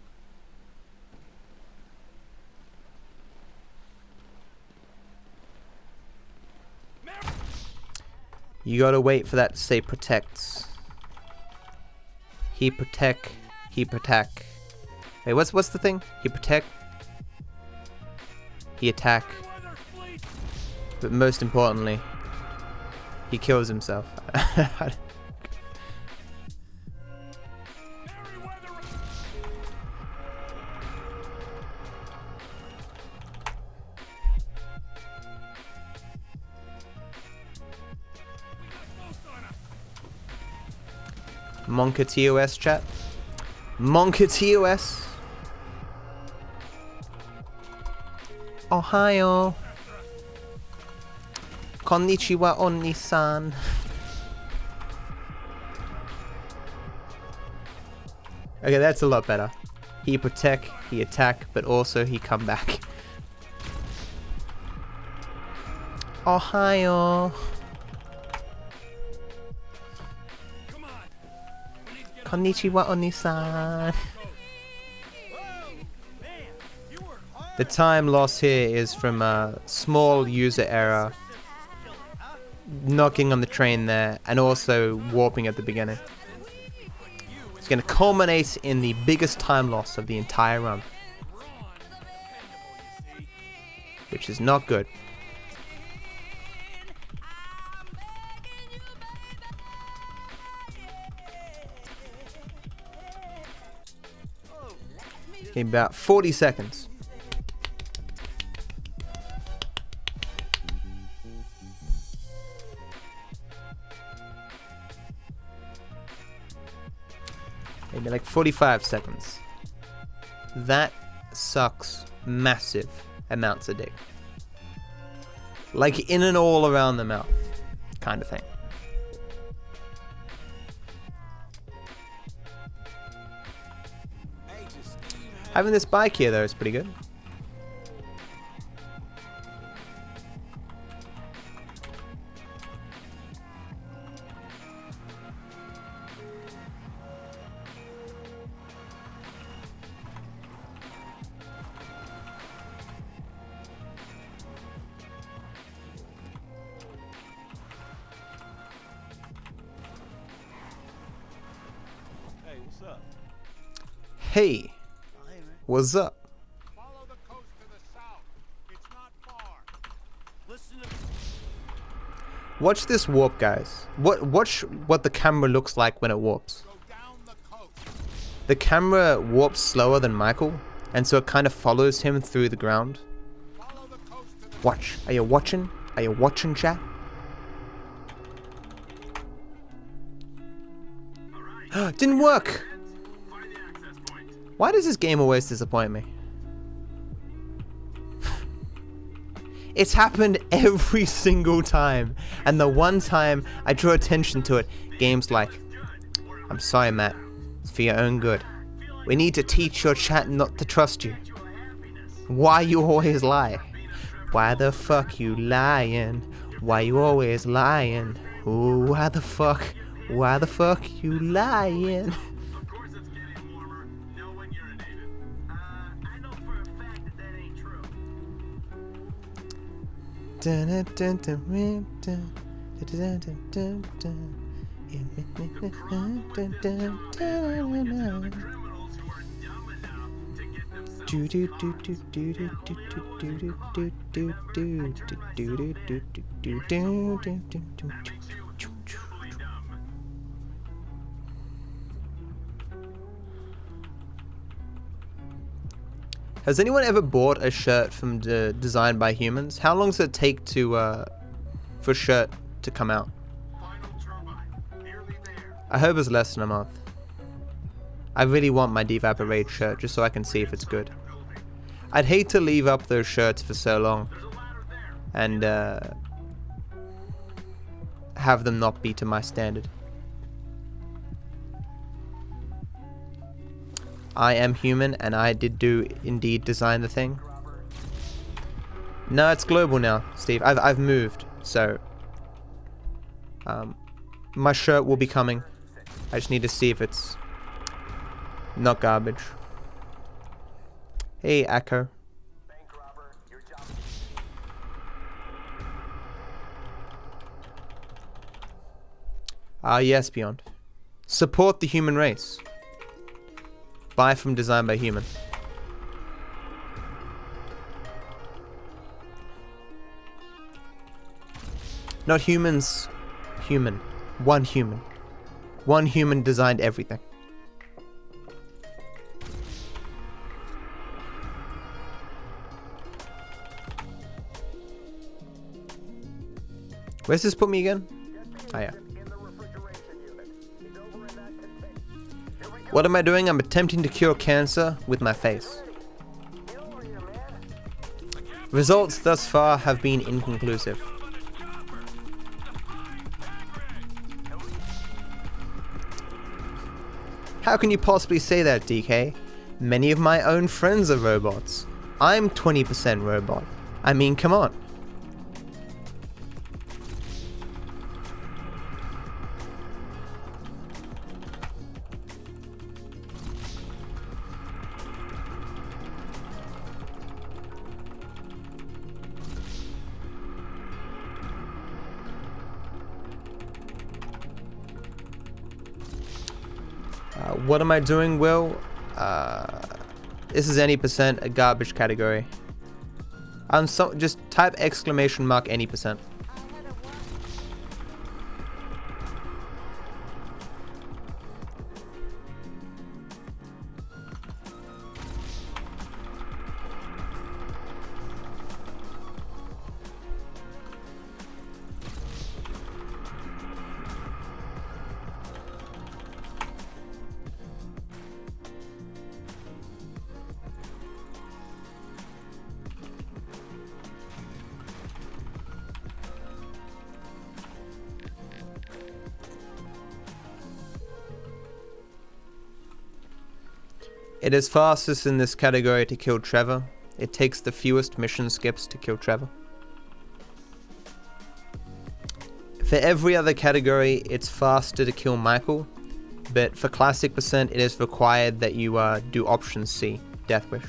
You gotta wait for that to say protects. He protect. He protect. Wait, what's the thing? He protect. He attack. But most importantly, he kills himself. Monka TOS chat. Monka TOS. Ohio. Konnichiwa Oni-san. Okay, that's a lot better. He protect, he attack, but also he come back. Ohio. Konnichiwa Oni-san. The time loss here is from a small user error, knocking on the train there, and also warping at the beginning. It's going to culminate in the biggest time loss of the entire run, which is not good. In about 40 seconds. Maybe like 45 seconds. That sucks massive amounts of dick. Like in and all around the mouth kind of thing. Having this bike here though is pretty good. What's up? Hey, Hey, man. what's up? Follow the coast to the south. It's not far. Listen to Watch this warp, guys. Watch what the camera looks like when it warps. Go down the coast. The camera warps slower than Michael, and so it kind of follows him through the ground. Follow the coast to the Watch. Are you watching? Are you watching, chat? Didn't work! Why does this game always disappoint me? It's happened every single time, and the one time I draw attention to it, game's like, I'm sorry, Matt. It's for your own good. We need to teach your chat not to trust you. Why you always lie? Why the fuck you lying? Why you always lying? Ooh, why the fuck you lying? Of course it's getting warmer. Know when you're in David. I know for a fact that that ain't true. Dun, dun, dun, dun, dun, dun, dun, dun, dun. Criminals who are dumb enough to get themselves Do do do do do do do do do do do do do do do do do do. Has anyone ever bought a shirt from designed by humans? How long does it take to for a shirt to come out? final turbine. Nearly there. I hope it's less than a month. I really want my DarkViperAU shirt just so I can see if it's good. I'd hate to leave up those shirts for so long and have them not be to my standard. I am human, and I did indeed design the thing. No, it's global now, Steve. I've moved, so my shirt will be coming. I just need to see if it's not garbage. Hey, Echo. Ah, yes, Beyond. Support the human race. Buy from Designed by Human. Not humans. Human. One human. One human designed everything. Where's this put me again? Oh yeah. What am I doing? I'm attempting to cure cancer with my face. Results thus far have been inconclusive. How can you possibly say that, DK? Many of my own friends are robots. I'm 20% robot. I mean, come on. What am I doing, Will? This is any percent a garbage category. Just type exclamation mark any percent. It is fastest in this category to kill Trevor. It takes the fewest mission skips to kill Trevor. For every other category, it's faster to kill Michael, but for classic percent, it is required that you do option C, Death Wish.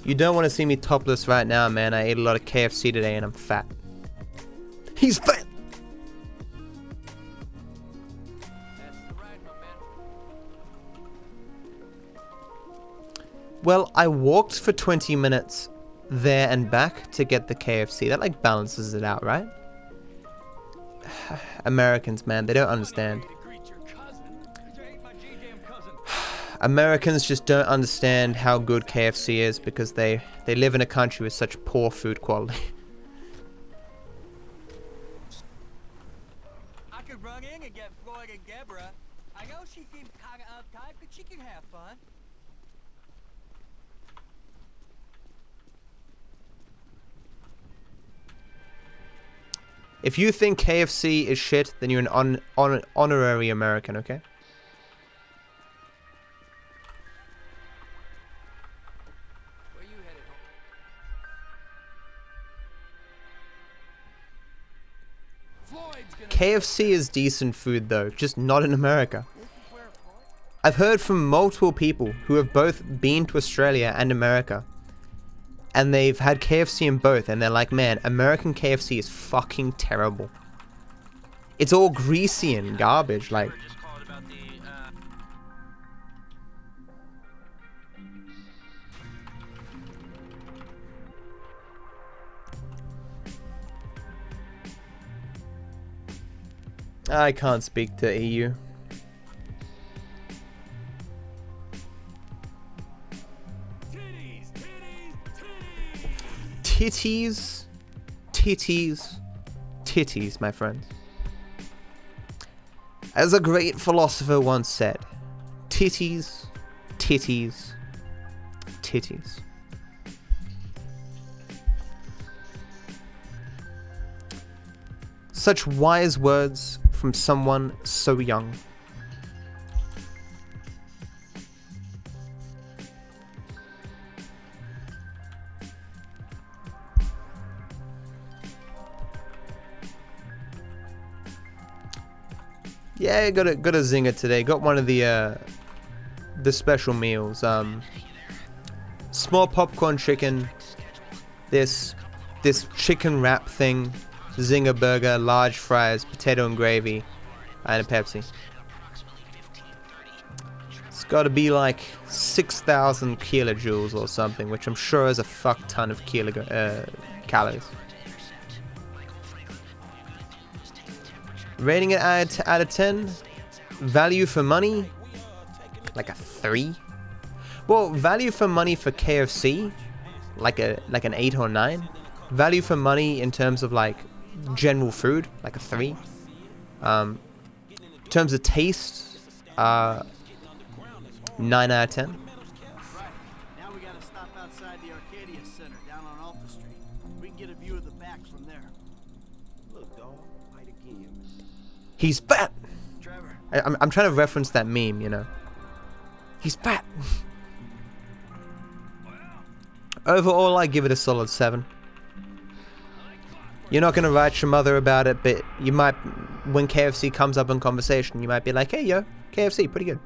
You don't want to see me topless right now, man. I ate a lot of KFC today and I'm fat. He's fat! Well, I walked for 20 minutes there and back to get the KFC. That like balances it out, right? Americans, man, they don't understand. Americans just don't understand how good KFC is because they live in a country with such poor food quality. I could run in and get Floyd and Deborah. I know she seems kind of uptight, but she can have fun. If you think KFC is shit, then you're an honorary American, okay? Where you headed, home? Floyd's gonna KFC is decent food though, just not in America. I've heard from multiple people who have both been to Australia and America, and they've had KFC in both, and they're like, man, American KFC is fucking terrible. It's all greasy and garbage, like. Just called about the, I can't speak to EU. titties, titties, titties. Titties, titties, titties, my friends. As a great philosopher once said, titties, titties, titties. Such wise words from someone so young. Yeah, got a zinger today. Got one of the special meals. Small popcorn chicken. This chicken wrap thing. Zinger burger, large fries, potato and gravy, and a Pepsi. It's got to be like 6,000 kilojoules or something, which I'm sure is a fuck ton of calories. Rating it out of 10. Value for money, like a 3. Well, value for money for KFC, like an 8 or 9. Value for money in terms of like general food, like a 3. In terms of taste, 9 out of 10. Right. Now we gotta stop outside the Arcadia Center down on Alta Street. We can get a view of the back from there. look, dog, fight again. He's fat. Trevor. I'm trying to reference that meme, you know. He's fat. Overall, I give it a solid 7. You're not gonna write your mother about it, but you might, when KFC comes up in conversation, you might be like, hey yo, KFC, pretty good.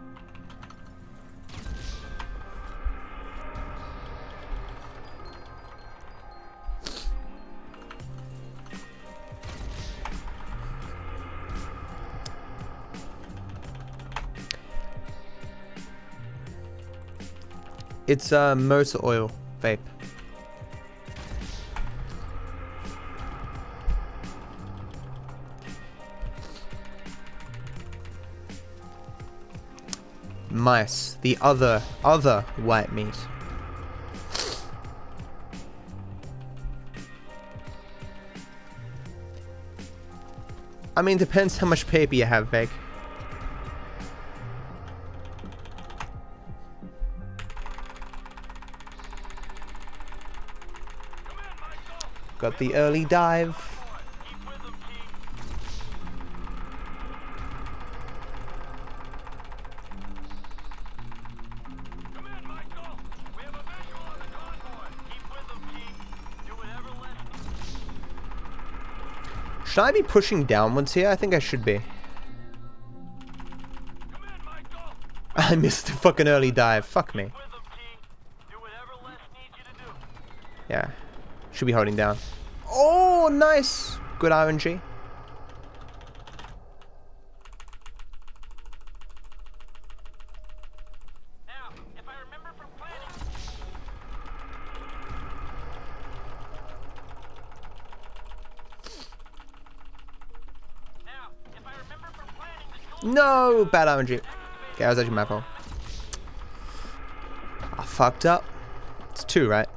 It's motor oil vape. Mice, the other white meat. I mean, depends how much paper you have, Veg. Got the early dive. Should I be pushing downwards here? I think I should be. I missed the fucking early dive. Fuck me. Yeah. Should be holding down. Oh, nice. Good RNG. No! Bad RNG. Okay, that was actually my fault. I fucked up. It's 2, right?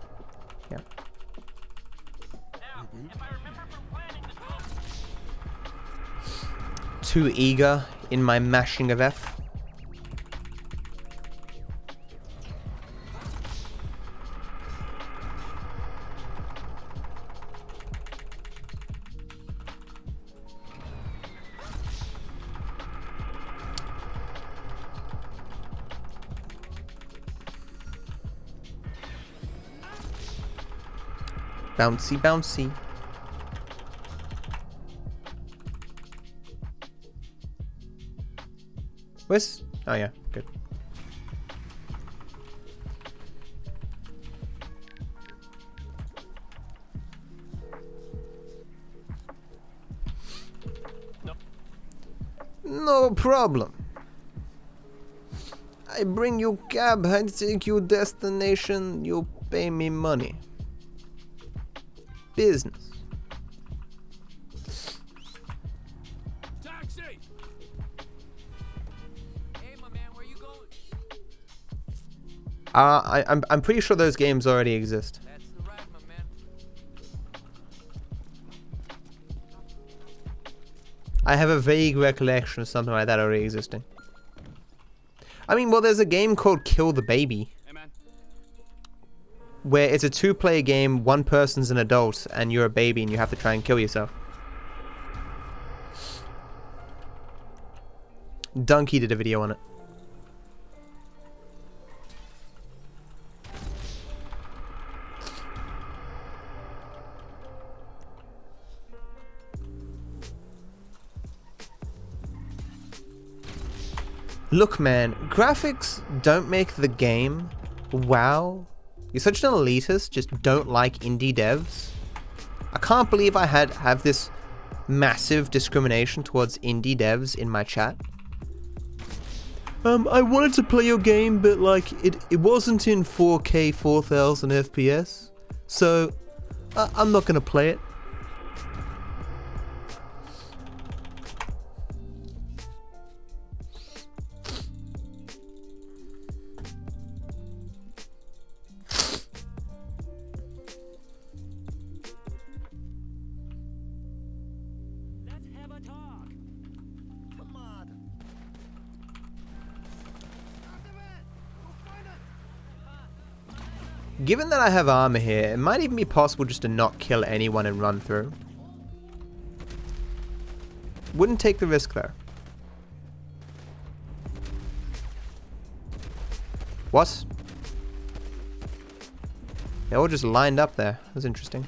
Yeah. Too eager in my mashing of F. Bouncy, bouncy. Where's... Oh yeah, good. No problem. I bring you cab, I take you destination, you pay me money. Business. Taxi! Hey, my man, where you going? I'm pretty sure those games already exist. That's the ride, my man. I have a vague recollection of something like that already existing. I mean, well, there's a game called Kill the Baby, Hey, man. where it's a 2-player game, one person's an adult, and you're a baby, and you have to try and kill yourself. Donkey did a video on it. Look, man, graphics don't make the game. Wow. You're such an elitist, just don't like indie devs. I can't believe I have this massive discrimination towards indie devs in my chat. I wanted to play your game, but like it wasn't in 4K 4000 FPS, so I'm not gonna play it. Given that I have armor here, it might even be possible just to not kill anyone and run through. Wouldn't take the risk though. What? They all just lined up there. That was interesting.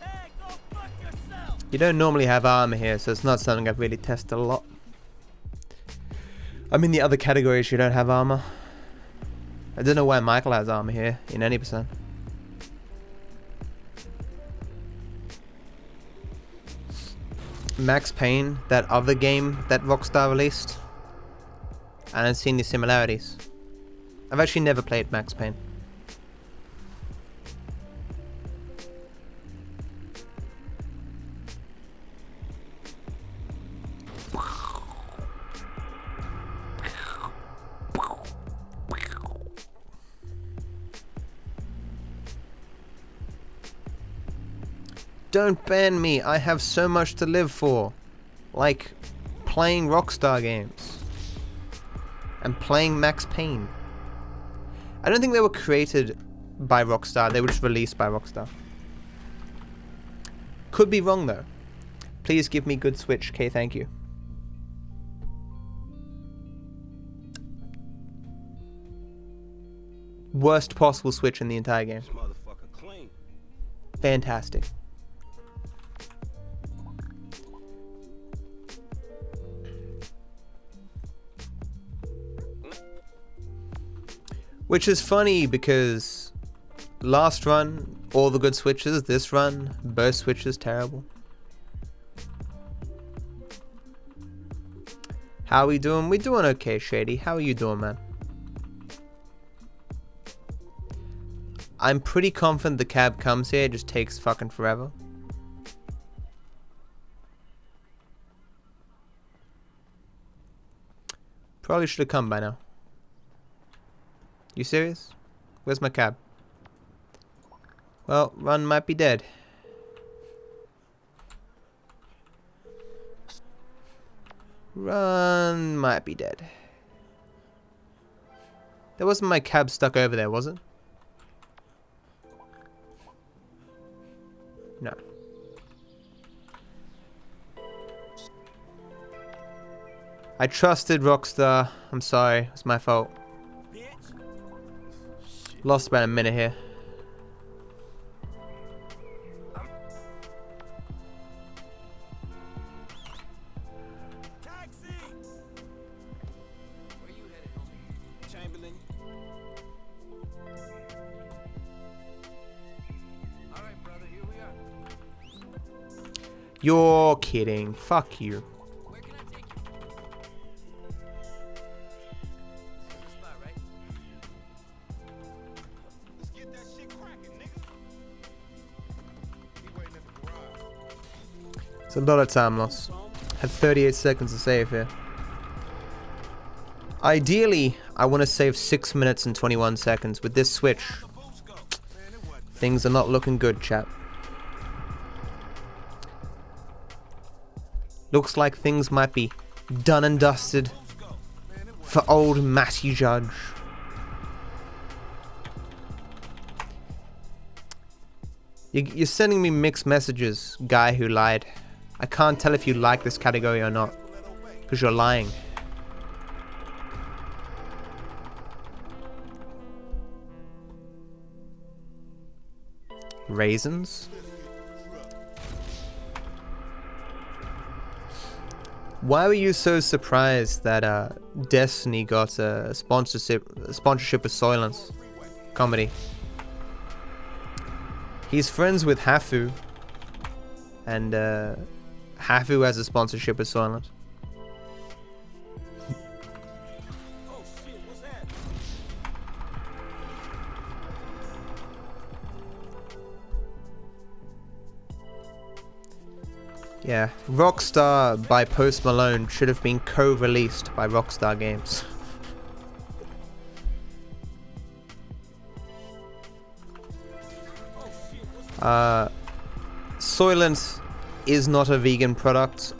Hey, go fuck yourself! You don't normally have armor here, so it's not something I've really tested a lot. I mean, the other categories you don't have armor. I don't know why Michael has armor here in any percent. Max Payne, that other game that Rockstar released. I haven't seen the similarities. I've actually never played Max Payne. Don't ban me, I have so much to live for. Like, playing Rockstar games. And playing Max Payne. I don't think they were created by Rockstar, they were just released by Rockstar. Could be wrong though. Please give me good Switch, okay, thank you. Worst possible Switch in the entire game. This motherfucker clean. Fantastic. Which is funny because last run, all the good switches, this run, both switches terrible. How we doing? We doing okay, Shady. How are you doing, man? I'm pretty confident the cab comes here, it just takes fucking forever. Probably should have come by now. You serious? Where's my cab? Well, Run might be dead. Run might be dead. There wasn't my cab stuck over there, was it? No. I trusted Rockstar. I'm sorry. It's my fault. Lost about a minute here. Taxi! Where you headed, homie? Chamberlain. All right, brother, here we are. You're kidding. Fuck you. Where can I take you? This spot, right? Let's get that shit cracking, nigga. He waiting at the garage. It's a lot of time loss. Had 38 seconds to save here. Ideally, I want to save 6 minutes and 21 seconds. With this switch, things are not looking good, chap. Looks like things might be done and dusted for old Matty Judge. You're sending me mixed messages, guy who lied. I can't tell if you like this category or not, because you're lying. Raisins? Why were you so surprised that Destiny got a sponsorship with Soylence Comedy? He's friends with Hafu, and Hafu has a sponsorship with Soylent. Oh shit, what's that? Yeah, Rockstar by Post Malone should have been co-released by Rockstar Games. Soylent is not a vegan product.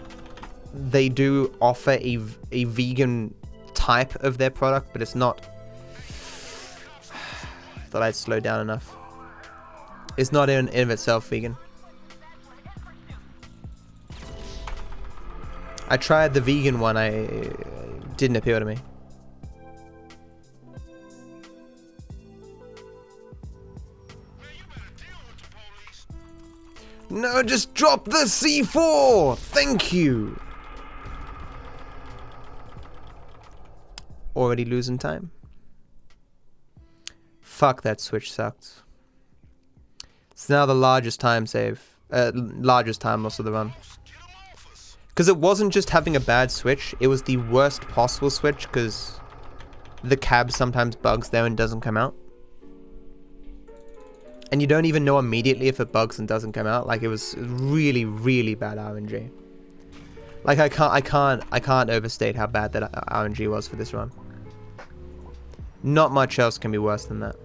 They do offer a vegan type of their product, but it's not. Thought I'd slow down enough. It's not in of itself vegan. I tried the vegan one. It didn't appeal to me. No, just drop the C4! Thank you! Already losing time. Fuck, that switch sucked. It's now the largest time loss of the run. Because it wasn't just having a bad switch, it was the worst possible switch, because the cab sometimes bugs there and doesn't come out. And you don't even know immediately if it bugs and doesn't come out. Like, it was really, really bad RNG. Like, I can't overstate how bad that RNG was for this run. Not much else can be worse than that.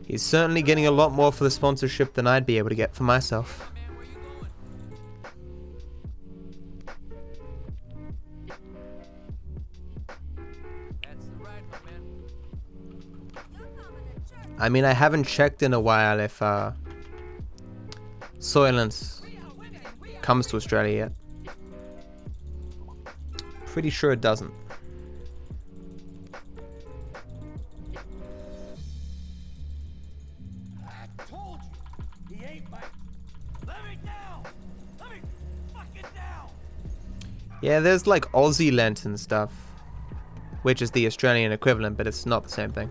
He's certainly getting a lot more for the sponsorship than I'd be able to get for myself. Man, where you going? That's the ride, my man. I mean, I haven't checked in a while if Soylence comes to Australia yet. Pretty sure it doesn't. Told you, he ain't my. Let me down! Let me fucking down! Yeah, there's like Aussie Lent and stuff, which is the Australian equivalent, but it's not the same thing.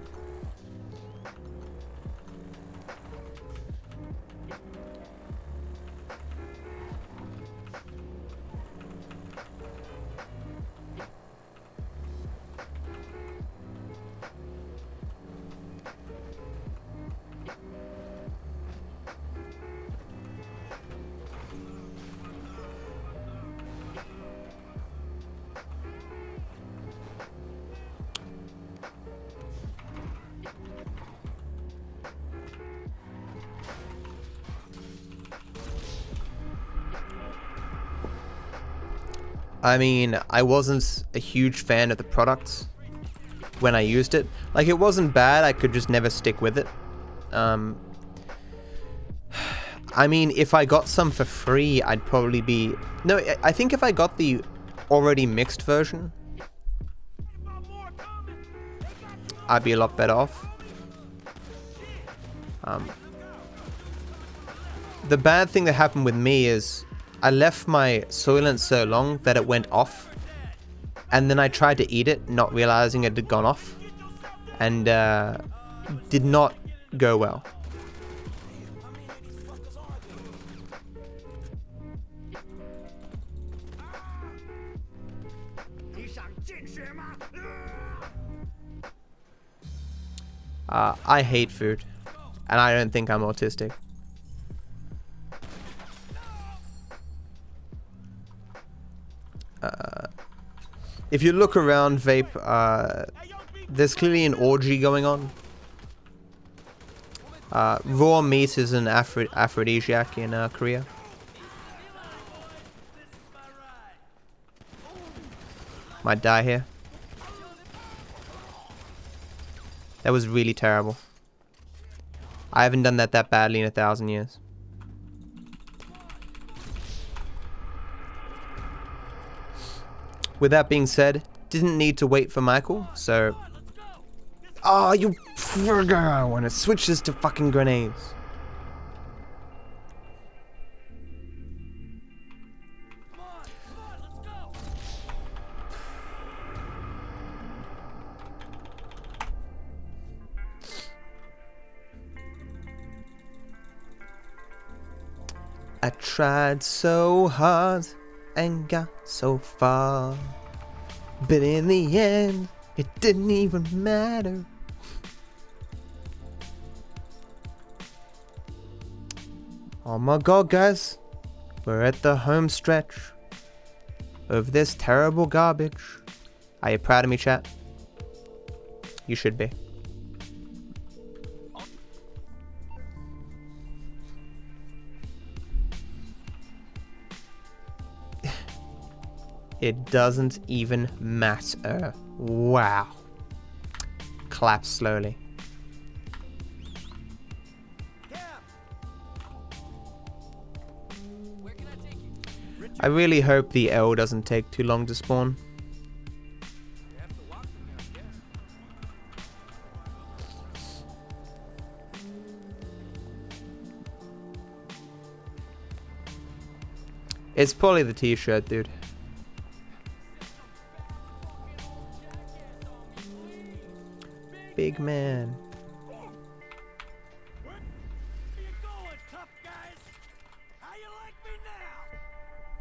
I mean, I wasn't a huge fan of the products when I used it. Like, it wasn't bad, I could just never stick with it. I mean, if I got some for free, I'd probably be... No, I think if I got the already mixed version, I'd be a lot better off. The bad thing that happened with me is I left my Soylent so long that it went off. And then I tried to eat it, not realizing it had gone off. And did not go well. I hate food, and I don't think I'm autistic. If you look around, Vape, there's clearly an orgy going on. Raw meat is an aphrodisiac in Korea. Might die here. That was really terrible. I haven't done that badly in 1,000 years. With that being said, didn't need to wait for Michael, so... Oh, you... I want to switch this to fucking grenades. I tried so hard and got so far, but in the end, it didn't even matter. Oh my god, guys, we're at the home stretch of this terrible garbage. Are you proud of me, chat? You should be. It doesn't even matter. Wow. Clap slowly. I really hope the L doesn't take too long to spawn. It's probably the t-shirt, dude. Big man. Where you going, tough guys? How you like me now?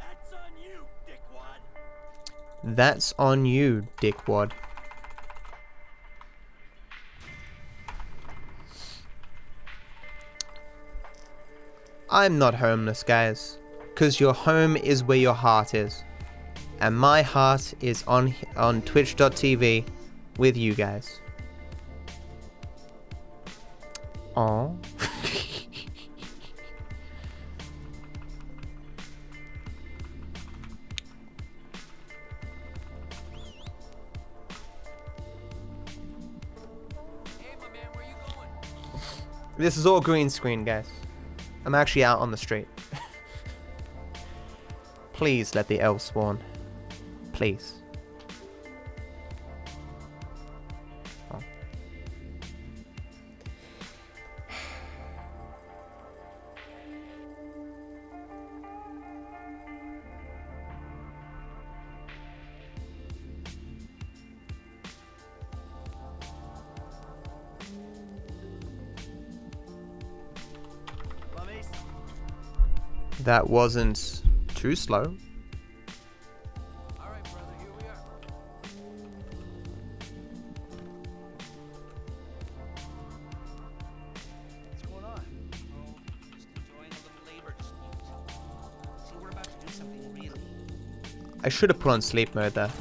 That's on you, dickwad. That's on you, dickwad. I'm not homeless, guys, because your home is where your heart is, and my heart is on twitch.tv with you guys. Aww. This is all green screen, guys. I'm actually out on the street. Please let the elf spawn. Please. Oh. That wasn't too slow. Alright, brother, here we are. What's going on? Oh, just enjoying a little labor dispute. See, we're about to do something really. I should have put on sleep mode there.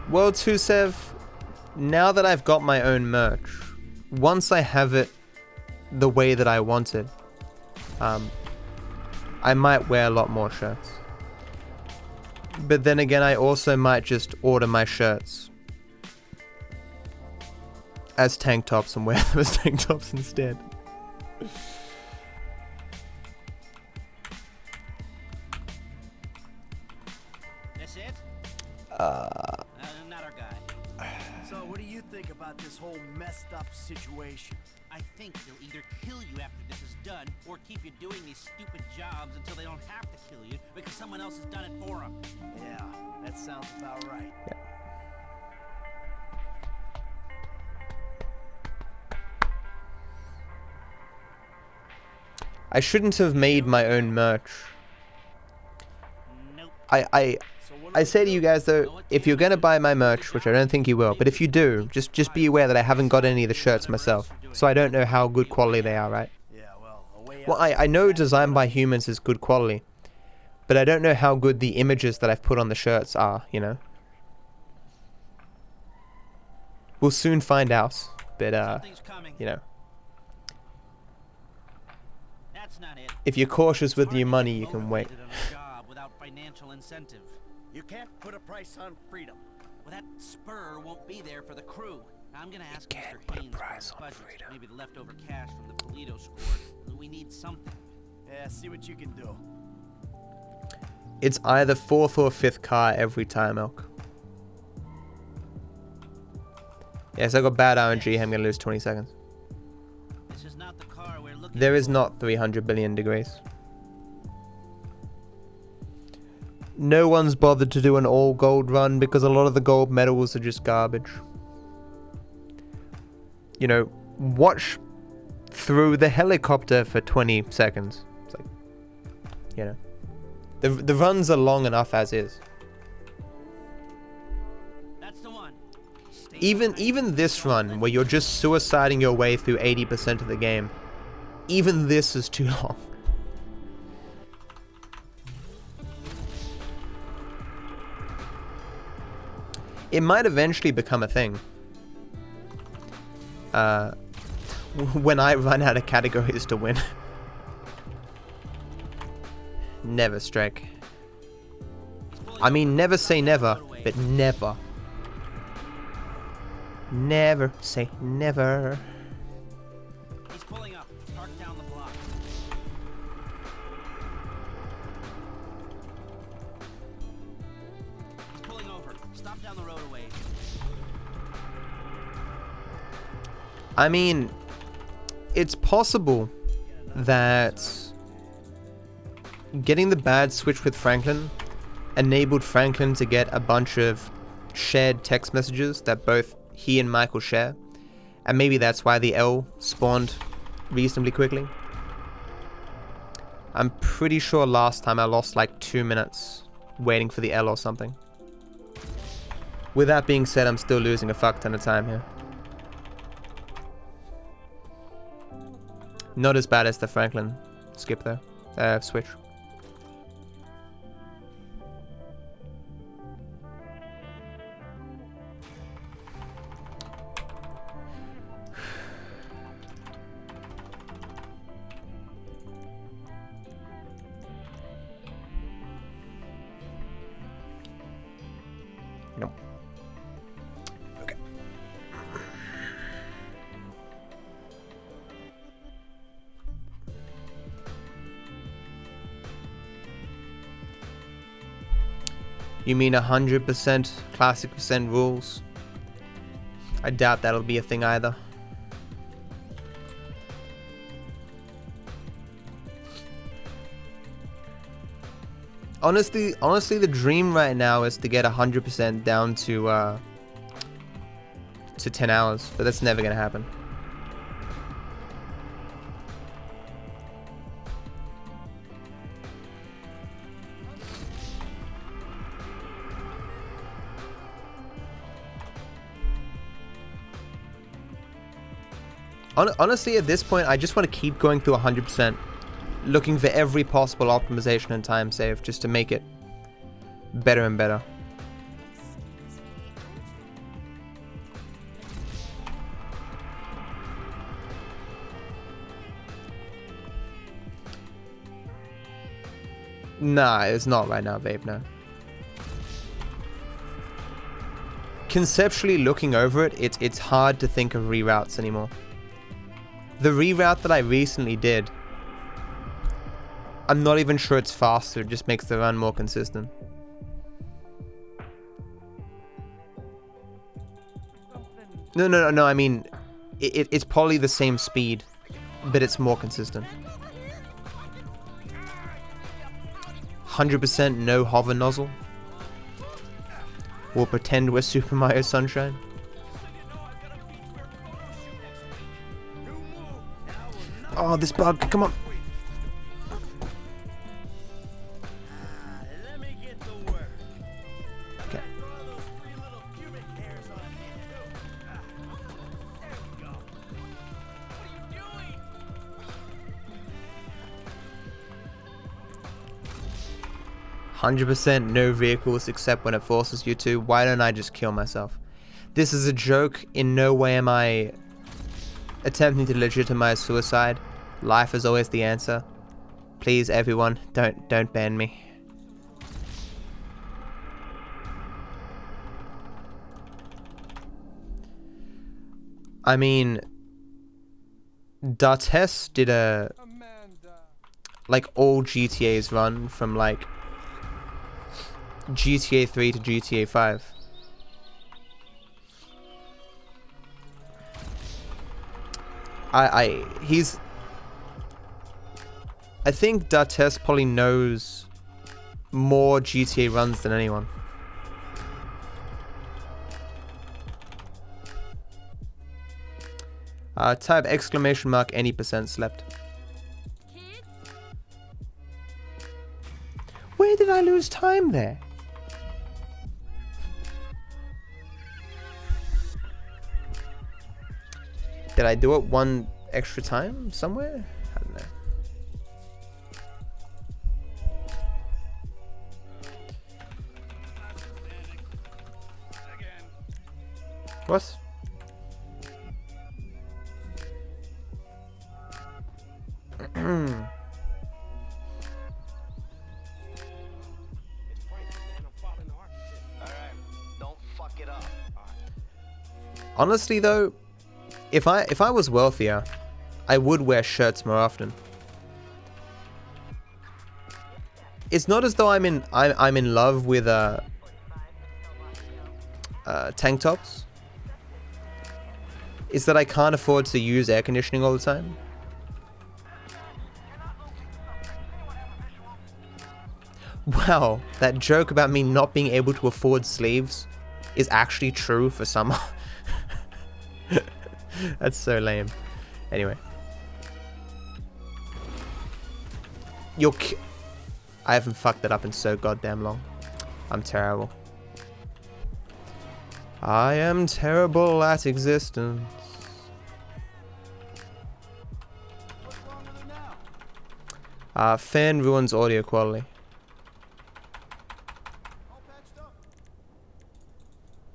World 2 Sev, now that I've got my own merch, once I have it the way that I want it, I might wear a lot more shirts. But then again, I also might just order my shirts as tank tops and wear them as tank tops instead. That's it? Not our guy. So what do you think about this whole messed up situation? I think they'll either kill you after this is done, or keep you doing these stupid jobs until they don't have to kill you because someone else has done it for them. Yeah, that sounds about right. Yeah. I shouldn't have made my own merch. Nope. I say to you guys though, if you're gonna buy my merch, which I don't think you will, but if you do, just be aware that I haven't got any of the shirts myself, so I don't know how good quality they are, right? Yeah, well, a way Well, out. I know Designed by Humans is good quality, but I don't know how good the images that I've put on the shirts are, you know? We'll soon find out, but Something's coming. you know, That's not it. if you're cautious with Hard your to money, get you can wait. motivated on a job without financial incentive. You can't put a price on freedom. Well, that spur won't be there for the crew. I'm gonna ask can't Mr. put a Haynes price for on the budget, freedom. maybe the leftover cash from the Polito score. We need something. Yeah, see what you can do. It's either 4th or 5th car every time, Elk. Yes, I got bad RNG, I'm gonna lose 20 seconds. This is not the car we're looking There is for. not 300 billion degrees. No one's bothered to do an all gold run because a lot of the gold medals are just garbage. You know, watch through the helicopter for 20 seconds. It's like, you know, the runs are long enough as is. That's the one. Stay Even behind. this run where you're just suiciding your way through 80% of the game, even this is too long. It might eventually become a thing. When I run out of categories to win. Never, Strike. I mean, never say never, but never. Never say never. He's pulling up. Park down the block. He's pulling over. Stop down the road a ways. I mean, it's possible that getting the bad switch with Franklin enabled Franklin to get a bunch of shared text messages that both he and Michael share, and maybe that's why the L spawned reasonably quickly. I'm pretty sure last time I lost like 2 minutes waiting for the L or something. With that being said, I'm still losing a fuck ton of time here. Not as bad as the Franklin skip though, switch. Nope. Okay. You mean 100% classic percent rules? I doubt that'll be a thing either. Honestly, the dream right now is to get 100% down to 10 hours, but that's never gonna happen. Honestly, at this point, I just want to keep going through 100%, looking for every possible optimization and time save just to make it better and better. Nah, it's not right now, babe, no. Conceptually looking over it, it's hard to think of reroutes anymore. The reroute that I recently did, I'm not even sure it's faster, it just makes the run more consistent. No, I mean, it's probably the same speed, but it's more consistent. 100% no hover nozzle. We'll pretend we're Super Mario Sunshine. Oh, this bug, come on. Okay. 100% no vehicles except when it forces you to. Why don't I just kill myself? This is a joke. In no way am I attempting to legitimize suicide. Life is always the answer. Please, everyone, don't ban me. I mean, Dartes did a like all GTA's run from like GTA 3 to GTA 5. I think Dartes probably knows more GTA runs than anyone. Type exclamation mark any % slept. Where did I lose time there? Did I do it one extra time somewhere? I don't know. What? Honestly though, if I was wealthier, I would wear shirts more often. It's not as though I'm in love with tank tops. It's that I can't afford to use air conditioning all the time. Wow, that joke about me not being able to afford sleeves is actually true for some. That's so lame. Anyway. I haven't fucked that up in so goddamn long. I'm terrible. I am terrible at existence. Fan ruins audio quality.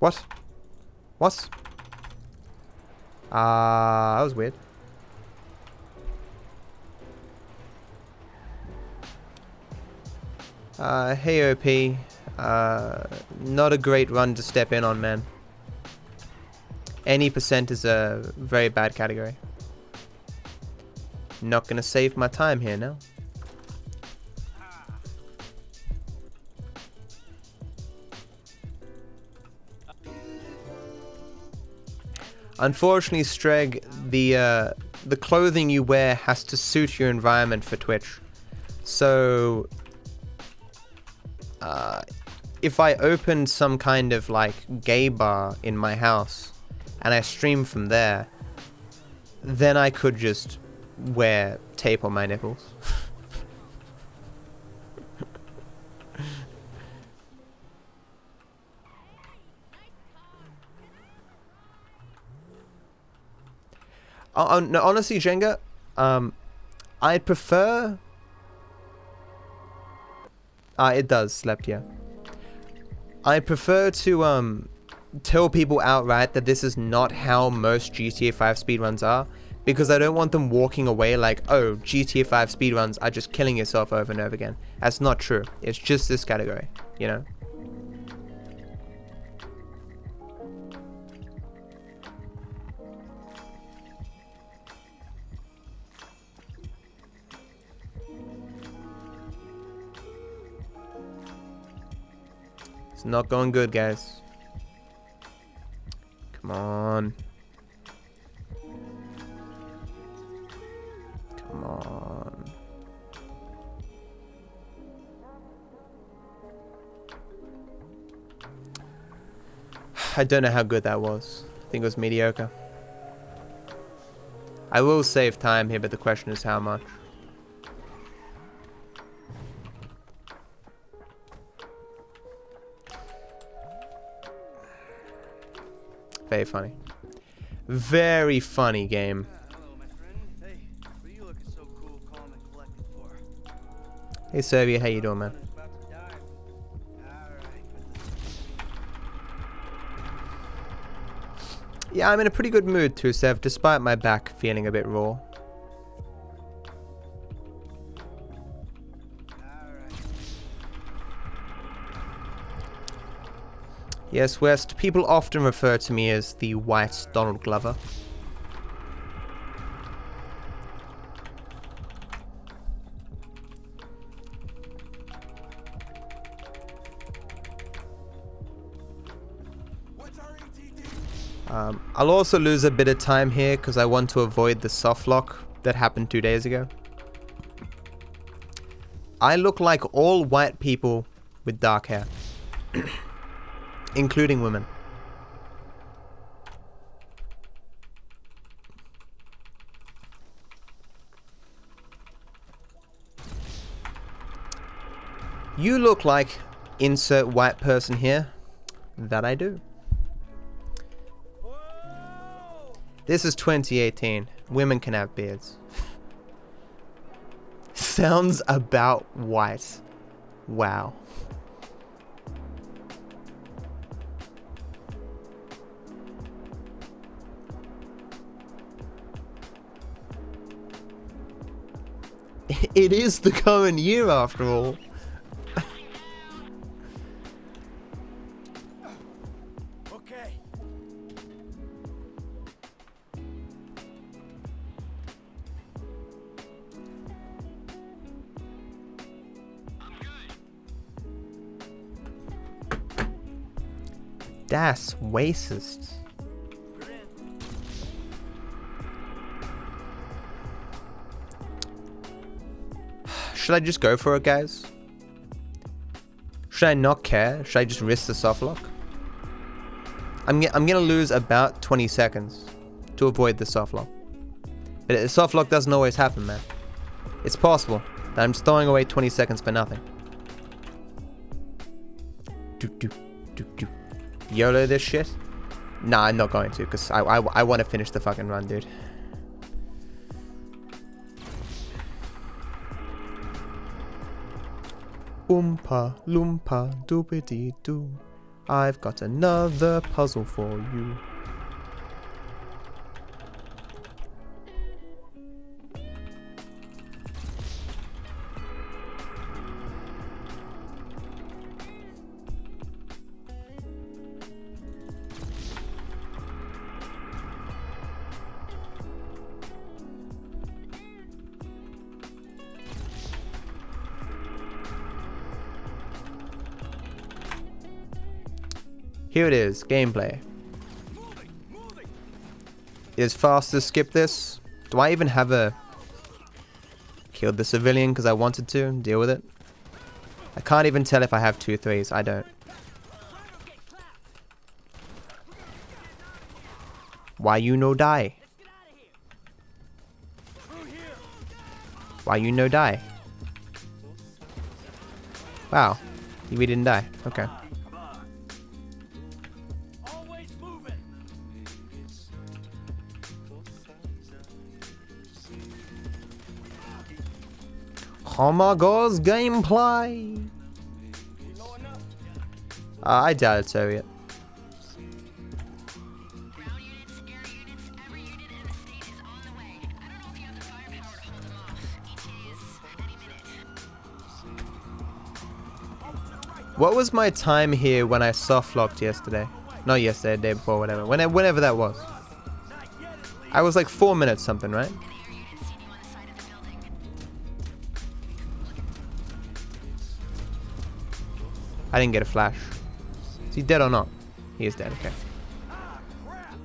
What? What? That was weird. Hey OP. Not a great run to step in on, man. Any % is a very bad category. Not gonna save my time here now. Unfortunately, Streg, the clothing you wear has to suit your environment for Twitch. So, if I opened some kind of like gay bar in my house and I stream from there, then I could just wear tape on my nipples. No, honestly, Jenga, I'd prefer... it does, slept, yeah. I prefer to tell people outright that this is not how most GTA 5 speedruns are, because I don't want them walking away like, oh, GTA 5 speedruns are just killing yourself over and over again. That's not true. It's just this category, you know? It's not going good, guys. Come on. Come on. I don't know how good that was. I think it was mediocre. I will save time here, but the question is how much. Very funny. Very funny game. Hello, my friend. Hey, what are you looking so cool, calm, and collected for? Hey Servia, how you doing, man? Brother's about to die. Alright, Yeah, I'm in a pretty good mood too, Sev, despite my back feeling a bit raw. Yes, West, people often refer to me as the white Donald Glover. I'll also lose a bit of time here because I want to avoid the soft lock that happened 2 days ago. I look like all white people with dark hair. Including women. You look like insert white person here. That I do. This is 2018. Women can have beards. Sounds about white. Wow. It is the current year after all. okay. Das racist. We're in. Should I just go for it, guys? Should I not care? Should I just risk the soft lock? I'm gonna lose about 20 seconds to avoid the soft lock. But the soft lock doesn't always happen, man. It's possible that I'm just throwing away 20 seconds for nothing. YOLO this shit? Nah, I'm not going to, because I want to finish the fucking run, dude. Oompa loompa doopity doo. I've got another puzzle for you. Here it is, gameplay. It is fast to skip this. Do I even have a... Killed the civilian because I wanted to deal with it? I can't even tell if I have 2 3s. I don't. Why you no die? Why you no die? Wow. We didn't die. Okay. Oh my god, gameplay! I doubt it's over yet. Ground units, air units, every unit in the state is on the way. What was my time here when I soft locked yesterday? Not yesterday, the day before, whatever. Whenever that was. I was like 4 minutes something, right? I didn't get a flash. Is he dead or not? He is dead, okay.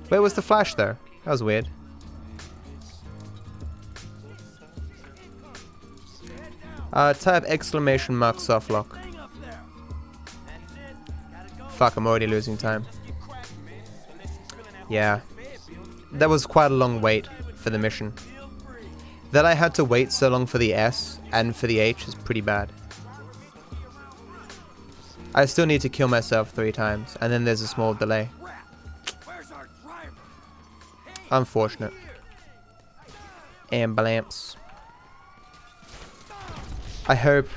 Where was the flash though? That was weird. Type exclamation mark soft lock. Fuck, I'm already losing time. Yeah. That was quite a long wait for the mission. That I had to wait so long for the S and for the H is pretty bad. I still need to kill myself 3 times, and then there's a small delay. Unfortunate. Ambulance. I hope...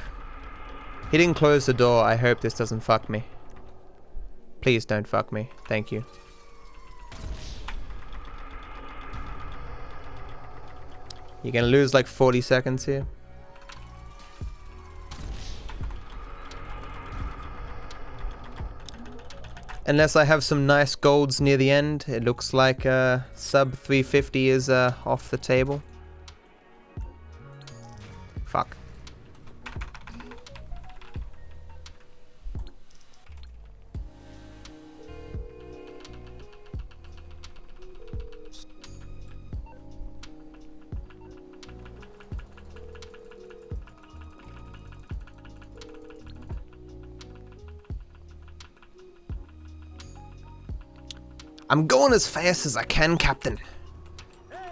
He didn't close the door. I hope this doesn't fuck me. Please don't fuck me. Thank you. You're gonna lose like 40 seconds here. Unless I have some nice golds near the end, it looks like sub 350 is off the table. Fuck. I'm going as fast as I can, Captain.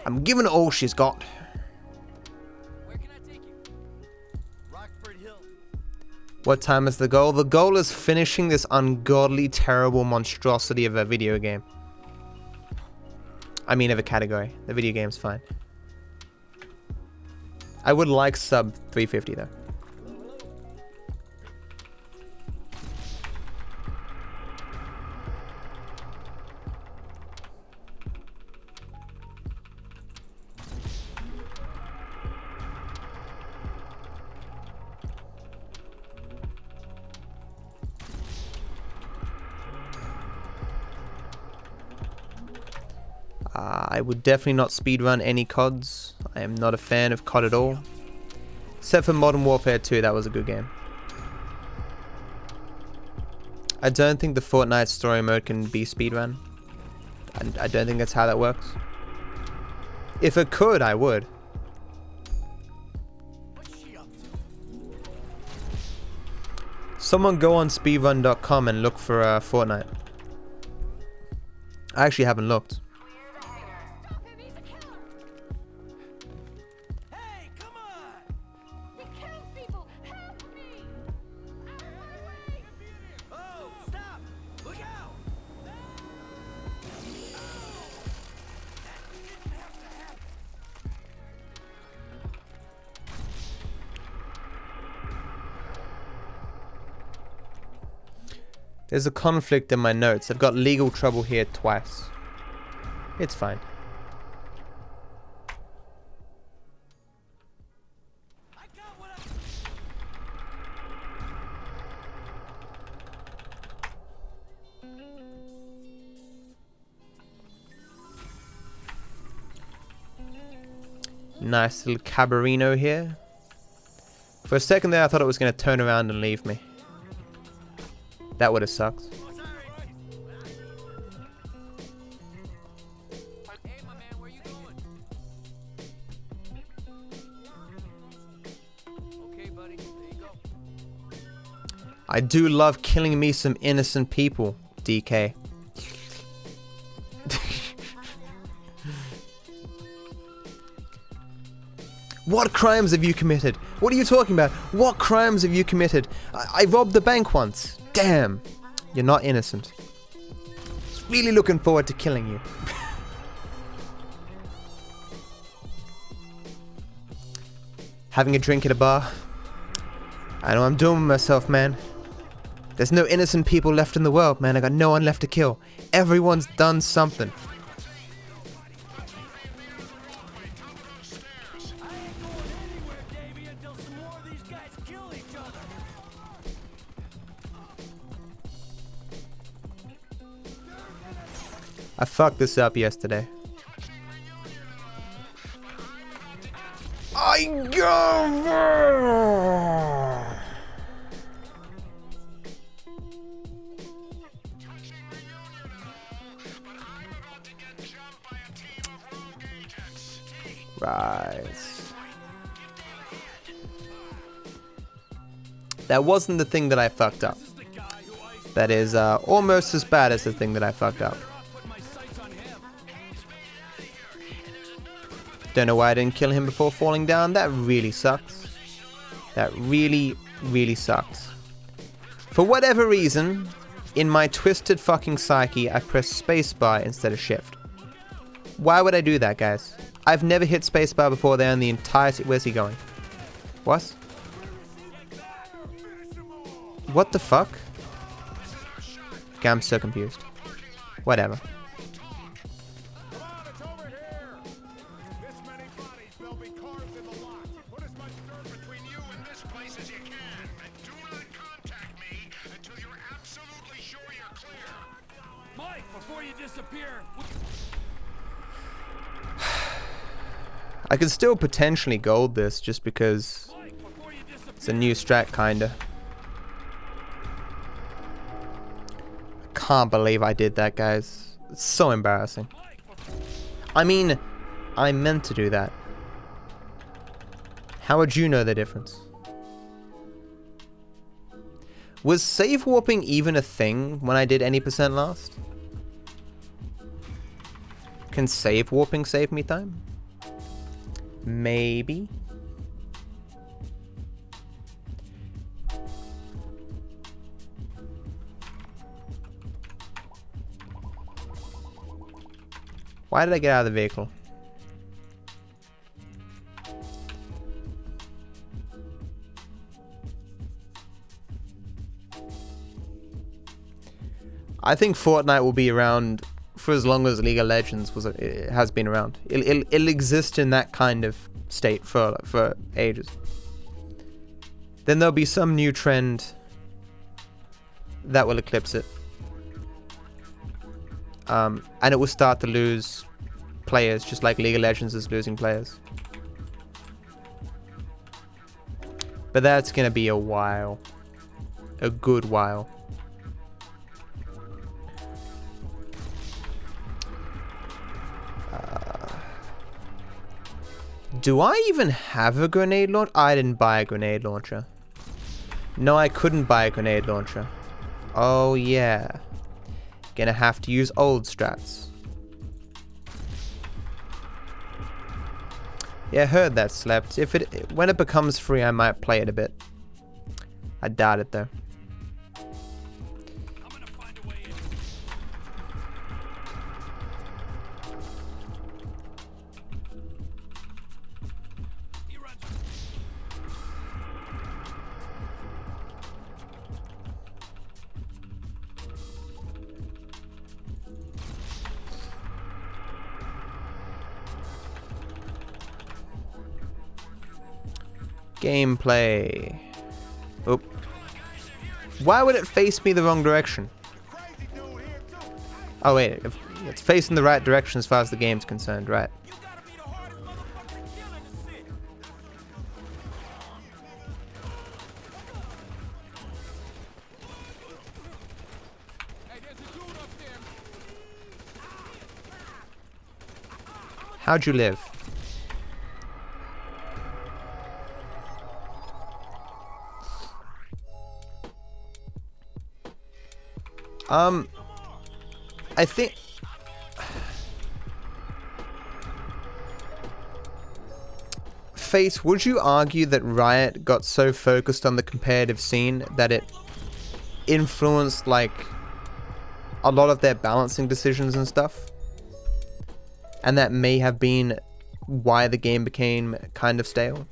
I'm giving it all she's got. Where can I take you? Rockford Hill. What time is the goal? The goal is finishing this ungodly, terrible monstrosity of a video game. I mean, of a category. The video game's fine. I would like sub 350 though. I would definitely not speedrun any CODs. I am not a fan of COD at all. Except for Modern Warfare 2, that was a good game. I don't think the Fortnite story mode can be speedrun. I don't think that's how that works. If it could, I would. Someone go on speedrun.com and look for Fortnite. I actually haven't looked. There's a conflict in my notes. I've got legal trouble here twice. It's fine. Nice little cabarino here. For a second there I thought it was going to turn around and leave me. That would have sucked. Hey, my man, where you going? Okay, buddy, there you go. I do love killing me some innocent people, DK. What crimes have you committed? What are you talking about? What crimes have you committed? I robbed the bank once. Damn, you're not innocent. Really looking forward to killing you. Having a drink at a bar. I know I'm doing myself, man. There's no innocent people left in the world, man. I got no one left to kill. Everyone's done something. I fucked this up yesterday. I go. Right. That wasn't the thing that I fucked up. That is almost as bad as the thing that I fucked up. Don't know why I didn't kill him before falling down. That really sucks. That really, really sucks. For whatever reason, in my twisted fucking psyche, I pressed spacebar instead of shift. Why would I do that, guys? I've never hit spacebar before there in the entire... Where's he going? What? What the fuck? Okay, I'm so confused. Whatever. I could still potentially gold this just because it's a new strat, kinda. I can't believe I did that, guys. It's so embarrassing. I mean, I meant to do that. How would you know the difference? Was save warping even a thing when I did any percent last? Can save warping save me time? Maybe. Why did I get out of the vehicle? I think Fortnite will be around for as long as League of Legends has been around. It'll exist in that kind of state for ages. Then there'll be some new trend that will eclipse it. And it will start to lose players, just like League of Legends is losing players. But that's gonna be a while. A good while. Do I even have a grenade launcher? I didn't buy a grenade launcher. No, I couldn't buy a grenade launcher. Oh yeah. Gonna have to use old strats. Yeah, heard that slept. When it becomes free, I might play it a bit. I doubt it though. Gameplay. Oop. Why would it face me the wrong direction? Oh wait, it's facing the right direction as far as the game's concerned, right? How'd you live? I think Face, would you argue that Riot got so focused on the competitive scene that it influenced like a lot of their balancing decisions and stuff? And that may have been why the game became kind of stale?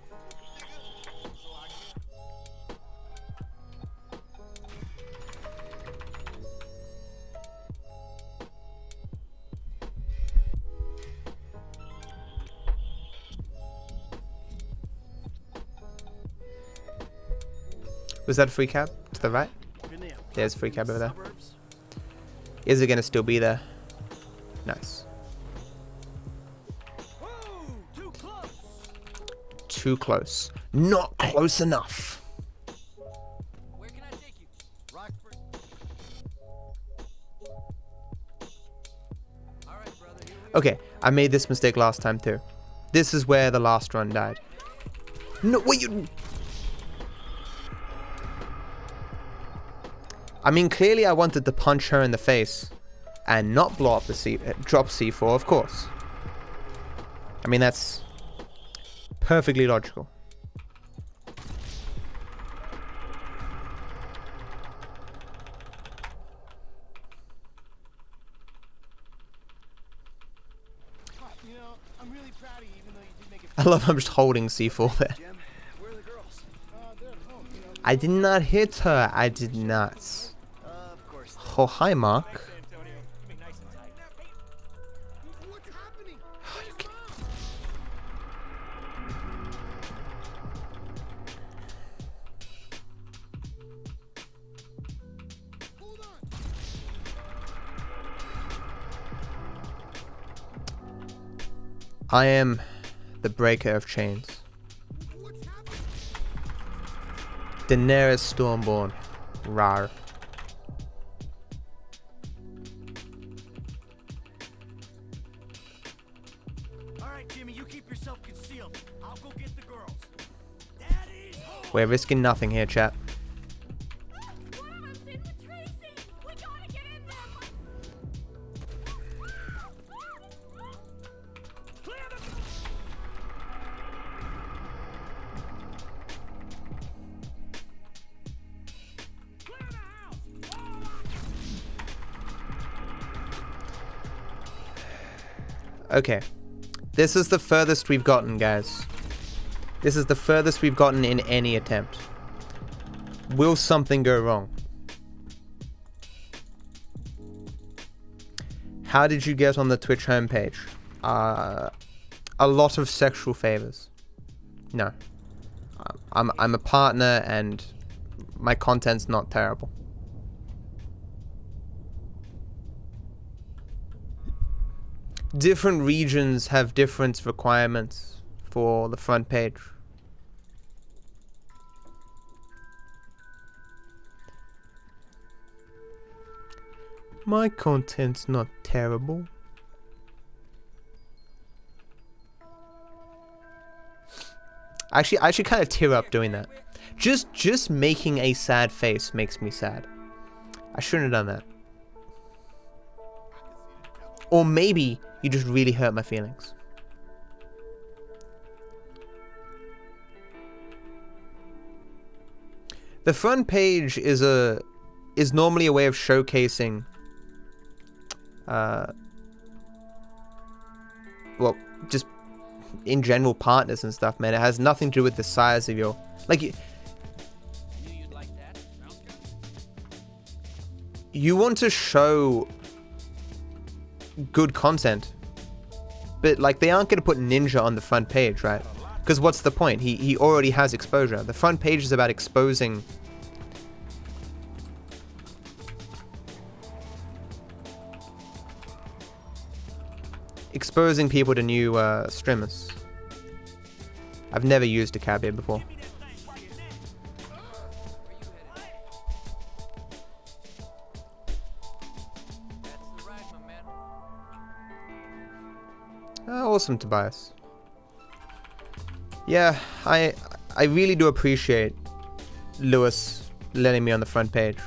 Was that a free cab to the right? There's a free cab over there. Is it going to still be there? Nice. Whoa! Too close! Too close. Not close enough. Where can I take you? Rockford. All right, brother. Here we Okay, I made this mistake last time too. This is where the last run died. No, wait, you... I mean, clearly I wanted to punch her in the face and not blow up the drop C4, of course. I mean, that's perfectly logical. You know, I'm really proud of you, even though you did make it. I love I'm just holding C4 there. Jim, where are the girls? They're at home, you know. I did not hit her. I did not. Of course. Oh, hi, Mark. Antonio. Keep me nice and tight. What's happening? Hold on. I am the breaker of chains. What's happening? Daenerys Stormborn. Rar. All right, Jimmy, you keep yourself concealed. I'll go get the girls. Daddy's home. We're risking nothing here, chat. One of them's in with Tracy. We gotta get in there. Clear the. Clear the house. Okay. This is the furthest we've gotten, guys. This is the furthest we've gotten in any attempt. Will something go wrong? How did you get on the Twitch homepage? A lot of sexual favors. No. I'm a partner and my content's not terrible. Different regions have different requirements for the front page. My content's not terrible. Actually, I should kind of tear up doing that. Just making a sad face makes me sad. I shouldn't have done that. Or maybe you just really hurt my feelings. The front page is normally a way of showcasing well, just in general partners and stuff, man. It has nothing to do with the size of your you want to show good content, but like they aren't going to put Ninja on the front page, right? Because what's the point? He already has exposure. The front page is about exposing people to new streamers. I've never used a cab here before. That's the ride, my man. Awesome, Tobias. Yeah, I really do appreciate Lewis letting me on the front page.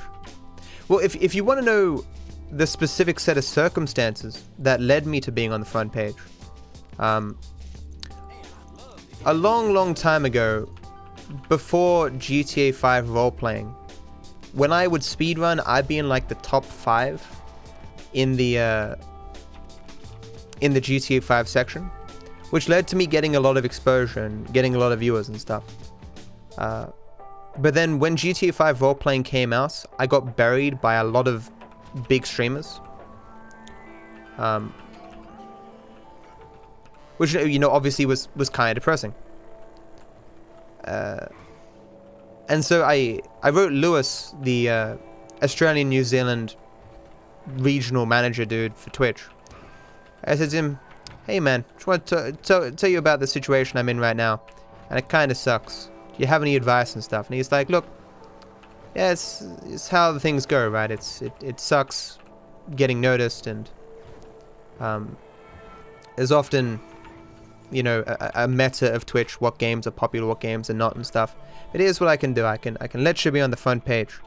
Well, if you want to know the specific set of circumstances that led me to being on the front page, a long time ago, before GTA 5 role-playing, when I would speedrun, I'd be in like the top 5 in the GTA 5 section, which led to me getting a lot of exposure and getting a lot of viewers and stuff. But then when GTA 5 role-playing came out, I got buried by a lot of big streamers. Which, you know, obviously was kind of depressing. And so I wrote Lewis, the Australian New Zealand regional manager dude for Twitch, I said to him, "Hey man, just want to tell you about the situation I'm in right now, and it kind of sucks. Do you have any advice and stuff?" And he's like, "Look, yeah, it's how the things go, right? It sucks getting noticed, and there's often, you know, a meta of Twitch, what games are popular, what games are not, and stuff. But here's what I can do. I can let you be on the front page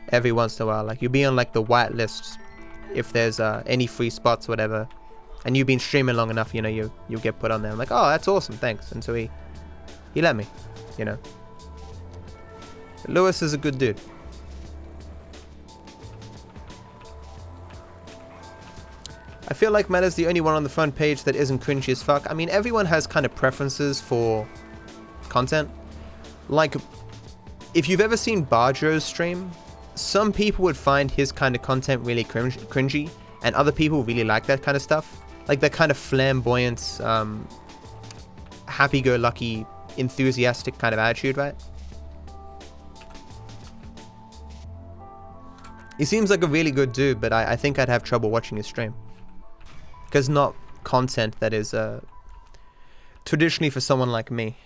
every once in a while. Like, you'll be on like the white lists if there's any free spots or whatever. And you've been streaming long enough, you know, you'll get put on there." I'm like, "Oh, that's awesome, thanks." And so he let me, you know. Lewis is a good dude. I feel like Meta's the only one on the front page that isn't cringy as fuck. I mean, everyone has kind of preferences for content. Like, if you've ever seen Barjo's stream, some people would find his kind of content really cringy, and other people really like that kind of stuff. Like that kind of flamboyant, happy-go-lucky, enthusiastic kind of attitude, right? He seems like a really good dude, but I think I'd have trouble watching his stream. Because not content that is traditionally for someone like me.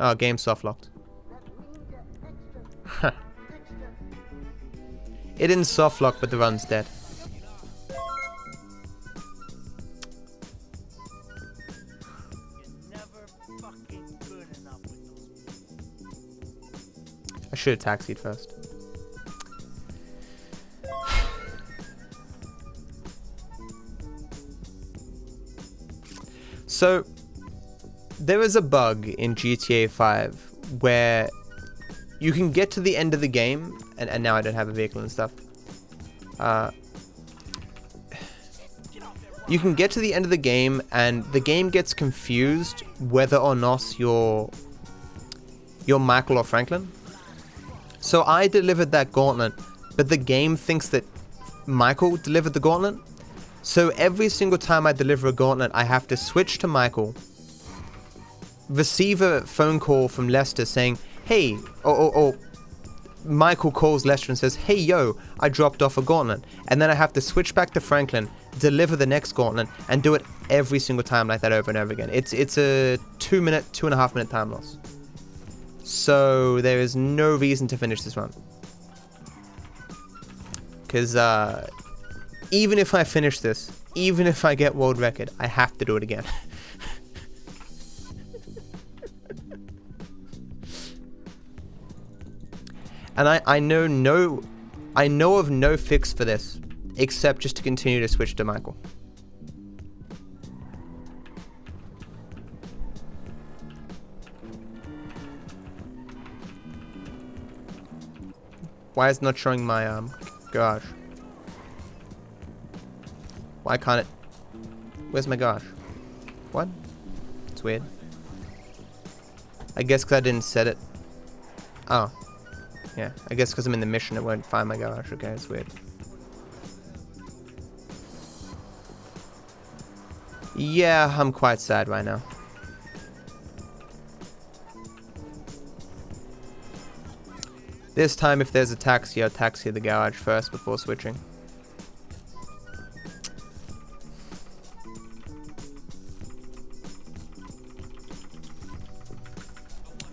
Oh, game soft locked. It didn't soft lock, but the run's dead. I should have taxied first. So, there is a bug in GTA 5 where you can get to the end of the game, and now I don't have a vehicle and stuff. You can get to the end of the game, and the game gets confused whether or not you're Michael or Franklin. So I delivered that gauntlet, but the game thinks that Michael delivered the gauntlet. So every single time I deliver a gauntlet, I have to switch to Michael, receive a phone call from Lester saying, "Hey," or Michael calls Lester and says, "Hey, yo, I dropped off a gauntlet." And then I have to switch back to Franklin, deliver the next gauntlet, and do it every single time like that over and over again. It's a 2.5 minute time loss. So there is no reason to finish this run. Because even if I finish this, even if I get world record, I have to do it again. And I know of no fix for this, except just to continue to switch to Michael. Why is it not showing my garage? Why can't it? Where's my garage? What? It's weird. I guess because I didn't set it. Oh. Yeah, I guess because I'm in the mission it won't find my garage. Okay, it's weird. Yeah, I'm quite sad right now. This time if there's a taxi, I'll taxi the garage first before switching.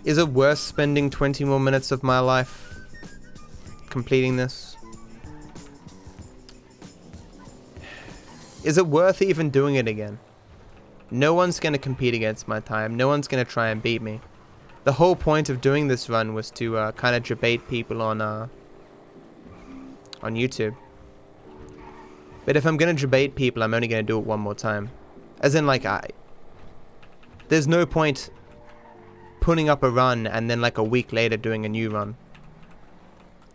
Is it worth spending 20 more minutes of my life completing this? Is it worth even doing it again? No one's going to compete against my time. No one's going to try and beat me. The whole point of doing this run was to kind of debate people on YouTube. But if I'm going to debate people, I'm only going to do it one more time. As in, like, there's no point putting up a run and then like a week later doing a new run.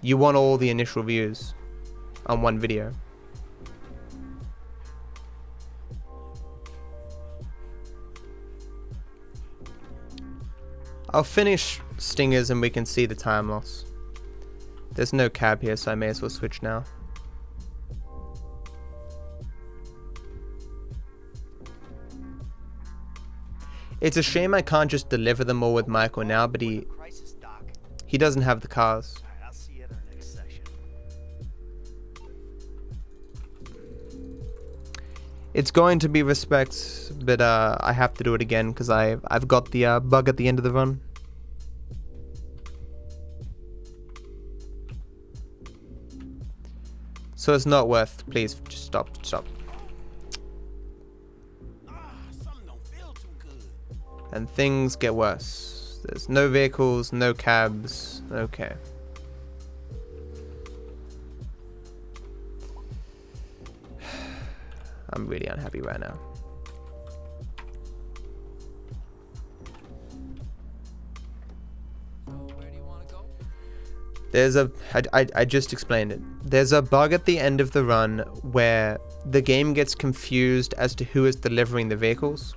You want all the initial views on one video. I'll finish Stingers and we can see the time loss. There's no cab here, so I may as well switch now. It's a shame I can't just deliver them all with Michael now, but he He doesn't have the cars. Alright, I'll see you at our next session. It's going to be respect, but I have to do it again because I've got the bug at the end of the run. So it's not worth. Please, just stop. Something don't feel too good. And things get worse. There's no vehicles, no cabs. Okay. I'm really unhappy right now. So where do you want to go? There's I just explained it. There's a bug at the end of the run where the game gets confused as to who is delivering the vehicles.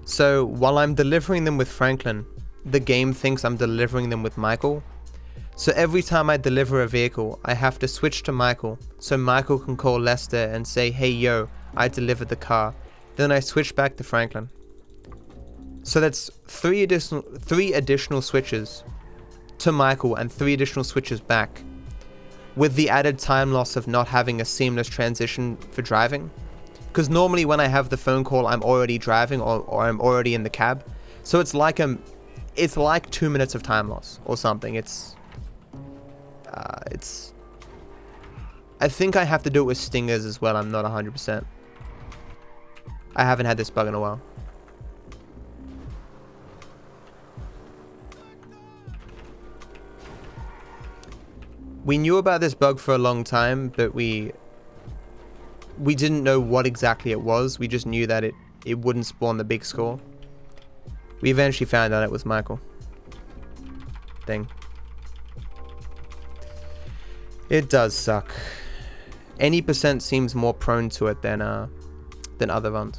So while I'm delivering them with Franklin, the game thinks I'm delivering them with Michael. So every time I deliver a vehicle, I have to switch to Michael, so Michael can call Lester and say, hey yo, I delivered the car. Then I switch back to Franklin. So that's three additional switches to Michael and 3 additional switches back, with the added time loss of not having a seamless transition for driving. Because normally when I have the phone call, I'm already driving or I'm already in the cab. So it's like 2 minutes of time loss or something. I think I have to do it with stingers as well. I'm not 100%. I haven't had this bug in a while. We knew about this bug for a long time, but we didn't know what exactly it was. We just knew that it wouldn't spawn the big score. We eventually found out it was Michael. Thing. It does suck. Any percent seems more prone to it than other runs.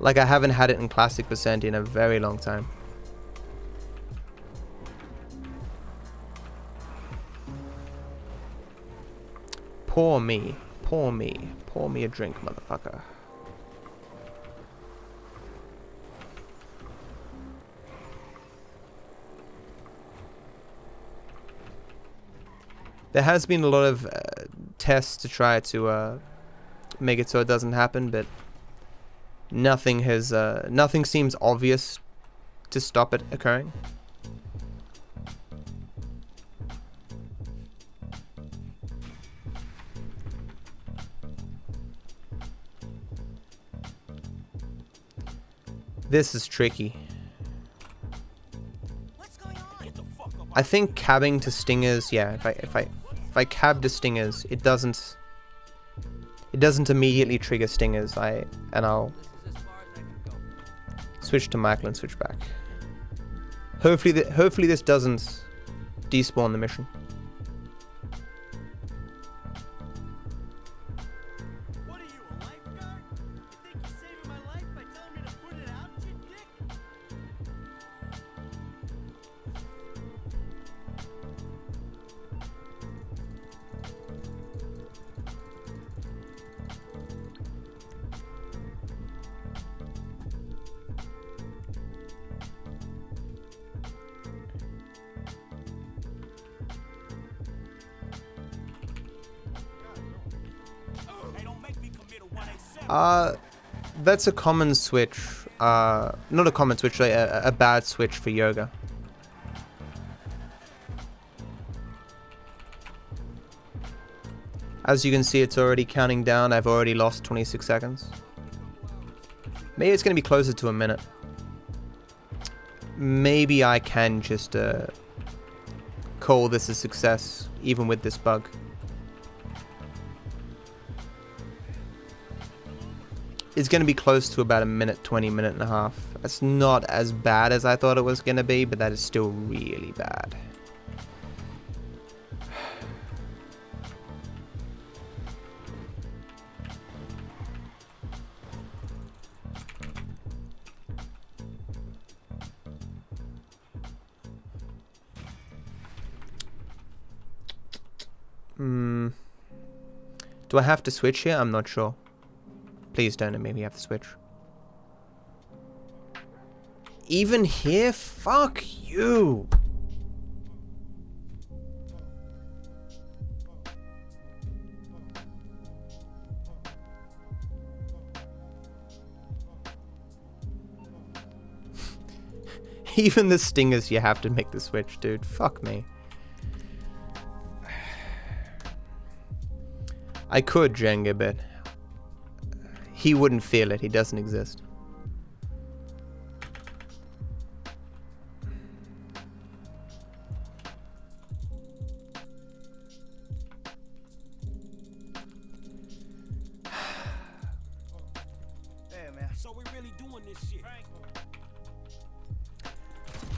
Like, I haven't had it in classic percent in a very long time. Pour me a drink, motherfucker. There has been a lot of tests to try to make it so it doesn't happen, but nothing seems obvious to stop it occurring. This is tricky. What's going on? Get the fuck up. I think cabbing to stingers, yeah, if I cab to stingers, it doesn't immediately trigger stingers. I'll This is as far as I can go. switch to Michael and switch back. Hopefully this doesn't despawn the mission. What are you, a lifeguard? You think you're saving my life by telling me to put it out, you dick? Hey, don't make me commit a 187. That's a common switch. Not a common switch, like a bad switch for yoga. As you can see, it's already counting down. I've already lost 26 seconds. Maybe it's going to be closer to a minute. Maybe I can just call this a success, even with this bug. It's going to be close to about a minute, 20, minute and a half. That's not as bad as I thought it was going to be, but that is still really bad. Do I have to switch here? I'm not sure. Please don't make me have to switch. Even here? Fuck you. Even the stingers, you have to make the switch, dude. Fuck me. I could Jenga, but he wouldn't feel it. He doesn't exist. Hey, man. So we really doing this shit.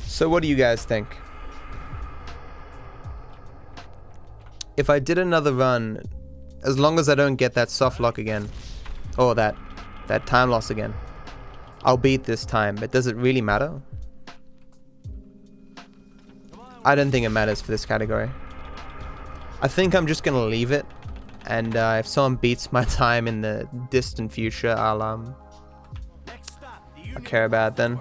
So what do you guys think? If I did another run, as long as I don't get that soft lock again, or that time loss again, I'll beat this time. But does it really matter? I don't think it matters for this category. I think I'm just gonna leave it, and if someone beats my time in the distant future, I'll care about it then.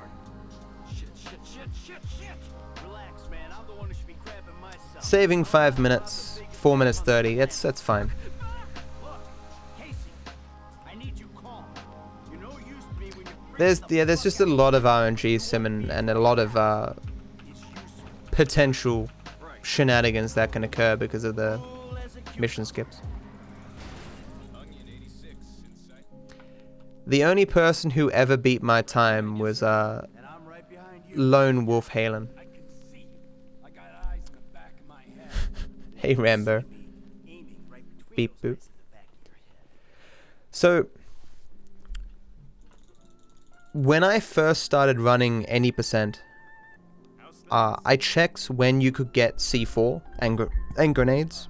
Relax, man. I'm the one who should be crapping myself. Saving 5 minutes, 4 minutes 30. That's fine. Look, Casey, I need you calm. You know it used to be when you There's just a lot of RNG sim and a lot of potential shenanigans that can occur because of the mission skips. The only person who ever beat my time was and I'm right behind you. Lone Wolf Halen. I can see you. I got eyes in the back of my head. Hey Rambo. Aiming right between Beep those boop. eyes in the back of your head. So when I first started running any percent, I checked when you could get C4 and grenades.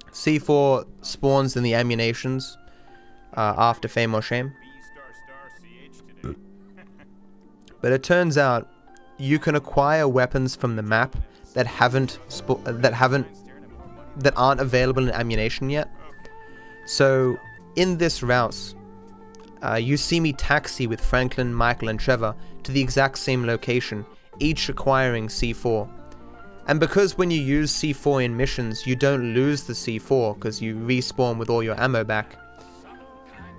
C4 spawns in the ammunitions after Fame or Shame. But it turns out you can acquire weapons from the map that aren't available in ammunition yet. So in this route, you see me taxi with Franklin, Michael, and Trevor to the exact same location, each acquiring C4. And because when you use C4 in missions, you don't lose the C4 because you respawn with all your ammo back.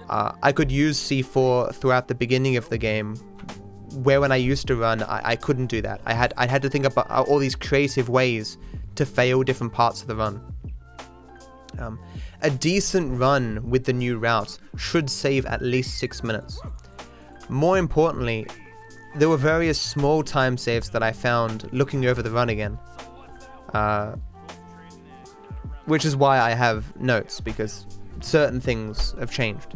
I could use C4 throughout the beginning of the game, where when I used to run, I couldn't do that. I had to think about all these creative ways to fail different parts of the run. A decent run with the new routes should save at least 6 minutes. More importantly, there were various small time saves that I found looking over the run again. Which is why I have notes, because certain things have changed.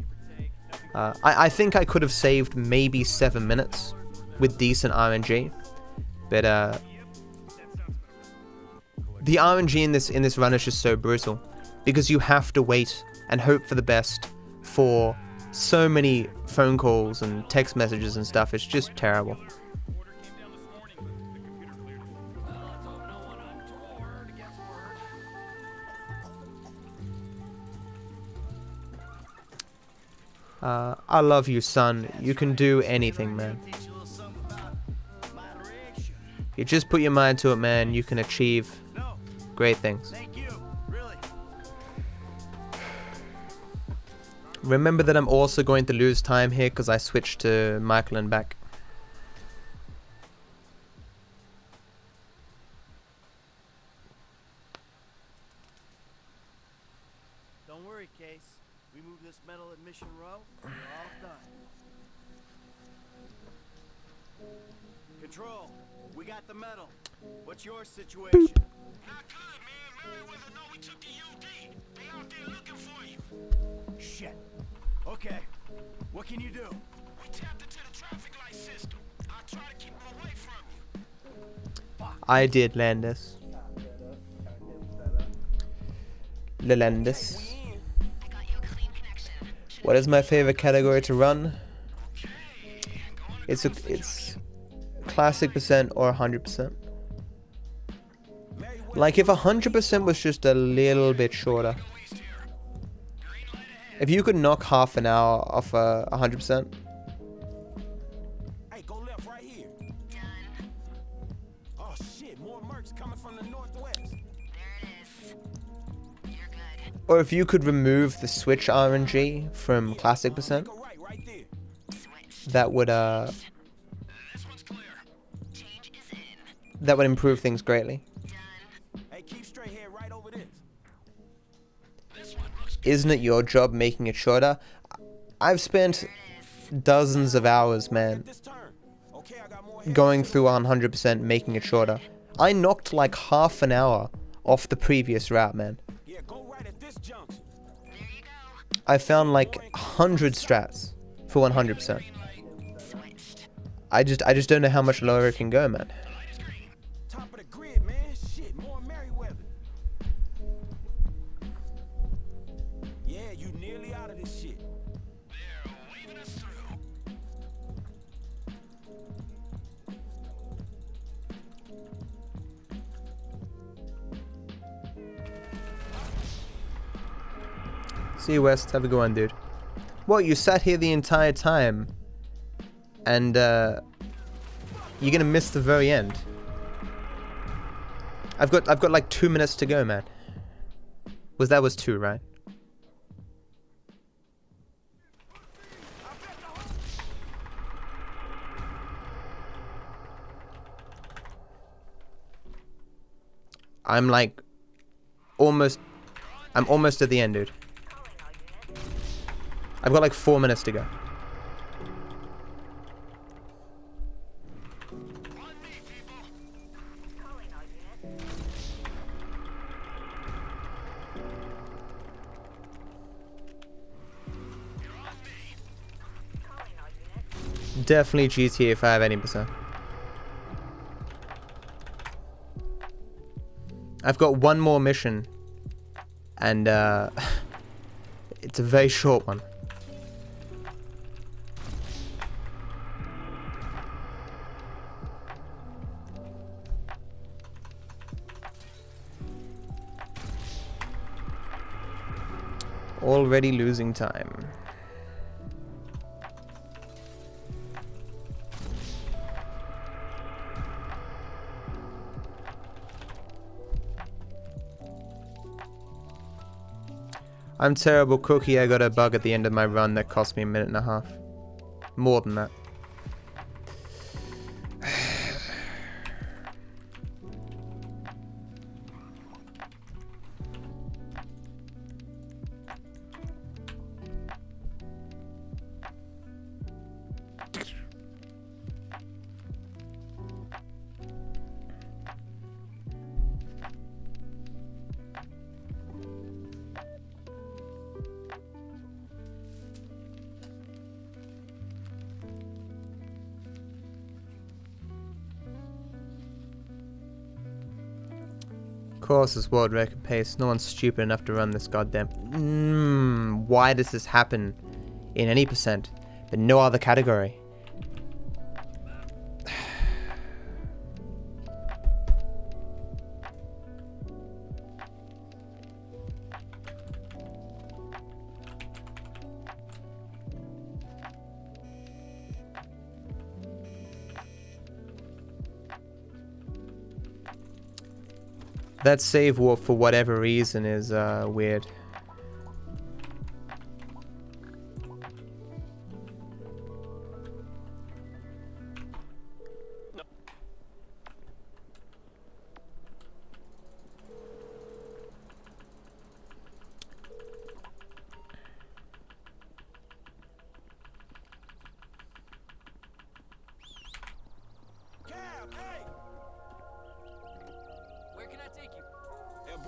I think I could have saved maybe 7 minutes with decent RNG, but the RNG in this run is just so brutal, because you have to wait and hope for the best for so many phone calls and text messages and stuff. It's just terrible. I love you, son. You can do anything, man. If you just put your mind to it, man, you can achieve great things. Thank you. Really. Remember that I'm also going to lose time here because I switched to Michael and back. Don't worry, Case. We move this metal at Mission Row, and we're all done. Control, we got the metal. What's your situation? Not good, man. Merriweather know we took the UD. They out there looking for you. Shit. Okay. What can you do? We tapped into the traffic light system. I'll try to keep them away from you. I did Landis. Lelandis. What is my favorite category to run? It's classic percent or 100%. Like if 100% was just a little bit shorter. If you could knock half an hour off 100%, Or if you could remove the switch RNG from classic percent, Go right there. that would that would improve things greatly. Hey, keep straight head right over this. Isn't it your job making it shorter? I've spent dozens of hours, man, This turn. Okay, I got more going through 100% making it shorter. I knocked like half an hour off the previous route, man. Yeah, go right at this junction. I found like 100 strats for 100%. I just don't know how much lower it can go, man. Top of the grid, man. Shit, more Merryweather. Yeah, you nearly out of this shit. They're waving us through. See you, West. Have a good one, dude. What, you sat here the entire time and you're gonna miss the very end? I've got like 2 minutes to go, man. That was 2, right? I'm almost at the end, dude. I've got like 4 minutes to go. Definitely GTA 5 80%. I've got one more mission, and it's a very short one. Already losing time. I'm terrible, Cookie. I got a bug at the end of my run that cost me a minute and a half. More than that. Of course, it's world record pace. No one's stupid enough to run this goddamn. Why does this happen in any percent, but no other category? That save warp, for whatever reason, is weird. Where can I take you? I'm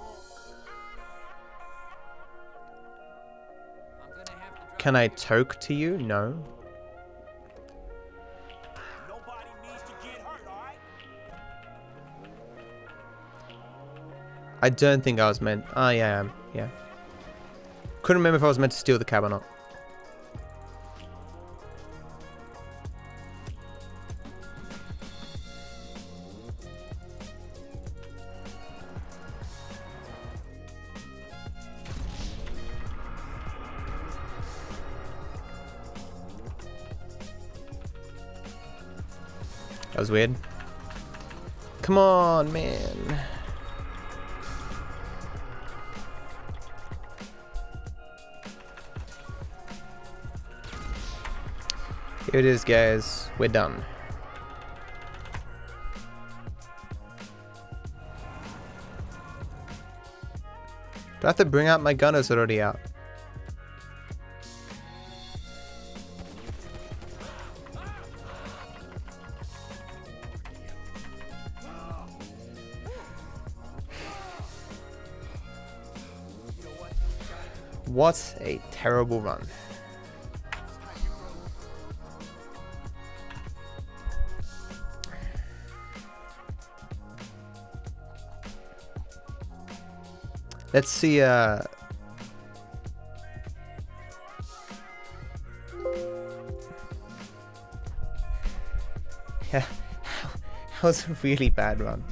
gonna have to drive. Can I toke to you? No. Nobody needs to get hurt, all right? I don't think I was meant. Oh, yeah, I am. Yeah. Couldn't remember if I was meant to steal the cab or not. That was weird. Come on, man. Here it is, guys. We're done. Do I have to bring out my gun or is it already out? What a terrible run. Let's see, yeah, that was a really bad run.